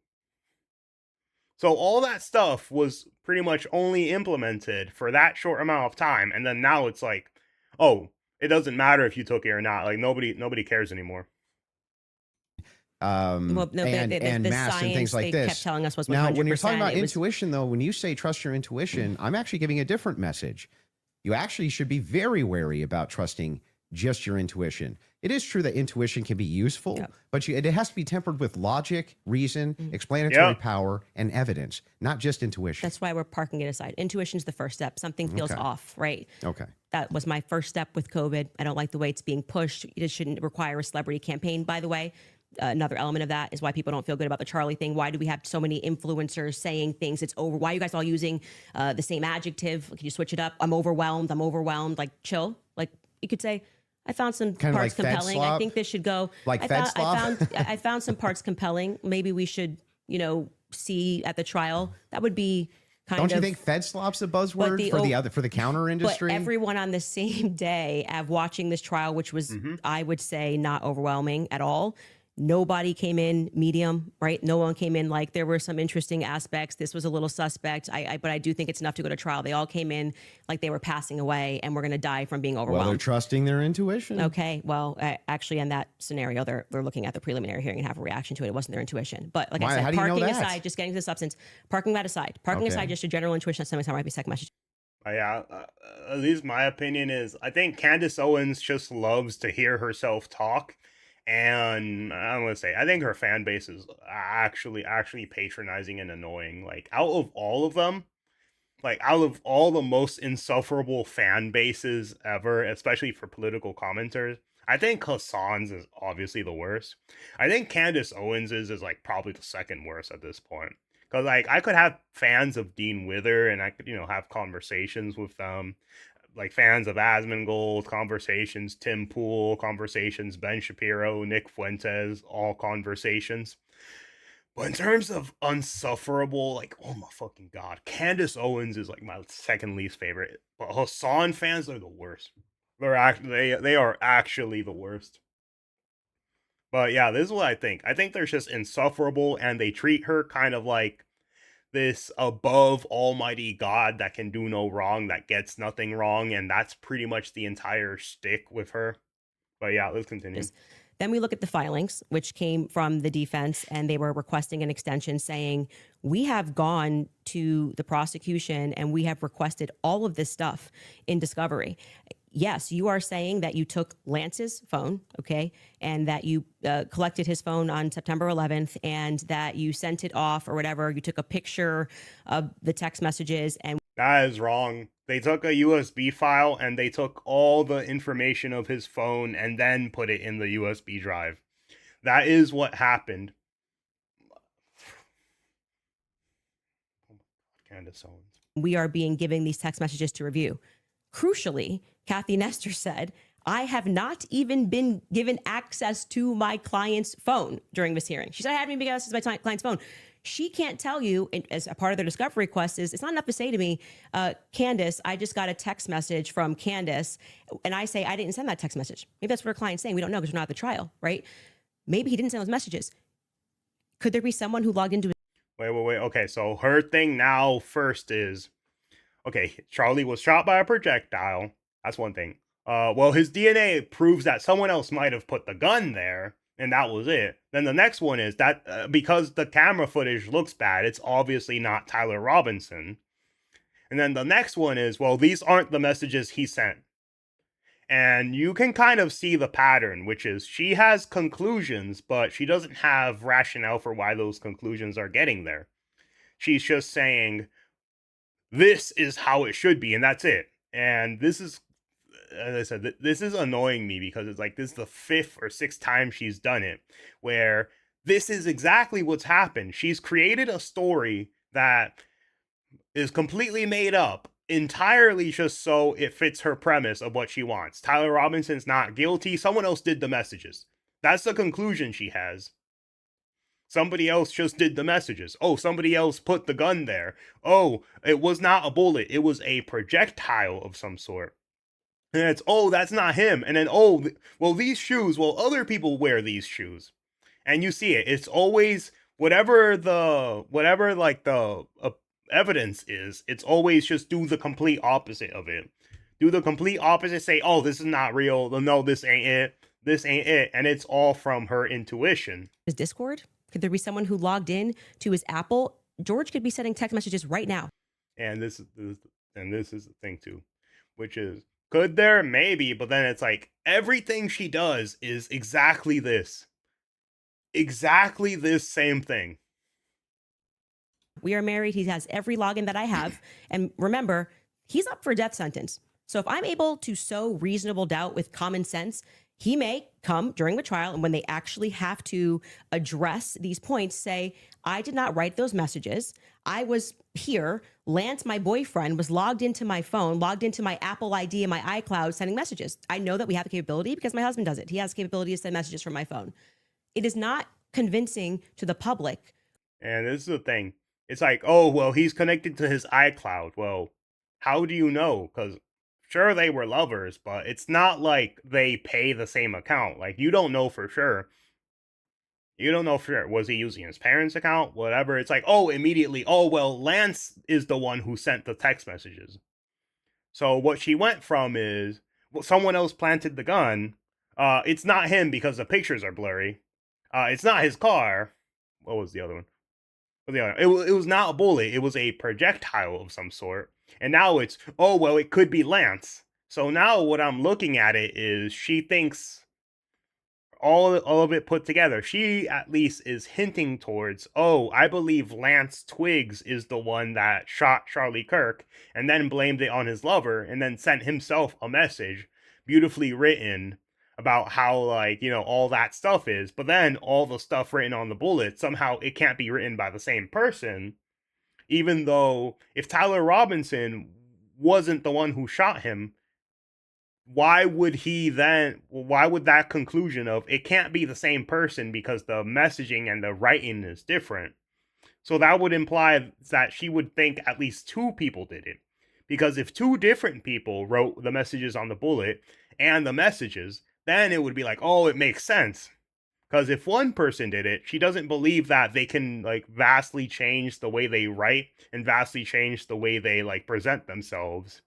So all that stuff was pretty much only implemented for that short amount of time, and then now it's like, oh, it doesn't matter if you took it or not. Like nobody cares anymore. Well, no, and the masks and things science like they this. kept telling us was 100%. Now, when you're talking about It was- intuition, though, when you say trust your intuition, I'm actually giving a different message. You actually should be very wary about trusting just your intuition. It is true that intuition can be useful, Yep. but it has to be tempered with logic, reason, explanatory Yep. power, and evidence, not just intuition. That's why we're parking it aside. Intuition's the first step. Something feels Okay. off, right? Okay. That was my first step with COVID. I don't like the way it's being pushed. It shouldn't require a celebrity campaign, by the way. Another element of that is why people don't feel good about the Charlie thing. Why do we have so many influencers saying things? It's over. Why are you guys all using the same adjective? Can you switch it up? I'm overwhelmed. I'm overwhelmed. Like, chill. Like, you could say, I found some Kinda parts like Fed compelling. I slop? think this should go. Like I Fed found, slop? I found some parts compelling. Maybe we should, see at the trial. That would be kind Don't of. you think Fed slop's a buzzword for the counter industry? But everyone on the same day of watching this trial, which was, I would say, not overwhelming at all. Nobody came in medium, right? No one came in like there were some interesting aspects. This was a little suspect. But I do think it's enough to go to trial. They all came in like they were passing away and we're going to die from being Well, they're overwhelmed. trusting their intuition. Okay, well, actually, in that scenario, they're looking at the preliminary hearing and have a reaction to it. It wasn't their intuition. But like I said, How do you know parking that? aside, just getting to the substance, parking that aside, parking Okay. aside just a general intuition. Sometimes that might be a second message. Yeah, at least my opinion is I think Candice Owens just loves to hear herself talk. And I'm gonna say I think her fan base is actually patronizing and annoying. Like out of all of them, like out of all the most insufferable fan bases ever, especially for political commenters, I think Hassan's is obviously the worst. I think Candice Owens is like probably the second worst at this point. Cause like I could have fans of Dean Wither and I could, have conversations with them. Like fans of Asmongold, conversations, Tim Pool, conversations, Ben Shapiro, Nick Fuentes, all conversations. But in terms of unsufferable, like, oh my fucking god, Candace Owens is like my second least favorite. But Hassan fans are the worst. They are actually the worst. But yeah, this is what I think. I think they're just insufferable and they treat her kind of like this above almighty God that can do no wrong, that gets nothing wrong, and that's pretty much the entire shtick with her. But yeah, let's continue. Then we look at the filings, which came from the defense, and they were requesting an extension saying, we have gone to the prosecution and we have requested all of this stuff in discovery. Yes, you are saying that you took Lance's phone, okay, and that you collected his phone on September 11th and that you sent it off or whatever. You took a picture of the text messages and that is wrong. They took a USB file and they took all the information of his phone and then put it in the USB drive. That is what happened. Candace Owens. we are being given these text messages to review. Crucially, Kathy Nestor said, I have not even been given access to my client's phone during this hearing. She said, I haven't even been given access to my client's phone. She can't tell you, as a part of their discovery request, is it's not enough to say to me, Candice, I just got a text message from Candice, and I say, I didn't send that text message. Maybe that's what her client's saying. We don't know because we're not at the trial, right? Maybe he didn't send those messages. Could there be someone who logged into his Wait. Okay, so her thing now first is, okay, Charlie was shot by a projectile. That's one thing. Well, his DNA proves that someone else might have put the gun there, and that was it. Then the next one is that because the camera footage looks bad, it's obviously not Tyler Robinson. And then the next one is, well, these aren't the messages he sent. And you can kind of see the pattern, which is she has conclusions, but she doesn't have rationale for why those conclusions are getting there. She's just saying, this is how it should be, and that's it. And this is, as I said, this is annoying me because it's like this is the 5th or 6th time she's done it, where this is exactly what's happened. She's created a story that is completely made up, entirely just so it fits her premise of what she wants. Tyler Robinson's not guilty. Someone else did the messages. That's the conclusion she has. Somebody else just did the messages. Oh, somebody else put the gun there. Oh, it was not a bullet. It was a projectile of some sort. And it's, oh, that's not him. And then, oh, well, these shoes, well, other people wear these shoes. And you see it. It's always whatever like the evidence is, it's always just do the complete opposite of it. Do the complete opposite. Say, oh, this is not real. No, this ain't it. This ain't it. And it's all from her intuition. His Discord? Could there be someone who logged in to his Apple? George could be sending text messages right now. And this is the thing too, which is, could there? Maybe, but then it's like everything she does is exactly this same thing. We are married. He has every login that I have. And remember, he's up for a death sentence. So if I'm able to sow reasonable doubt with common sense, he may come during the trial, and when they actually have to address these points, say, I did not write those messages. I was here. Lance, my boyfriend, was logged into my phone, logged into my Apple ID and my iCloud, sending messages. I know that we have the capability because my husband does it. He has the capability to send messages from my phone. It is not convincing to the public. And this is the thing. It's like, oh, well, he's connected to his iCloud. Well, how do you know? Because sure, they were lovers, but it's not like they pay the same account. Like, you don't know for sure. You don't know for sure. Was he using his parents' account? Whatever. It's like, oh, immediately, oh, well, Lance is the one who sent the text messages. So what she went from is, well, someone else planted the gun. It's not him because the pictures are blurry. It's not his car. What was the other one? It was not a bullet. It was a projectile of some sort. And now it's, oh, well, it could be Lance. So now what I'm looking at it is she thinks all of it put together. She at least is hinting towards, oh, I believe Lance Twiggs is the one that shot Charlie Kirk and then blamed it on his lover and then sent himself a message beautifully written about how, like, you know, all that stuff is, but then all the stuff written on the bullet, somehow it can't be written by the same person, even though if Tyler Robinson wasn't the one who shot him, why would that conclusion of it can't be the same person because the messaging and the writing is different? So that would imply that she would think at least two people did it. Because if two different people wrote the messages on the bullet and the messages, then it would be like, oh, it makes sense. Because if one person did it, she doesn't believe that they can, like, vastly change the way they write and vastly change the way they, like, present themselves,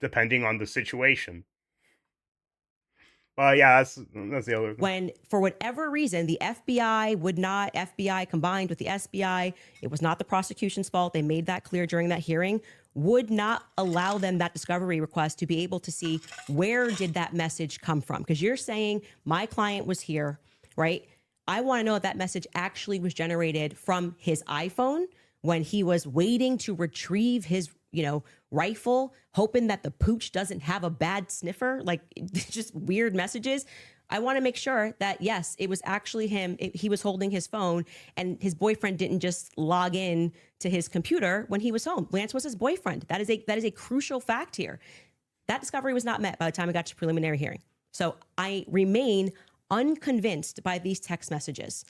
depending on the situation. Yeah, that's the other. When, for whatever reason, the FBI combined with the SBI, it was not the prosecution's fault. They made that clear during that hearing, would not allow them that discovery request to be able to see where did that message come from. Because you're saying my client was here, right? I want to know if that message actually was generated from his iPhone when he was waiting to retrieve his, rifle, hoping that the pooch doesn't have a bad sniffer, like just weird messages. I want to make sure that, yes, it was actually him. He was holding his phone and his boyfriend didn't just log in to his computer when he was home. Lance was his boyfriend. That is a crucial fact here. That discovery was not met by the time we got to preliminary hearing. So I remain unconvinced by these text messages.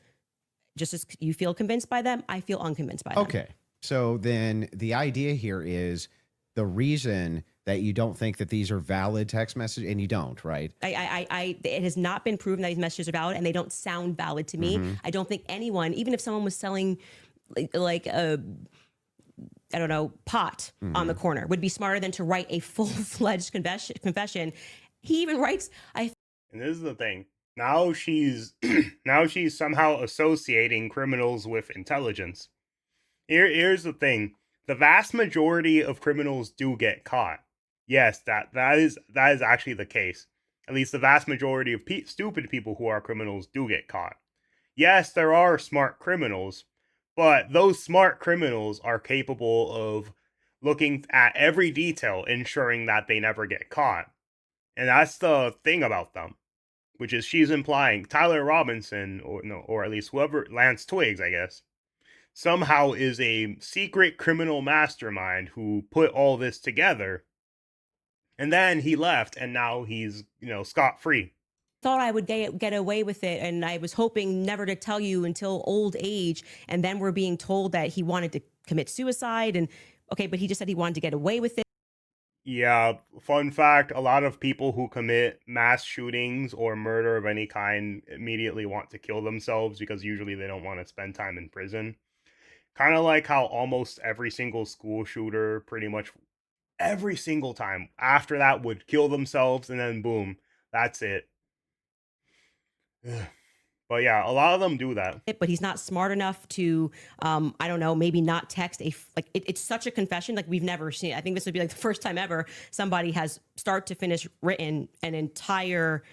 Just as you feel convinced by them, I feel unconvinced by them. Okay. So then the idea here is the reason that you don't think that these are valid text messages, and you don't, right? It has not been proven that these messages are valid, and they don't sound valid to me. I don't think anyone, even if someone was selling like a, I don't know, pot on the corner, would be smarter than to write a full-fledged confession. He even writes, And this is the thing. Now she's somehow associating criminals with intelligence. Here's the thing. The vast majority of criminals do get caught. Yes, that is actually the case. At least the vast majority of stupid people who are criminals do get caught. Yes, there are smart criminals, but those smart criminals are capable of looking at every detail, ensuring that they never get caught. And that's the thing about them, which is she's implying Tyler Robinson, or at least whoever, Lance Twiggs, I guess, somehow is a secret criminal mastermind who put all this together. And then he left, and now he's, scot-free. Thought I would get away with it, and I was hoping never to tell you until old age, and then we're being told that he wanted to commit suicide, and okay, but he just said he wanted to get away with it. Yeah, fun fact, a lot of people who commit mass shootings or murder of any kind immediately want to kill themselves because usually they don't want to spend time in prison. Kind of like how almost every single school shooter, pretty much every single time after that, would kill themselves, and then boom, that's it. But yeah, a lot of them do that. But he's not smart enough to, I don't know, maybe not text it's such a confession like we've never seen. I think this would be like the first time ever somebody has start to finish written an entire,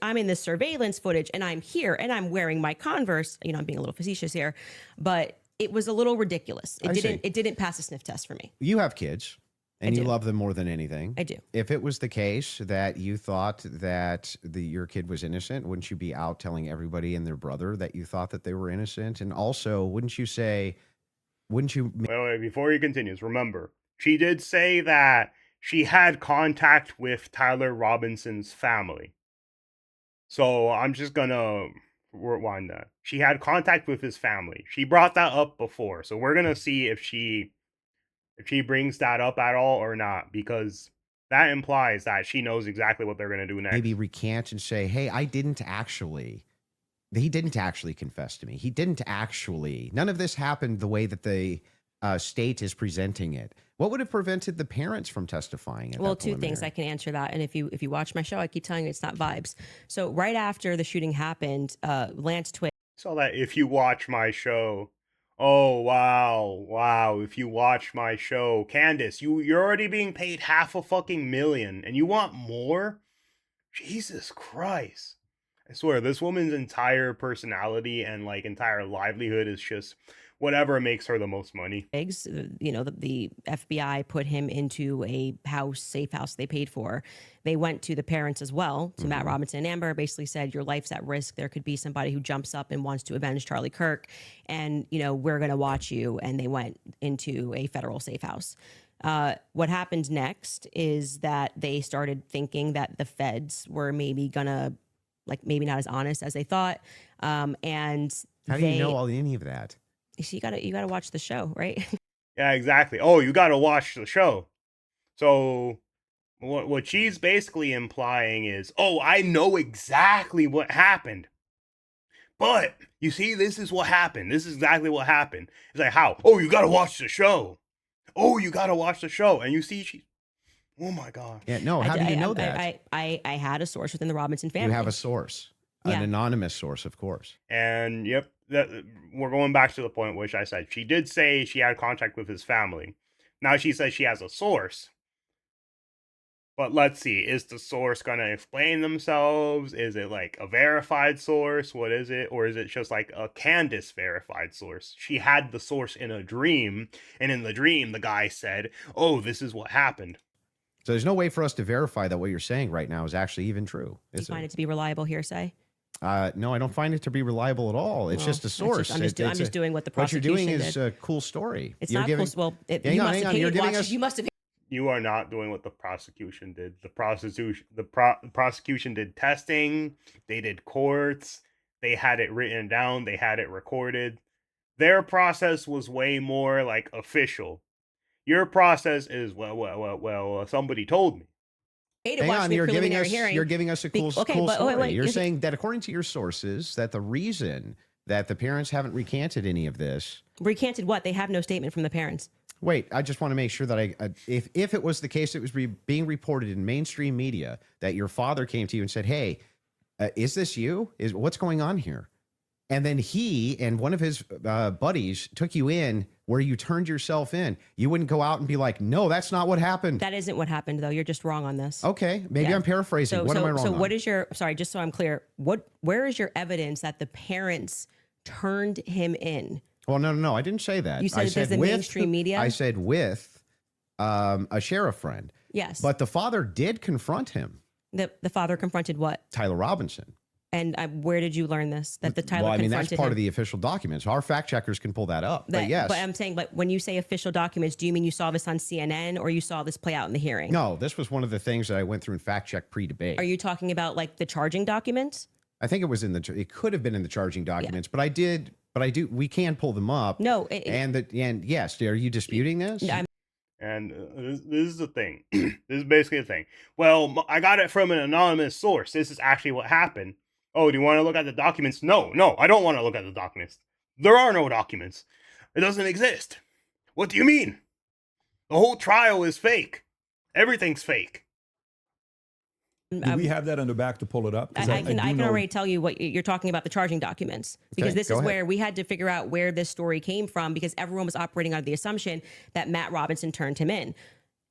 I'm in this surveillance footage and I'm here and I'm wearing my Converse. You know, I'm being a little facetious here, but it was a little ridiculous. It didn't pass a sniff test for me. You have kids. And you love them more than anything. I do. If it was the case that you thought that your kid was innocent, wouldn't you be out telling everybody and their brother that you thought that they were innocent? And also, wouldn't you? Wait, before he continues, remember, she did say that she had contact with Tyler Robinson's family. So I'm just gonna rewind that. She had contact with his family. She brought that up before. So we're gonna see if she brings that up at all or not, because that implies that she knows exactly what they're going to do next. Maybe recant and say, hey, he didn't actually confess to me. He didn't actually, none of this happened the way that the state is presenting it. What would have prevented the parents from testifying? Well, two things I can answer that. And if you watch my show, I keep telling you it's not vibes. So right after the shooting happened, Lance Twigg. So that if you watch my show, oh, wow. If you watch my show, Candice, you're already being paid $500,000 and you want more? Jesus Christ. I swear, this woman's entire personality and like entire livelihood is just whatever makes her the most money. You know, the FBI put him into a safe house they paid for. They went to the parents as well, to Matt Robinson and Amber, basically said, your life's at risk. There could be somebody who jumps up and wants to avenge Charlie Kirk. And, you know, we're going to watch you. And they went into a federal safe house. What happened next is that they started thinking that the feds were maybe gonna, maybe not as honest as they thought. And how do you know any of that? So you gotta watch the show, right? Yeah, exactly. Oh, you gotta watch the show. So what she's basically implying is, oh, I know exactly what happened. But you see, this is what happened. This is exactly what happened. It's like, how? Oh, you gotta watch the show. Oh, you gotta watch the show. And you see, oh my God. Yeah, no, how do you know that? I had a source within the Robinson family. You have a source. An anonymous source, of course. And yep, we're going back to the point which I said. She did say she had contact with his family. Now she says she has a source. But let's see, is the source going to explain themselves? Is it like a verified source? What is it? Or is it just like a Candice verified source? She had the source in a dream, and in the dream, the guy said, oh, this is what happened. So there's no way for us to verify that what you're saying right now is actually even true. Do you find it to be reliable hearsay? No, I don't find it to be reliable at all. It's just a source. I'm just doing what the prosecution What you're doing did. is a cool story. It's not cool. Well, you must have. You are not doing what the prosecution did. The prosecution did testing. They did courts. They had it written down. They had it recorded. Their process was way more like official. Your process is well. Somebody told me. Hang on, you're giving us a cool story. Wait, you're saying that according to your sources, that the reason that the parents haven't recanted any of this. Recanted what? They have no statement from the parents. Wait, I just want to make sure that if it was the case, it was being reported in mainstream media that your father came to you and said, hey, is this you? What's going on here? And then he and one of his buddies took you in where you turned yourself in. You wouldn't go out and be like, no, that's not what happened. That isn't what happened, though. You're just wrong on this. Okay, maybe I'm paraphrasing. What am I wrong on? So what is sorry, just so I'm clear, where is your evidence that the parents turned him in? Well, no. I didn't say that. You said there's the mainstream media? I said with a sheriff friend. Yes. But the father did confront him. The father confronted what? Tyler Robinson. And where did you learn this? That the Tyler confronted him? That's part of the official documents. Our fact checkers can pull that up. But yes. But I'm saying, when you say official documents, do you mean you saw this on CNN or you saw this play out in the hearing? No, this was one of the things that I went through and fact check pre-debate. Are you talking about like the charging documents? I think it was it could have been in the charging documents, but I do. We can pull them up. No. And yes, are you disputing this? And this is the thing. This is basically the thing. Well, I got it from an anonymous source. This is actually what happened. Oh, do you want to look at the documents? No, I don't want to look at the documents. There are no documents. It doesn't exist. What do you mean? The whole trial is fake. Everything's fake. Do we have that in the back to pull it up? I can already tell you what you're talking about, the charging documents, because this is where we had to figure out where this story came from, because everyone was operating under the assumption that Matt Robinson turned him in.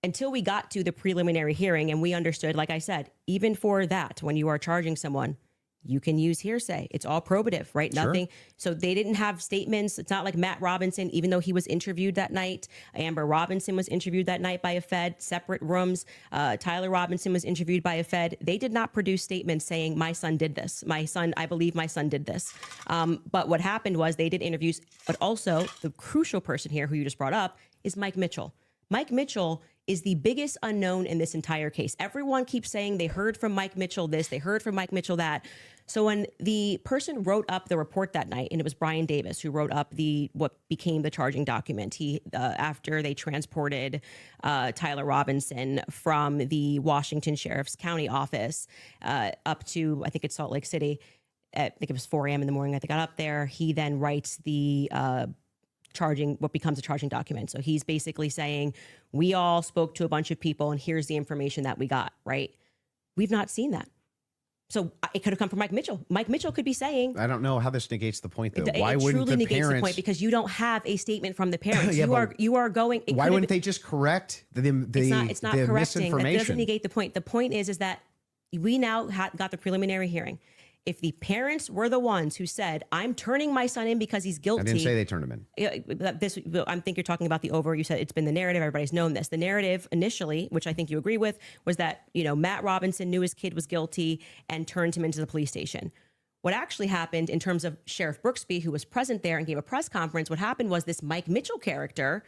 Until we got to the preliminary hearing and we understood, like I said, even for that, when you are charging someone, you can use hearsay. It's all probative, right? Sure. Nothing. So they didn't have statements. It's not like Matt Robinson, even though he was interviewed that night. Amber Robinson was interviewed that night by a Fed, separate rooms. Tyler Robinson was interviewed by a Fed. They did not produce statements saying, my son did this. I believe my son did this. But what happened was they did interviews, but also the crucial person here who you just brought up is Mike Mitchell. Mike Mitchell is the biggest unknown in this entire case. Everyone keeps saying they heard from Mike Mitchell this, they heard from Mike Mitchell that. So when the person wrote up the report that night, and it was Brian Davis who wrote up what became the charging document, he after they transported Tyler Robinson from the Washington Sheriff's County office up to, I think it's Salt Lake City. I think it was 4 a.m. in the morning that they got up there. He then writes the what becomes a charging document. So he's basically saying, we all spoke to a bunch of people and here's the information that we got, right? We've not seen that. So it could have come from Mike Mitchell. Mike Mitchell could be saying, I don't know how this negates the point, though. Why it wouldn't truly the negates parents? the point, because you don't have a statement from the parents. Yeah, you are going. Why wouldn't they just correct the it's not the correcting. That misinformation? doesn't negate the point. The point is that we now got the preliminary hearing. If the parents were the ones who said, I'm turning my son in because he's guilty. I didn't say they turned him in. I think you're talking about the over. You said it's been the narrative. Everybody's known this. The narrative initially, which I think you agree with, was that, Matt Robinson knew his kid was guilty and turned him into the police station. What actually happened in terms of Sheriff Brooksby, who was present there and gave a press conference, what happened was this Mike Mitchell character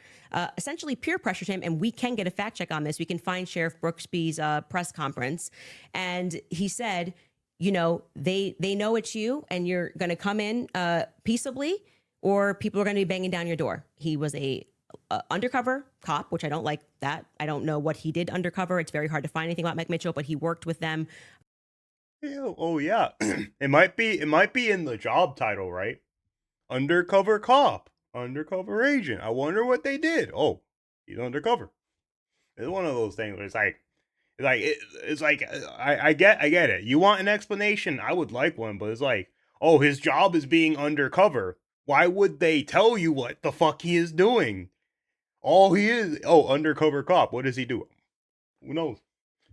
essentially peer pressured him, and we can get a fact check on this. We can find Sheriff Brooksby's press conference. And he said, they know it's you and you're going to come in peaceably, or people are going to be banging down your door. He was a undercover cop, which I don't like that. I don't know what he did undercover. It's very hard to find anything about Mike Mitchell, but he worked with them. Yeah, oh yeah. It might be in the job title, right? Undercover cop, undercover agent. I wonder what they did. Oh, he's undercover. It's one of those things where it's like I get it. You want an explanation? I would like one, but it's like, oh, his job is being undercover. Why would they tell you what the fuck he is doing? All he is, undercover cop. What does he do? Who knows?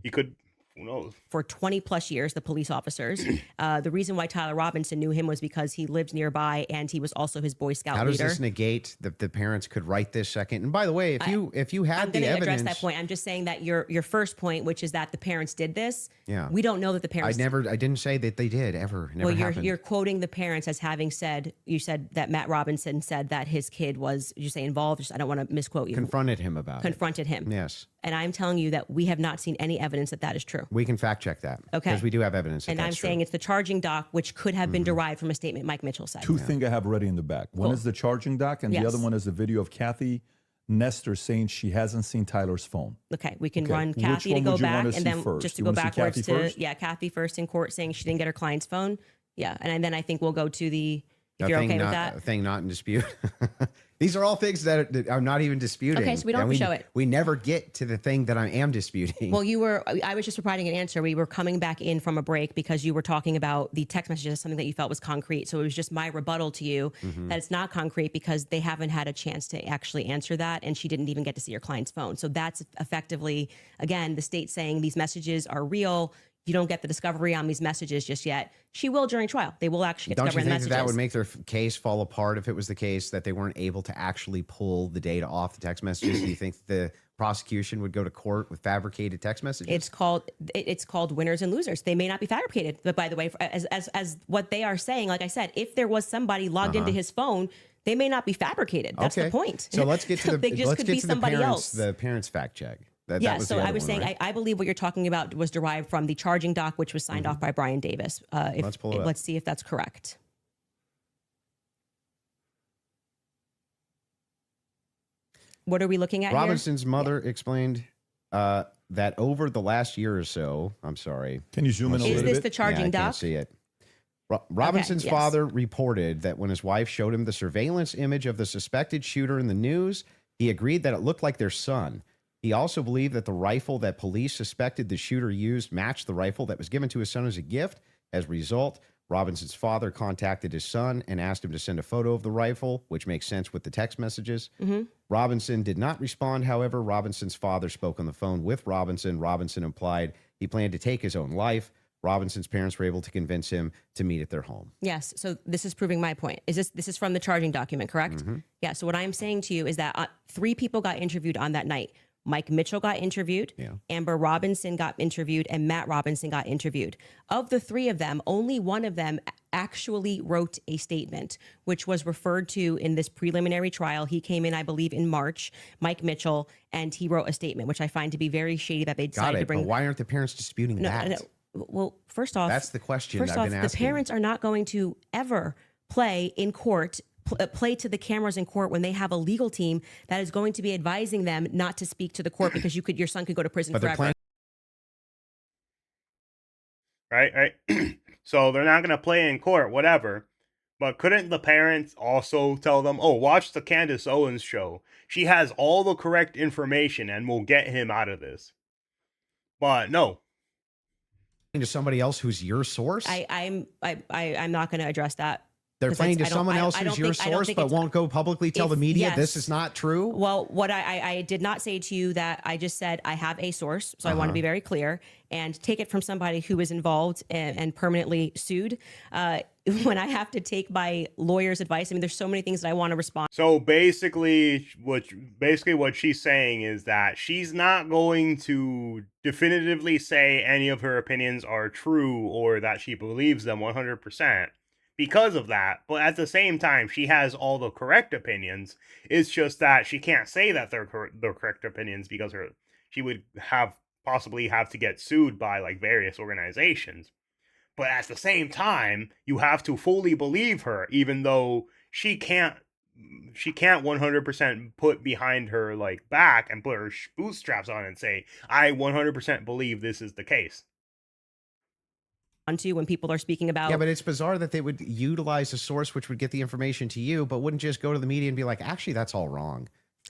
Who knows? For 20 plus years, the police officers. The reason why Tyler Robinson knew him was because he lived nearby and he was also his Boy Scout leader. How does this negate that the parents could write this second? And by the way, if you had the evidence, I'm going to address that point. I'm just saying that your first point, which is that the parents did this. Yeah, we don't know that the parents. I didn't say that they did ever. Never happened. You're quoting the parents as having said. You said that Matt Robinson said that his kid was. Did you say involved? I don't want to misquote you. Confronted him about. Confronted him. Yes. And I'm telling you that we have not seen any evidence that is true. We can fact check that. Okay. Because we do have evidence that and I'm saying it's the charging doc, which could have been derived from a statement Mike Mitchell said. Two things I have ready in the back. One is the charging doc, and the other one is a video of Kathy Nestor saying she hasn't seen Tyler's phone. Okay, we can run Kathy to go back, and then just to go backwards to Kathy first in court saying she didn't get her client's phone. Yeah, and then I think we'll go to the. If you're okay with that, thing not in dispute. These are all things that are not even disputing. Okay, so we don't have to show it. We never get to the thing that I am disputing. Well, I was just providing an answer. We were coming back in from a break because you were talking about the text messages as something that you felt was concrete. So it was just my rebuttal to you that it's not concrete because they haven't had a chance to actually answer that. And she didn't even get to see your client's phone. So that's effectively, again, the state saying these messages are real. You don't get the discovery on these messages just yet. She will during trial. They will actually get discovery on the messages. Don't you think that would make their case fall apart if it was the case that they weren't able to actually pull the data off the text messages? Do you think the prosecution would go to court with fabricated text messages? It's called winners and losers. They may not be fabricated, but by the way, as what they are saying, like I said, if there was somebody logged into his phone, they may not be fabricated. That's the point. So let's get to the parents fact check. So I was saying, right? I believe what you're talking about was derived from the charging doc, which was signed off by Brian Davis. Let's pull it up. Let's see if that's correct. What are we looking at Robinson's mother explained that over the last year or so, I'm sorry. Can you zoom in a here? Is little this bit? the charging I doc? can't see it. Robinson's yes. father reported that when his wife showed him the surveillance image of the suspected shooter in the news, he agreed that it looked like their son. He also believed that the rifle that police suspected the shooter used matched the rifle that was given to his son as a gift. As a result, Robinson's father contacted his son and asked him to send a photo of the rifle, which makes sense with the text messages. Robinson did not respond. However, Robinson's father spoke on the phone with Robinson. Robinson implied he planned to take his own life. Robinson's parents were able to convince him to meet at their home. Yes. So this is proving my point. This is from the charging document, correct? Yeah. So what I'm saying to you is that 3 people got interviewed on that night. Mike Mitchell got interviewed, Amber Robinson got interviewed, and Matt Robinson got interviewed. Of the 3 of them, only one of them actually wrote a statement, which was referred to in this preliminary trial. He came in, I believe, in March, Mike Mitchell, and he wrote a statement, which I find to be very shady that they decided to bring. But why aren't the parents disputing that? No. Well, first off, That's the question First I've off, been the asking. parents are not going to ever play in court, play to the cameras in court when they have a legal team that is going to be advising them not to speak to the court because your son could go to prison But they're forever. Right. So they're not going to play in court, whatever. But couldn't the parents also tell them, oh, watch the Candice Owens show. She has all the correct information and we'll get him out of this. But no. To somebody else who's your source? I'm not going to address that. They're 'cause playing to I don't- someone I- else I who's don't your think- I don't source, think but it's- won't go publicly tell the media this is not true? Well, what I did not say to you that I just said I have a source, so I want to be very clear and take it from somebody who is involved and permanently sued. When I have to take my lawyer's advice, I mean, there's so many things that I want to respond. So basically what she's saying is that she's not going to definitively say any of her opinions are true or that she believes them 100%. Because of that, but at the same time, she has all the correct opinions. It's just that she can't say that they're correct opinions because she would possibly have to get sued by like various organizations. But at the same time, you have to fully believe her, even though she can't 100% put behind her like back and put her bootstraps on and say, I 100% believe this is the case. To when people are speaking about. Yeah, but it's bizarre that they would utilize a source which would get the information to you, but wouldn't just go to the media and be like, actually, that's all wrong.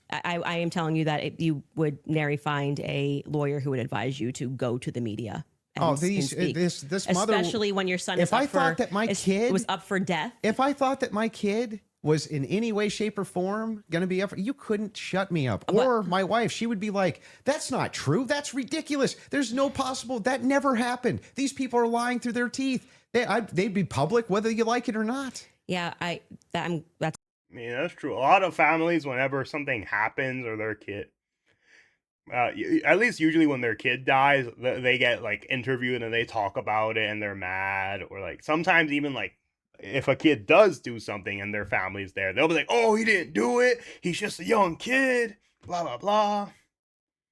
I am telling you that you would nary find a lawyer who would advise you to go to the media. Oh, this mother, especially when your son if I thought that my kid was up for death. If I thought that my kid was in any way, shape, or form going to be up, you couldn't shut me up. Or my wife, she would be like, that's not true. That's ridiculous. There's no possible. That never happened. These people are lying through their teeth. They'd be public whether you like it or not. Yeah, that's. I mean, that's true. A lot of families, whenever something happens or their kid, at least usually when their kid dies, they get like interviewed and they talk about it and they're mad, or like sometimes even like if a kid does do something and their family's there, they'll be like, oh, he didn't do it. He's just a young kid, blah, blah, blah.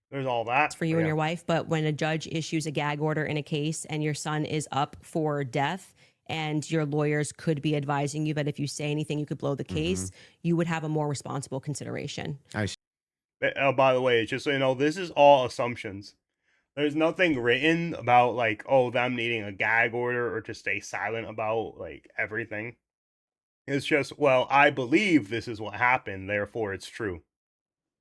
There's all that. For you and your wife, but when a judge issues a gag order in a case and your son is up for death and your lawyers could be advising you that if you say anything, you could blow the case, you would have a more responsible consideration. I see. By the way, just so you know, this is all assumptions. There's nothing written about like, oh, them needing a gag order or to stay silent about like everything. It's just, well, I believe this is what happened, therefore it's true.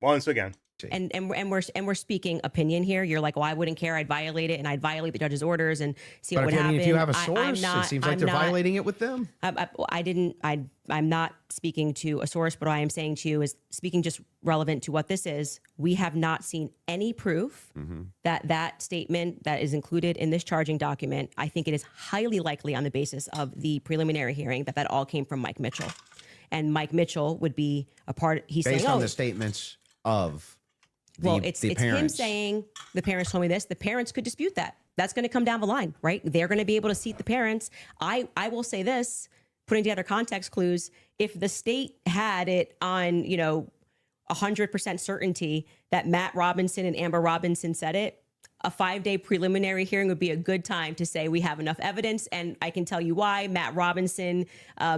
Once again. And we're speaking opinion here. You're like, well, I wouldn't care. I'd violate it, and I'd violate the judge's orders and see what would happen. If you have a source, it seems like they're violating it with them. I'm not speaking to a source, but what I am saying to you is speaking just relevant to what this is. We have not seen any proof that statement that is included in this charging document. I think it is highly likely on the basis of the preliminary hearing that all came from Mike Mitchell, and Mike Mitchell would be a part. He's based saying, on the statements of. It's him saying the parents told me this. The parents could dispute that. That's going to come down the line, right? They're going to be able to seat the parents. I will say this, putting together context clues. If the state had it on, 100% certainty that Matt Robinson and Amber Robinson said it, a 5-day preliminary hearing would be a good time to say we have enough evidence. And I can tell you why. Matt Robinson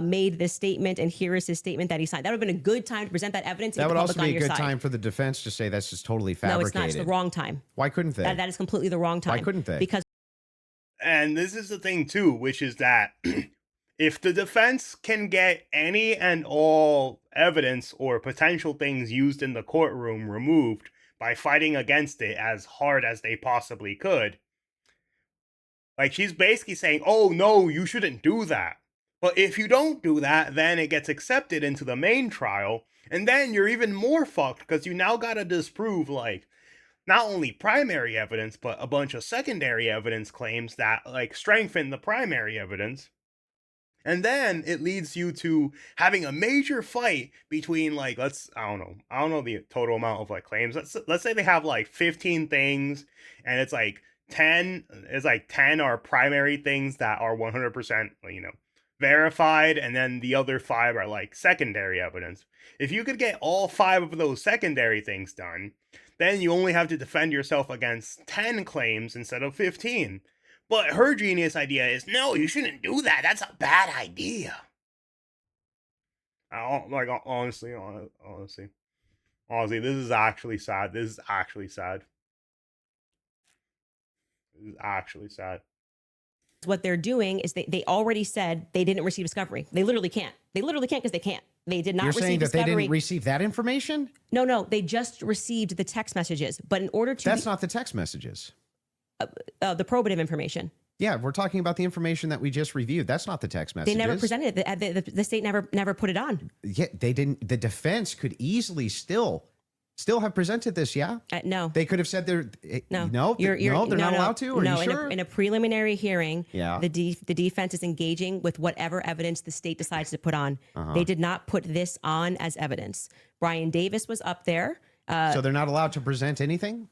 made this statement, and here is his statement that he signed. That would have been a good time to present that evidence. That would also be a good side. time for the defense to say that's just totally fabricated. No, it's not. It's the wrong time. Why couldn't they? That is completely the wrong time. Why couldn't they? Because And this is the thing too, which is that if the defense can get any and all evidence or potential things used in the courtroom removed by fighting against it as hard as they possibly could, like, she's basically saying, oh no, you shouldn't do that. But if you don't do that, then it gets accepted into the main trial, and then you're even more fucked because you now gotta disprove, like, not only primary evidence, but a bunch of secondary evidence claims that, like, strengthen the primary evidence. And then it leads you to having a major fight between, like, I don't know the total amount of, like, claims. Let's say they have, like, 15 things, and it's like 10 are primary things that are 100%, verified, and then the other 5 are, like, secondary evidence. If you could get all 5 of those secondary things done, then you only have to defend yourself against 10 claims instead of 15. But her genius idea is, no, you shouldn't do that. That's a bad idea. Honestly, this is actually sad. This is actually sad. what they're doing is they already said they didn't receive discovery. They literally can't. They literally can't because they can't. They did not You're receive saying that discovery. they didn't receive that information? No, they just received the text messages. But in order to... That's not the text messages. The probative information. Yeah, we're talking about the information that we just reviewed. That's not the text messages. They never presented it. The state never put it on. Yeah, they didn't. The defense could easily still have presented this. Yeah, no, they could have said they're no, they're not allowed to. Are you sure? In a preliminary hearing, yeah, the defense is engaging with whatever evidence the state decides to put on. They did not put this on as evidence. Brian Davis was up there, so they're not allowed to present anything.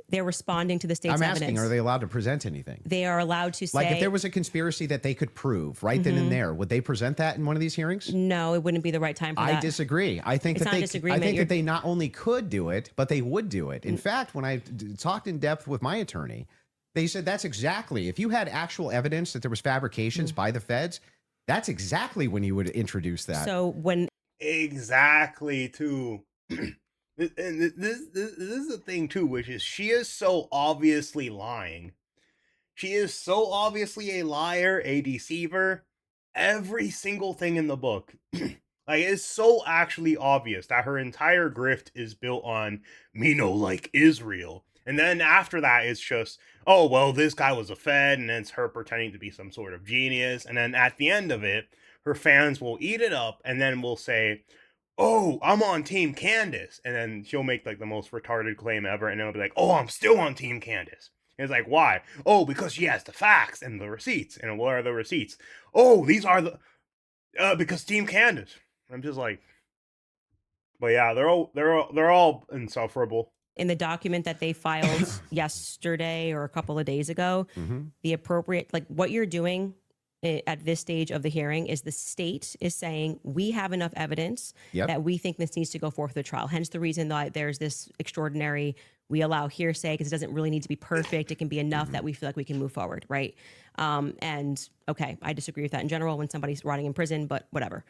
They're responding to the state's evidence. I'm asking, are they allowed to present anything? They are allowed to say... Like, if there was a conspiracy that they could prove right then and there, would they present that in one of these hearings? No, it wouldn't be the right time for that. I disagree. I think that they not only could do it, but they would do it. In fact, when I talked in depth with my attorney, they said that's exactly... If you had actual evidence that there was fabrications by the feds, that's exactly when you would introduce that. So when... Exactly, too. And this is the thing too, which is she is so obviously lying. She is so obviously a liar, a deceiver. Every single thing in the book, like, it's so actually obvious that her entire grift is built on me no like Israel. And then after that, it's just, oh, well, this guy was a Fed, and it's her pretending to be some sort of genius. And then at the end of it, her fans will eat it up and then will say, oh, I'm on Team Candice. And then she'll make, like, the most retarded claim ever. And then it'll be like, oh, I'm still on Team Candice. And it's like, why? Oh, because she has the facts and the receipts. And what are the receipts? Oh, these are the... because Team Candice. I'm just like... But yeah, they're all insufferable. In the document that they filed yesterday or a couple of days ago, the appropriate... Like, what you're doing... at this stage of the hearing is the state is saying we have enough evidence that we think this needs to go forth to the trial. Hence the reason that there's this extraordinary, we allow hearsay because it doesn't really need to be perfect. It can be enough that we feel like we can move forward, right? And okay, I disagree with that in general when somebody's rotting in prison, but whatever.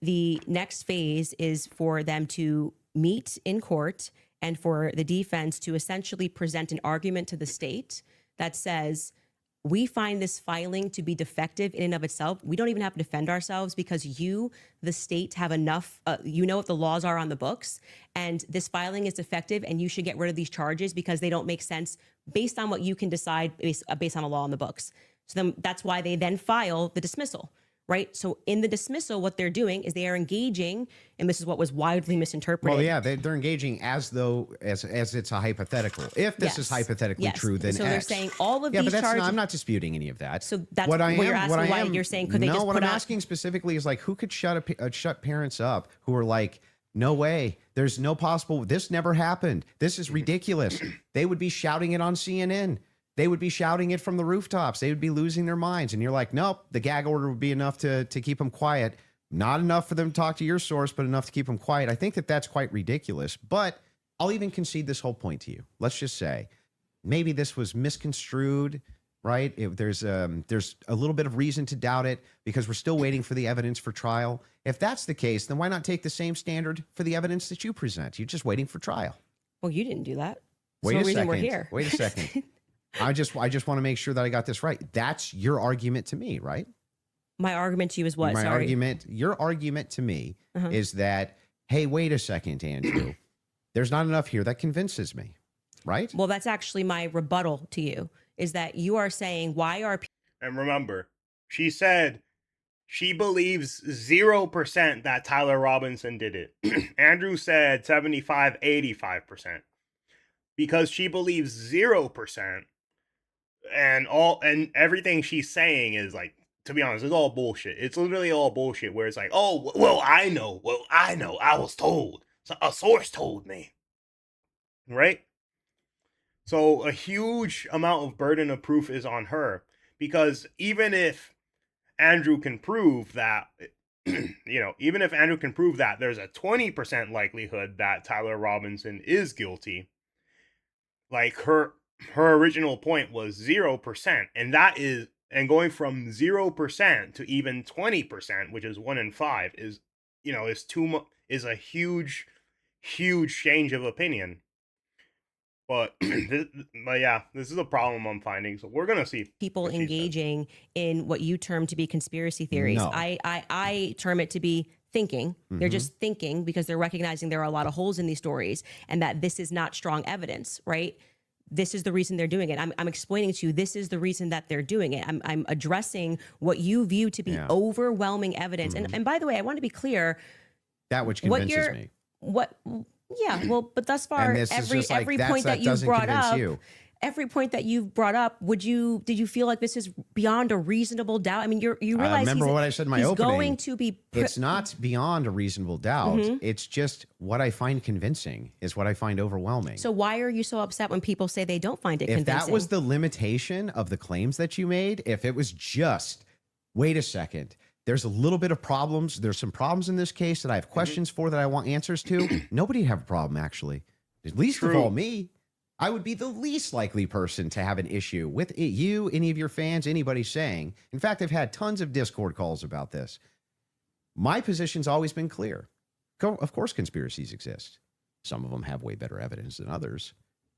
The next phase is for them to meet in court and for the defense to essentially present an argument to the state that says, we find this filing to be defective in and of itself. We don't even have to defend ourselves because you, the state, have enough, you know what the laws are on the books, and this filing is defective and you should get rid of these charges because they don't make sense based on what you can decide based on a law on the books. So then that's why they then file the dismissal, right? So in the dismissal, what they're doing is they are engaging, and this is what was widely misinterpreted. Well, yeah, they're engaging as though as it's a hypothetical. If this is hypothetically true, then so X. they're saying all of these but charges. I'm not disputing any of that. So that's what you're asking. Why you're saying could they just put what I'm asking specifically is, like, who could shut parents up who are like, no way, there's no possible, this never happened, this is ridiculous. They would be shouting it on CNN. They would be shouting it from the rooftops. They would be losing their minds. And you're like, nope, the gag order would be enough to keep them quiet. Not enough for them to talk to your source, but enough to keep them quiet. I think that that's quite ridiculous. But I'll even concede this whole point to you. Let's just say maybe this was misconstrued, right? There's a little bit of reason to doubt it because we're still waiting for the evidence for trial. If that's the case, then why not take the same standard for the evidence that you present? You're just waiting for trial. Well, you didn't do that. Wait That's a the reason second. we're here. Wait a second. I just want to make sure that I got this right. That's your argument to me, right? My argument to you is what? Sorry. Your argument to me is that, hey, wait a second, Andrew. There's not enough here that convinces me, right? Well, that's actually my rebuttal to you, is that you are saying, why are And remember, she said she believes 0% that Tyler Robinson did it. Andrew said 75, 85%. Because she believes 0%, and everything she's saying is like, to be honest, it's all bullshit. It's literally all bullshit where it's like, oh, well, I know, I was told. So a source told me. Right? So a huge amount of burden of proof is on her, because even if Andrew can prove that, even if Andrew can prove that there's a 20% likelihood that Tyler Robinson is guilty, like her original point was 0%, and going from 0% to even 20%, which is 1 in 5, is a huge change of opinion. But this is a problem I'm finding. So we're gonna see people engaging in what you term to be conspiracy theories. No. I term it to be thinking. They're just thinking because they're recognizing there are a lot of holes in these stories and that this is not strong evidence, right? This is the reason they're doing it. I'm explaining to you, this is the reason that they're doing it. I'm addressing what you view to be overwhelming evidence. And by the way, I want to be clear. That which convinces me. Yeah, well, but thus far, every point that you've brought up, every point that you've brought up, did you feel like this is beyond a reasonable doubt? I mean, you realize remember what I said in my opening. Going to be. It's not beyond a reasonable doubt. It's just what I find convincing is what I find overwhelming. So why are you so upset when people say they don't find it if convincing? If that was the limitation of the claims that you made, if it was just, wait a second, there's a little bit of problems. There's some problems in this case that I have questions for that I want answers to. Nobody'd have a problem, actually. At least of all me. I would be the least likely person to have an issue with you, any of your fans, anybody saying. In fact, I've had tons of Discord calls about this. My position's always been clear. Of course, conspiracies exist. Some of them have way better evidence than others.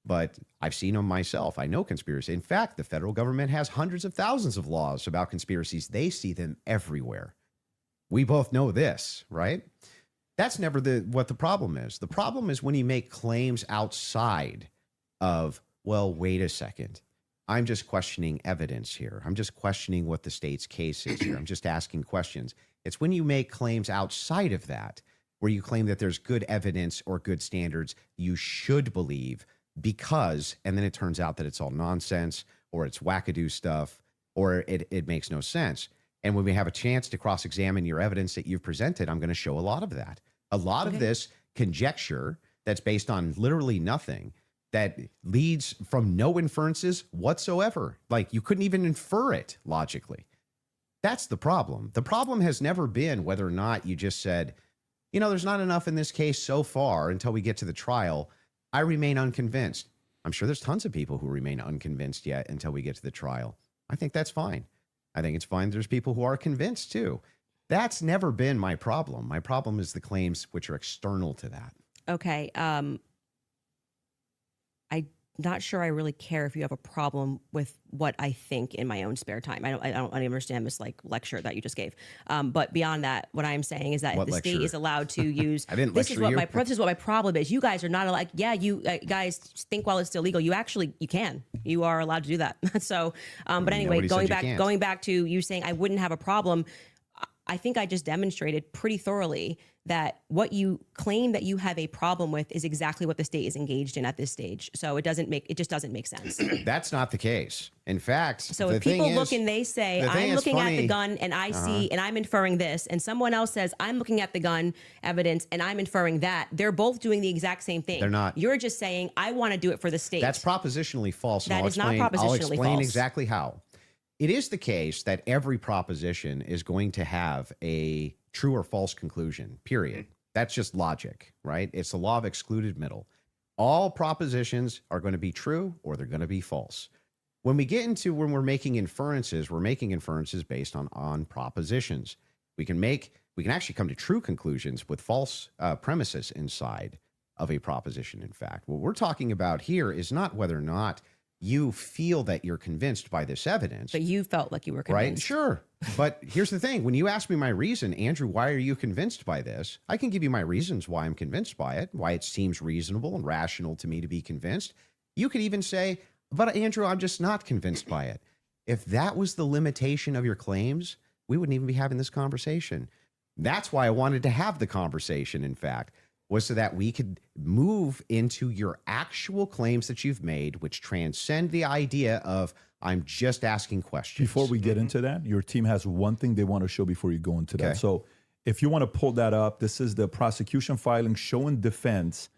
But I've seen them myself. I know conspiracy. In fact, the federal government has hundreds of thousands of laws about conspiracies. They see them everywhere. We both know this, right? That's never what the problem is. The problem is when you make claims outside of, well, wait a second. I'm just questioning evidence here. I'm just questioning what the state's case is here. I'm just asking questions. It's when you make claims outside of that, where you claim that there's good evidence or good standards you should believe because, and then it turns out that it's all nonsense or it's wackadoo stuff or it makes no sense. And when we have a chance to cross-examine your evidence that you've presented, I'm going to show a lot of that. A lot of this conjecture that's based on literally nothing, that leads from no inferences whatsoever. Like you couldn't even infer it logically. That's the problem. The problem has never been whether or not you just said, there's not enough in this case so far until we get to the trial. I remain unconvinced. I'm sure there's tons of people who remain unconvinced yet until we get to the trial. I think that's fine. I think it's fine. There's people who are convinced too. That's never been my problem. My problem is the claims which are external to that. Okay. I'm not sure I really care if you have a problem with what I think in my own spare time. I don't understand this lecture that you just gave. But beyond that, what I'm saying is that the state is allowed to use. I didn't this lecture is you. This is what my problem is. You guys are not allowed. Yeah, you guys think while it's still legal. You can. You are allowed to do that. So, but anyway, going back to you saying I wouldn't have a problem. I think I just demonstrated pretty thoroughly that what you claim that you have a problem with is exactly what the state is engaged in at this stage. So it just doesn't make sense. That's not the case. In fact, so if people look and they say, I'm looking at the gun and I see, and I'm inferring this, and someone else says, I'm looking at the gun evidence and I'm inferring that, they're both doing the exact same thing. They're not. You're just saying, I want to do it for the state. That's propositionally false. That is not propositionally false. I'll explain exactly how. It is the case that every proposition is going to have a true or false conclusion, period. That's just logic, right? It's the law of excluded middle. All propositions are going to be true or they're going to be false. When we get into when we're making inferences based on propositions. We can actually come to true conclusions with false premises inside of a proposition. In fact, what we're talking about here is not whether or not you feel that you're convinced by this evidence. But you felt like you were convinced. Right? Sure. But here's the thing. When you ask me my reason, Andrew, why are you convinced by this? I can give you my reasons why I'm convinced by it, why it seems reasonable and rational to me to be convinced. You could even say, but Andrew, I'm just not convinced by it. If that was the limitation of your claims, we wouldn't even be having this conversation. That's why I wanted to have the conversation, in fact, was so that we could move into your actual claims that you've made, which transcend the idea of I'm just asking questions. Before we get into that, your team has one thing they want to show before you go into that. So if you want to pull that up, this is the prosecution filing showing defense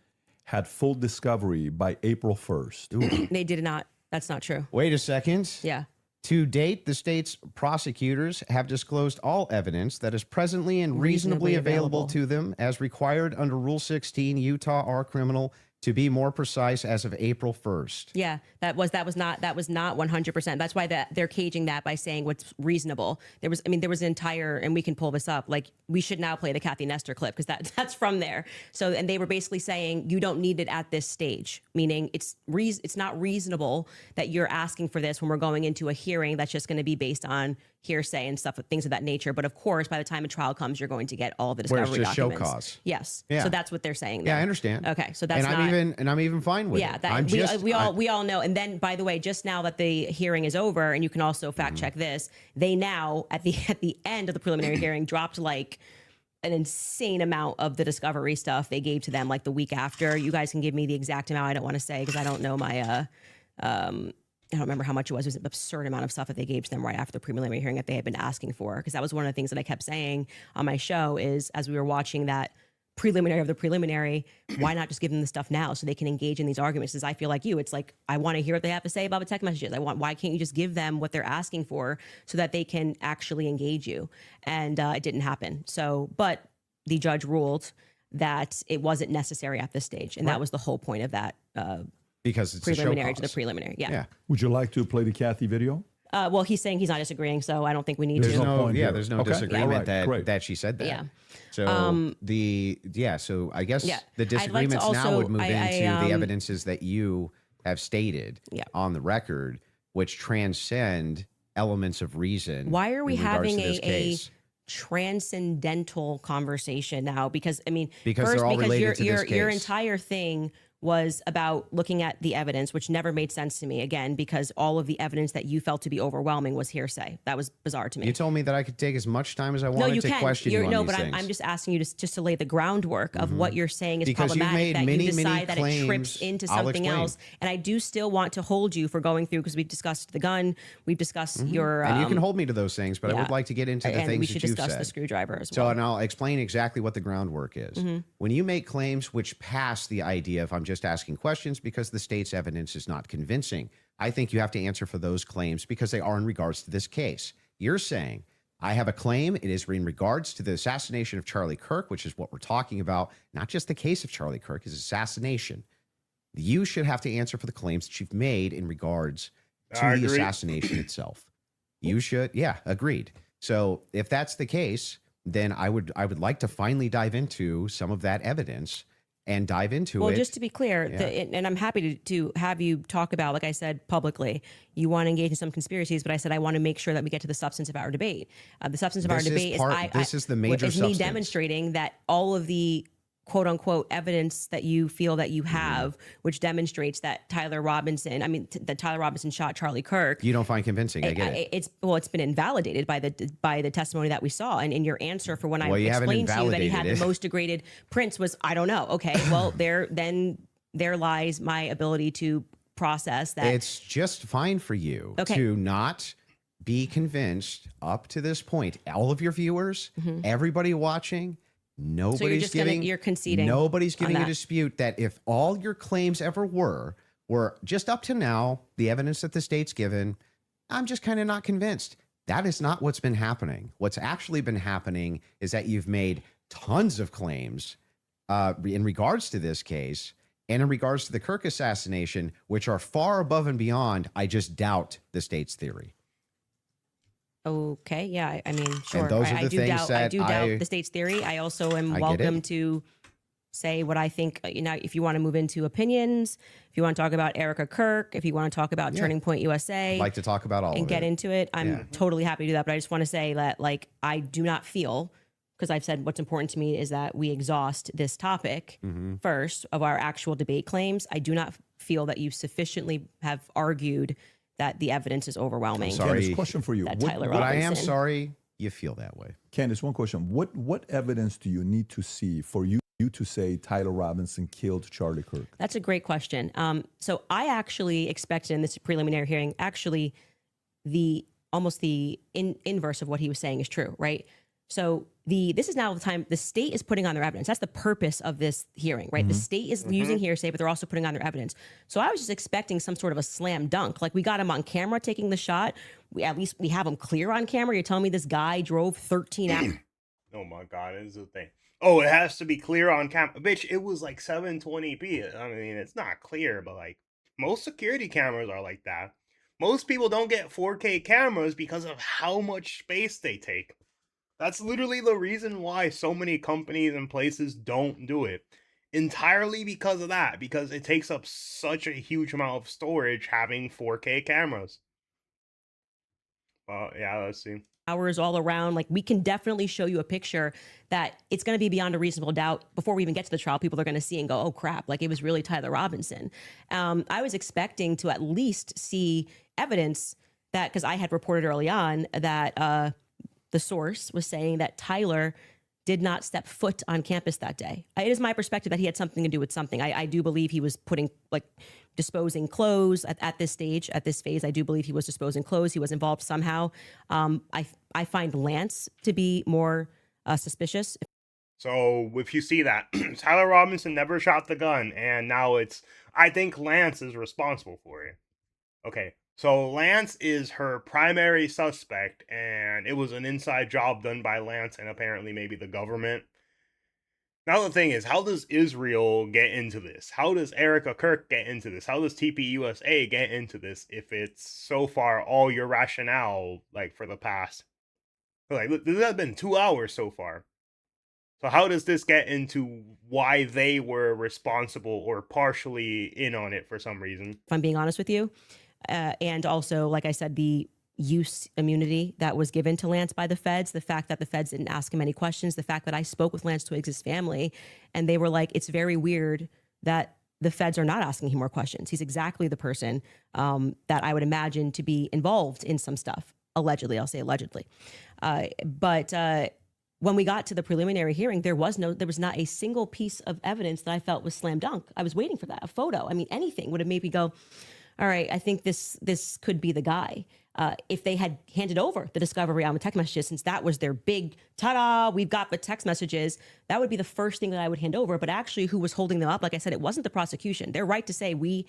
had full discovery by April 1st. They did not. That's not true. Wait a second. Yeah. To date, the state's prosecutors have disclosed all evidence that is presently and reasonably available to them as required under Rule 16, Utah R Criminal, to be more precise, as of April 1st. Yeah, that was not 100%. That's why they're caging that by saying what's reasonable. There was an entire, and we can pull this up, like we should now play the Kathy Nestor clip because that's from there. So, and they were basically saying you don't need it at this stage, meaning it's not reasonable that you're asking for this when we're going into a hearing that's just going to be based on hearsay and stuff, things of that nature. But of course, by the time a trial comes, you're going to get all the discovery just documents. show cause. Yes. Yeah. So that's what they're saying there. Yeah, I understand. Okay. So that's I'm even fine with it. Yeah, we all know. And then, by the way, just now that the hearing is over, and you can also fact check this, they now at the end of the preliminary hearing dropped like an insane amount of the discovery stuff they gave to them like the week after. You guys can give me the exact amount. I don't want to say because I don't know my I don't remember how much it was. It was an absurd amount of stuff that they gave to them right after the preliminary hearing that they had been asking for. Because that was one of the things that I kept saying on my show is as we were watching that preliminary of the preliminary, why not just give them the stuff now so they can engage in these arguments? Because I feel like you, it's like, I want to hear what they have to say about the text messages. Why can't you just give them what they're asking for so that they can actually engage you? And it didn't happen. So, but the judge ruled that it wasn't necessary at this stage. And that was the whole point of that because it's preliminary a show to the preliminary. Yeah. Would you like to play the Kathy video? Well, he's saying he's not disagreeing, so I don't think we need There's to. no point here. there's no Okay. disagreement All right, that she said that. Yeah. So so I guess Yeah. the I'd like to disagreements now also- would move into the I evidences that you have stated on the record, which transcend elements of reason. Why are we in regards having to this a case. transcendental conversation now? Because I mean, Because first, they're all because related to this your case. entire thing was about looking at the evidence, which never made sense to me. Again, because all of the evidence that you felt to be overwhelming was hearsay. That was bizarre to me. You told me that I could take as much time as I wanted to question you on no, these but things. I'm just asking you just to lay the groundwork of what you're saying is Because you've problematic. made That many, you decide many that it trips claims. into I'll something explain. else, and I do still want to hold you for going through because we've discussed the gun, we've discussed your, and you can hold me to those things, but I yeah. would like to get into the and things we should that you've discuss said. the screwdriver as So, well. and I'll explain exactly what the groundwork is. When you make claims which pass the idea of I'm just asking questions because the state's evidence is not convincing, I think you have to answer for those claims because they are in regards to this case. You're saying, I have a claim. It is in regards to the assassination of Charlie Kirk, which is what we're talking about, not just the case of Charlie Kirk, his assassination. You should have to answer for the claims that you've made in regards to I the agree. assassination itself. You should, agreed. So if that's the case, then I would like to finally dive into some of that evidence and dive into it. Well, just to be clear, and I'm happy to have you talk about, like I said publicly, you want to engage in some conspiracies, but I said I want to make sure that we get to the substance of our debate. The substance of our This is debate this is the major is me substance. demonstrating that all of the quote unquote evidence that you feel that you have, which demonstrates that Tyler Robinson shot Charlie Kirk. You don't find convincing. I get it. It's been invalidated by the testimony that we saw, and in your answer for when I you haven't explained to you that he had invalidated the it. most degraded prints was I don't know. Okay, well there lies my ability to process that. It's just fine for you to not be convinced up to this point. All of your viewers, everybody watching, nobody's you're conceding. Nobody's on giving a that. dispute that if all your claims ever were just up to now, the evidence that the state's given, I'm just kind of not convinced. That is not what's been happening. What's actually been happening is that you've made tons of claims in regards to this case, And in regards to the Kirk assassination, which are far above and beyond, I just doubt the state's theory. Okay, yeah, I mean, sure. those are I the do things doubt. I that do doubt the state's theory. I also am I get welcome it. to say what I think. You know, if you want to move into opinions, if you want to talk about Erica Kirk, if you want to talk about Yeah. Turning Point USA, I'd like to talk about all and of get it. into it, I'm Yeah. totally happy to do that. But I just want to say that, like, I do not feel, because I've said what's important to me is that we exhaust this topic Mhm. first of our actual debate claims. I do not feel that you sufficiently have argued that the evidence is overwhelming. sorry. Candice, question for you. That What- Tyler But I am Robinson. sorry you feel that way. Candice, one question. What evidence do you need to see for you to say Tyler Robinson killed Charlie Kirk? That's a great question. So I actually expected in this preliminary hearing, actually, the inverse of what he was saying is true, right? So this is now the time the state is putting on their evidence. That's the purpose of this hearing, right? The state is using hearsay, but they're also putting on their evidence. So I was just expecting some sort of a slam dunk. Like, we got him on camera taking the shot. At least we have him clear on camera. You're telling me this guy drove 13 hours. Oh my god, this is the thing. Oh, it has to be clear on camera. Bitch, it was like 720p. I mean, it's not clear, but like most security cameras are like that. Most people don't get 4K cameras because of how much space they take. That's literally the reason why so many companies and places don't do it. Entirely because of that, because it takes up such a huge amount of storage having 4K cameras. Yeah, let's see. Hours all around. Like, we can definitely show you a picture that it's going to be beyond a reasonable doubt. Before we even get to the trial, people are going to see and go, oh crap, like, it was really Tyler Robinson. I was expecting to at least see evidence that, because I had reported early on that the source was saying that Tyler did not step foot on campus that day. It is my perspective that he had something to do with something. I do believe he was disposing clothes at this stage, at this phase. I do believe he was disposing clothes. He was involved somehow. I find Lance to be more suspicious. So if you see that, Tyler Robinson never shot the gun, and now I think Lance is responsible for it. Okay, so Lance is her primary suspect, and it was an inside job done by Lance and apparently maybe the government. Now the thing is, how does Israel get into this? How does Erica Kirk get into this? How does TPUSA get into this if it's so far all your rationale, like, for the past... Like, this has been 2 hours so far. So how does this get into why they were responsible or partially in on it for some reason? If I'm being honest with you. And also, like I said, the use immunity that was given to Lance by the feds, the fact that the feds didn't ask him any questions, the fact that I spoke with Lance Twiggs' family, and they were like, it's very weird that the feds are not asking him more questions. He's exactly the person that I would imagine to be involved in some stuff. Allegedly, I'll say allegedly. But when we got to the preliminary hearing, there was not a single piece of evidence that I felt was slam dunk. I was waiting for that, a photo. I mean, anything would have made me go, all right, I think this could be the guy. If they had handed over the discovery on the text messages, since that was their big ta-da, we've got the text messages, that would be the first thing that I would hand over. But actually, who was holding them up? Like I said, it wasn't the prosecution. They're right to say we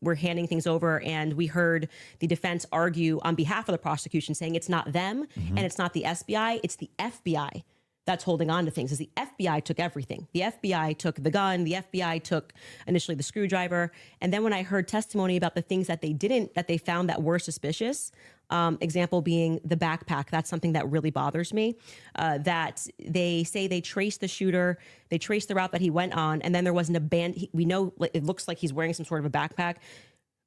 were handing things over, and we heard the defense argue on behalf of the prosecution, saying it's not them and it's not the SBI, it's the FBI that's holding on to things. Is the FBI took everything. The FBI took the gun. The FBI took initially the screwdriver. And then when I heard testimony about the things that they found that were suspicious, example being the backpack, that's something that really bothers me, that they say they traced the shooter, they traced the route that he went on, and then there was an we know it looks like he's wearing some sort of a backpack.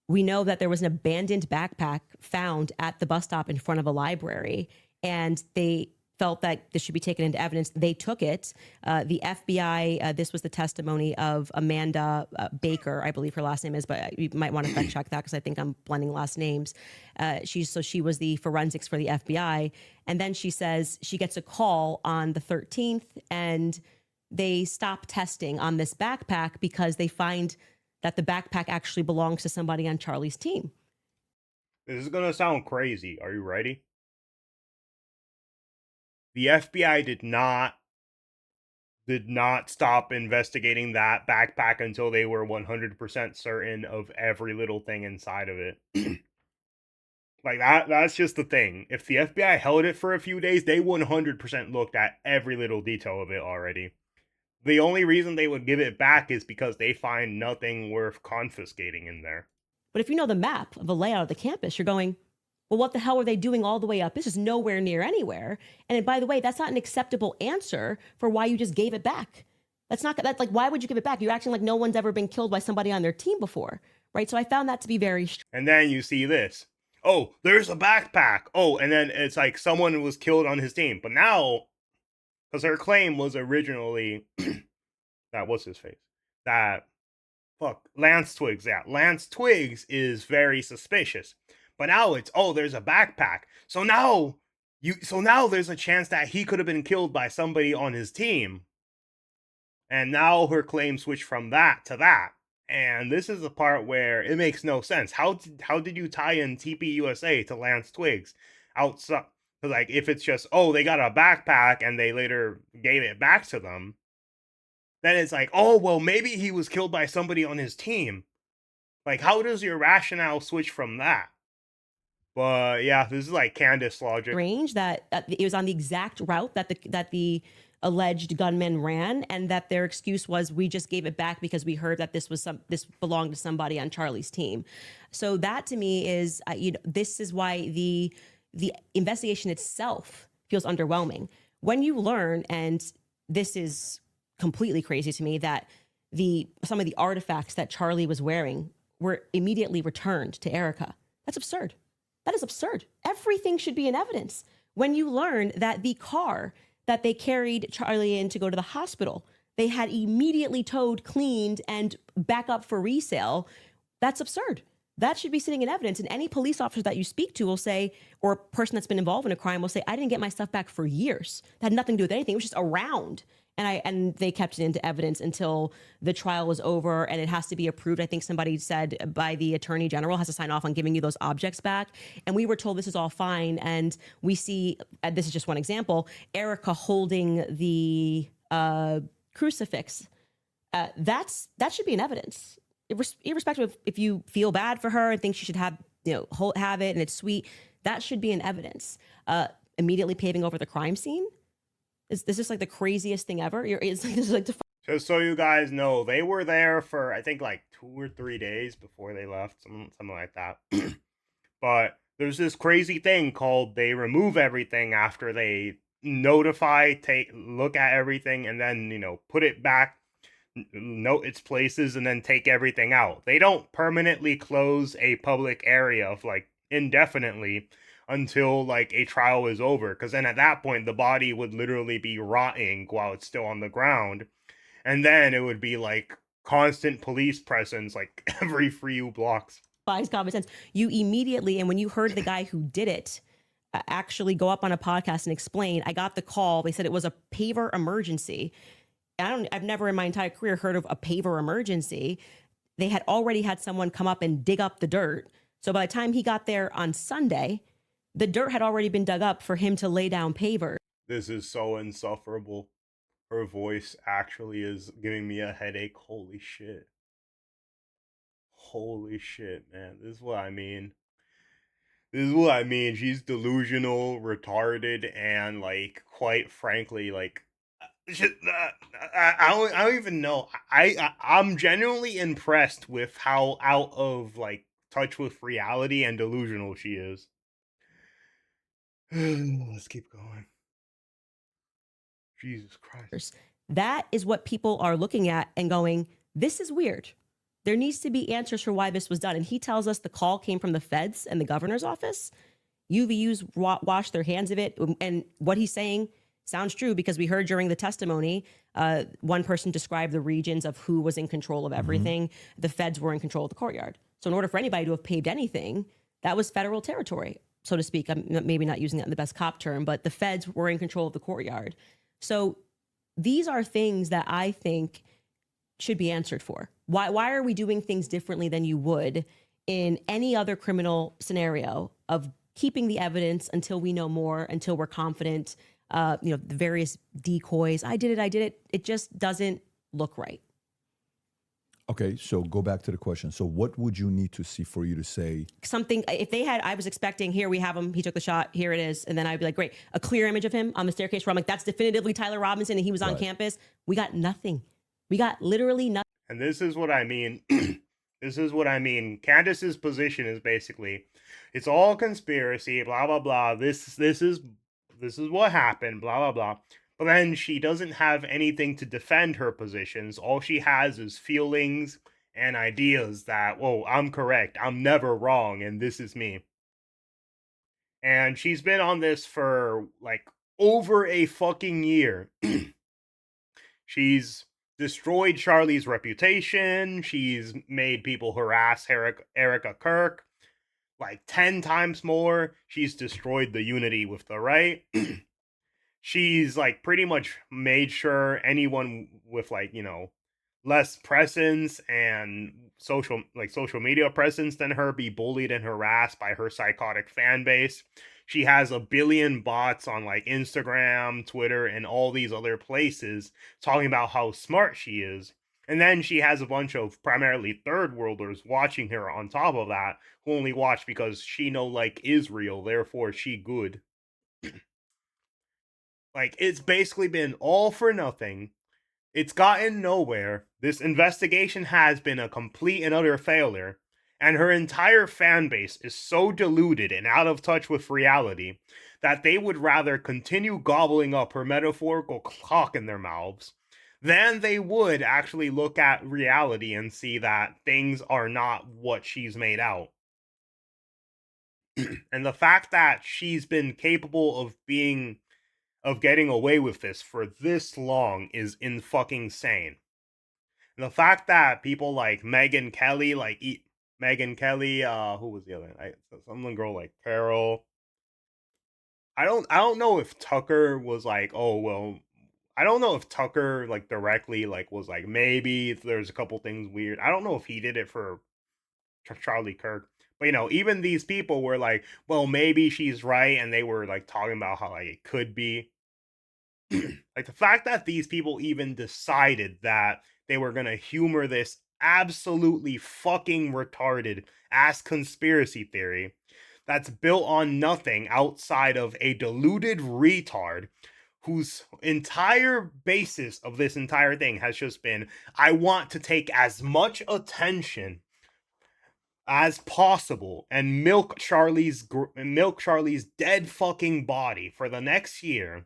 We know that there was an abandoned backpack found at the bus stop in front of a library, and they felt that this should be taken into evidence. They took it. The FBI, this was the testimony of Amanda Baker, I believe her last name is, but you might want to fact check that because I think I'm blending last names. She was the forensics for the FBI. And then she says she gets a call on the 13th and they stop testing on this backpack because they find that the backpack actually belongs to somebody on Charlie's team. This is going to sound crazy. Are you ready? The FBI did not stop investigating that backpack until they were 100% certain of every little thing inside of it. Like, that's just the thing. If the FBI held it for a few days, they 100% looked at every little detail of it already. The only reason they would give it back is because they find nothing worth confiscating in there. But if you know the map of the layout of the campus, you're going, well, what the hell are they doing all the way up? This is nowhere near anywhere. And by the way, that's not an acceptable answer for why you just gave it back. That's like, why would you give it back? You're acting like no one's ever been killed by somebody on their team before, right? So I found that to be very strange. And then you see this. Oh, there's a backpack. Oh, and then it's like someone was killed on his team. But now, because her claim was originally that what's his face? Lance Twiggs. Yeah, Lance Twiggs is very suspicious. But now it's, oh, there's a backpack. So now there's a chance that he could have been killed by somebody on his team. And now her claim switched from that to that. And this is the part where it makes no sense. How did you tie in TPUSA to Lance Twiggs outside? Like, if it's just, oh, they got a backpack and they later gave it back to them, then it's like, oh, well, maybe he was killed by somebody on his team. Like, how does your rationale switch from that? But yeah, this is like Candice logic. Strange that it was on the exact route that the alleged gunman ran, and that their excuse was, we just gave it back because we heard that this belonged to somebody on Charlie's team. So that to me is, this is why the investigation itself feels underwhelming. When you learn, and this is completely crazy to me, that some of the artifacts that Charlie was wearing were immediately returned to Erica. That's absurd. That is absurd. Everything should be in evidence. When you learn that the car that they carried Charlie in to go to the hospital, they had immediately towed, cleaned, and back up for resale, that's absurd. That should be sitting in evidence. And any police officer that you speak to will say, or a person that's been involved in a crime will say, I didn't get my stuff back for years. That had nothing to do with anything. It was just around. And they kept it into evidence until the trial was over, and it has to be approved. I think somebody said by the attorney general, has to sign off on giving you those objects back. And we were told this is all fine. And we see, this is just one example, Erica holding the crucifix. That should be in evidence. Irrespective of if you feel bad for her and think she should have it and it's sweet, that should be in evidence. Immediately paving over the crime scene. Is this just like the craziest thing ever? Just so you guys know, they were there for, I think, like 2 or 3 days before they left, something like that. But there's this crazy thing called they remove everything after they notify, look at everything, and then, put it back, note its places, and then take everything out. They don't permanently close a public area of, like, indefinitely until like a trial is over, because then at that point the body would literally be rotting while it's still on the ground, and then it would be like constant police presence like every few blocks. Buys common sense. You immediately, and when you heard the guy who did it actually go up on a podcast and explain, I got the call, they said it was a paver emergency. I've never in my entire career heard of a paver emergency. They had already had someone come up and dig up the dirt. So by the time he got there on Sunday, the dirt had already been dug up for him to lay down paver. This is so insufferable. Her voice actually is giving me a headache. Holy shit. Holy shit, man. This is what I mean. She's delusional, retarded, and like, quite frankly, like, I don't even know. I'm genuinely impressed with how out of like touch with reality and delusional she is. Let's keep going. Jesus Christ. That is what people are looking at and going, this is weird. There needs to be answers for why this was done. And he tells us the call came from the feds and the governor's office. UVU's washed their hands of it. And what he's saying sounds true, because we heard during the testimony, one person described the regions of who was in control of everything. Mm-hmm. The feds were in control of the courtyard. So in order for anybody to have paved anything, that was federal territory, so to speak. I'm maybe not using that in the best cop term, but the feds were in control of the courtyard. So these are things that I think should be answered for. Why are we doing things differently than you would in any other criminal scenario of keeping the evidence until we know more, until we're confident, the various decoys. I did it. It just doesn't look right. Okay. Okay, so go back to the question. So what would you need to see for you to say Something, if they had, I was expecting, here we have him, he took the shot, here it is. And then I'd be like, great, a clear image of him on the staircase where I'm like, that's definitively Tyler Robinson and he was on campus. We got nothing. We got literally nothing. And this is what I mean. This is what I mean. Candice's position is basically, it's all conspiracy, blah blah blah. This is what happened, blah blah blah. But then she doesn't have anything to defend her positions. All she has is feelings and ideas that, whoa, I'm correct, I'm never wrong, and this is me. And she's been on this for like over a fucking year. She's destroyed Charlie's reputation. She's made people harass Erica Kirk like 10 times more. She's destroyed the unity with the right. She's like pretty much made sure anyone with like, you know, less presence and social media presence than her be bullied and harassed by her psychotic fan base. She has a billion bots on like Instagram, Twitter, and all these other places talking about how smart she is. And then she has a bunch of primarily third worlders watching her on top of that, who only watch because she know like Israel, therefore she good. Like, it's basically been all for nothing. It's gotten nowhere. This investigation has been a complete and utter failure. And her entire fan base is so deluded and out of touch with reality that they would rather continue gobbling up her metaphorical cock in their mouths than they would actually look at reality and see that things are not what she's made out. And the fact that she's been capable of getting away with this for this long is in fucking sane. And the fact that people like Megyn Kelly, who was the other? Some girl like Carol. I don't know if Tucker was like, oh well. I don't know if Tucker like directly like was like maybe there's a couple things weird. I don't know if he did it for Charlie Kirk. But you know, even these people were like, well, maybe she's right, and they were like talking about how like it could be. Like the fact that these people even decided that they were gonna humor this absolutely fucking retarded ass conspiracy theory that's built on nothing outside of a deluded retard whose entire basis of this entire thing has just been, I want to take as much attention as possible and milk Charlie's dead fucking body for the next year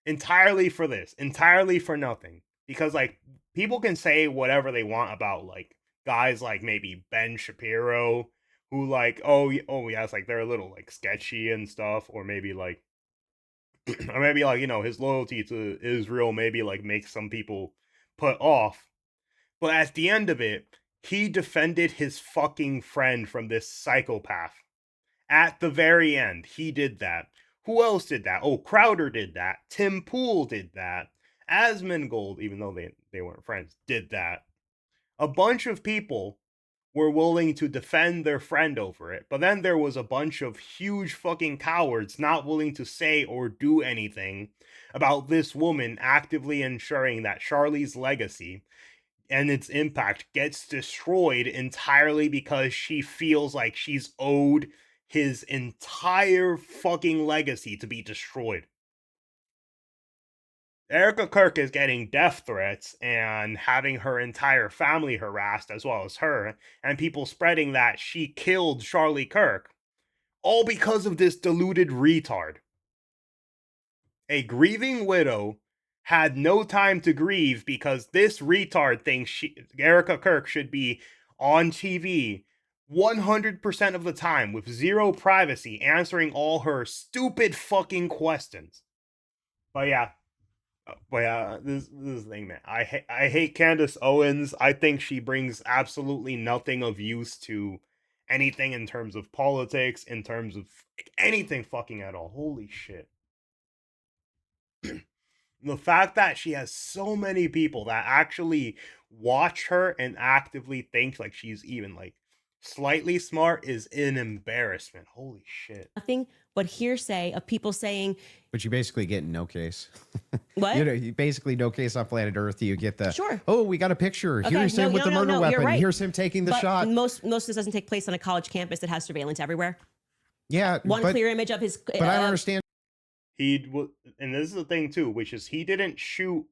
entirely for this, entirely for nothing. Because like people can say whatever they want about like guys like maybe Ben Shapiro, who like oh yeah, it's like they're a little like sketchy and stuff, or maybe like or maybe like, you know, his loyalty to Israel maybe like makes some people put off. But at the end of it, he defended his fucking friend from this psychopath. At the very end, he did that. Who else did that? Oh, Crowder did that. Tim Pool did that. Asmongold, even though they weren't friends, did that. A bunch of people were willing to defend their friend over it. But then there was a bunch of huge fucking cowards not willing to say or do anything about this woman actively ensuring that Charlie's legacy and its impact gets destroyed entirely because she feels like she's owed his entire fucking legacy to be destroyed. Erica Kirk is getting death threats and having her entire family harassed as well as her, and people spreading that she killed Charlie Kirk, all because of this deluded retard. A grieving widow had no time to grieve because this retard thinks Erica Kirk should be on TV 100% of the time with zero privacy, answering all her stupid fucking questions. But yeah, this is the thing, man. I hate Candice Owens. I think she brings absolutely nothing of use to anything in terms of politics, in terms of anything fucking at all. Holy shit. The fact that she has so many people that actually watch her and actively think like she's even like slightly smart is an embarrassment. Holy shit. Nothing but hearsay of people saying, But you basically get no case. what? You basically no case on planet Earth. You get the Sure. Oh, we got a picture. Okay, Here's him with the murder you're weapon. right. Here's him taking the But shot. most of this doesn't take place on a college campus that has surveillance everywhere. Yeah, One but, clear image of his. But I don't understand. And this is the thing too, which is he didn't shoot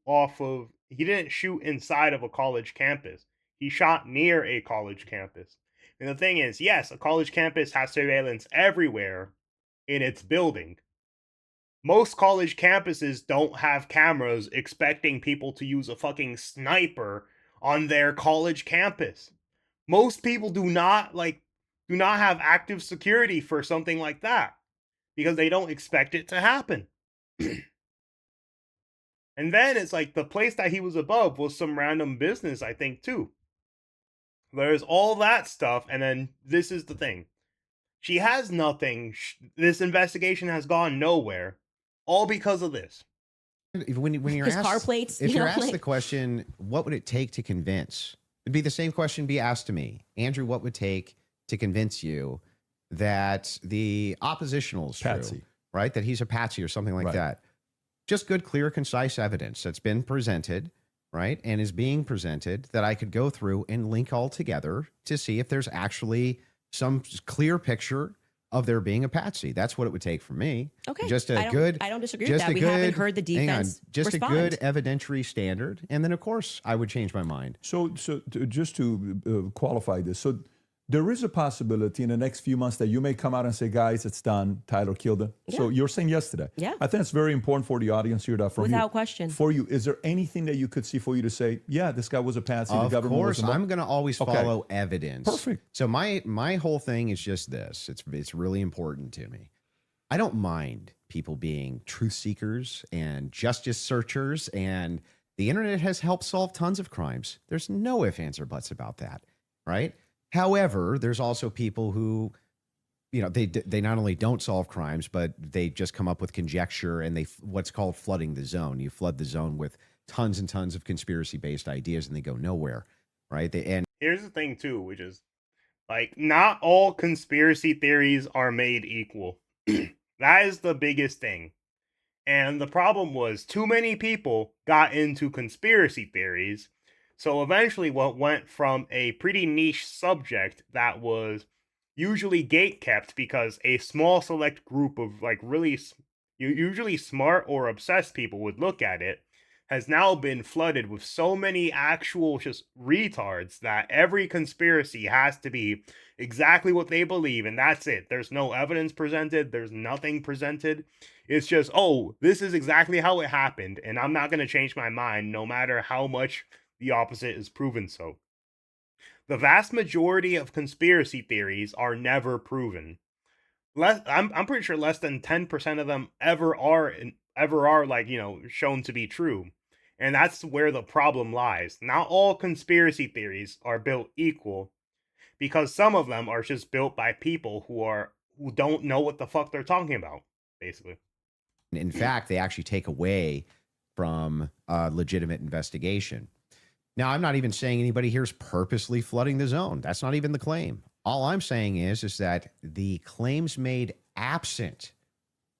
inside of a college campus. He shot near a college campus. And the thing is, yes, a college campus has surveillance everywhere in its building. Most college campuses don't have cameras expecting people to use a fucking sniper on their college campus. Most people do not have active security for something like that because they don't expect it to happen. And then it's like the place that he was above was some random business, I think, too. There's all that stuff, and then this is the thing. She has nothing. This investigation has gone nowhere, all because of this. When you're His asked, car plates, if you you're know, asked like- the question, what would it take to convince? It'd be the same question be asked to me, Andrew. What would take to convince you that the oppositional is true, Patsy. right? That he's a patsy or something like that. Just good, clear, concise evidence that's been presented, right, and is being presented that I could go through and link all together to see if there's actually some clear picture of there being a patsy. That's what it would take for me. Okay. Just I don't disagree with that. We haven't heard the defense just respond. a good evidentiary standard, and then of course I would change my mind. So just to qualify this, so there is a possibility in the next few months that you may come out and say, guys, it's done. Tyler killed him. Yeah. So you're saying yesterday. Yeah. I think it's very important for the audience here that from Without you, question. For you, is there anything that you could see for you to say, yeah, this guy was a patsy, the Of government was course, involved? I'm going to always follow evidence. Perfect. So my whole thing is just this. It's really important to me. I don't mind people being truth seekers and justice searchers, and the internet has helped solve tons of crimes. There's no ifs, ands, or buts about that, right? However, there's also people who, they not only don't solve crimes, but they just come up with conjecture and what's called flooding the zone. You flood the zone with tons and tons of conspiracy-based ideas, and they go nowhere, right? Here's the thing too, which is like not all conspiracy theories are made equal. That is the biggest thing. And the problem was too many people got into conspiracy theories. So eventually what went from a pretty niche subject that was usually gatekept because a small select group of like really usually smart or obsessed people would look at it has now been flooded with so many actual just retards that every conspiracy has to be exactly what they believe, and that's it. There's no evidence presented, there's nothing presented. It's just, oh, this is exactly how it happened, and I'm not going to change my mind no matter how much the opposite is proven so. The vast majority of conspiracy theories are never proven. I'm pretty sure less than 10% of them ever are like, shown to be true. And that's where the problem lies. Not all conspiracy theories are built equal, because some of them are just built by people who don't know what the fuck they're talking about, basically. In fact, they actually take away from legitimate investigation. Now, I'm not even saying anybody here is purposely flooding the zone. That's not even the claim. All I'm saying is that the claims made absent,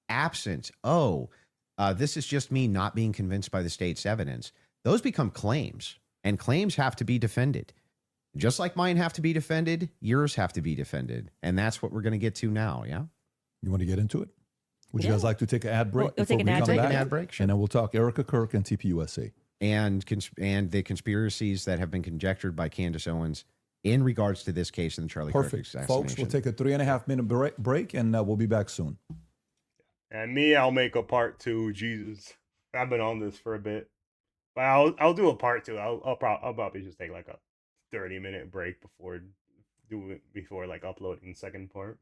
this is just me not being convinced by the state's evidence. Those become claims, and claims have to be defended. Just like mine have to be defended, yours have to be defended. And that's what we're going to get to now, yeah? You want to get into it? Would you guys like to take an ad break? We'll take an ad come break. back? Take an ad break, sure. And then we'll talk Erica Kirk and TPUSA. And the conspiracies that have been conjectured by Candice Owens in regards to this case in the Charlie Kirk Perfect. assassination. Folks, we'll take a 3.5 minute break and we'll be back soon. And me, I'll make a part 2. Jesus, I've been on this for a bit, but I'll do a part 2. I'll probably just take like a 30-minute break before like uploading the second part.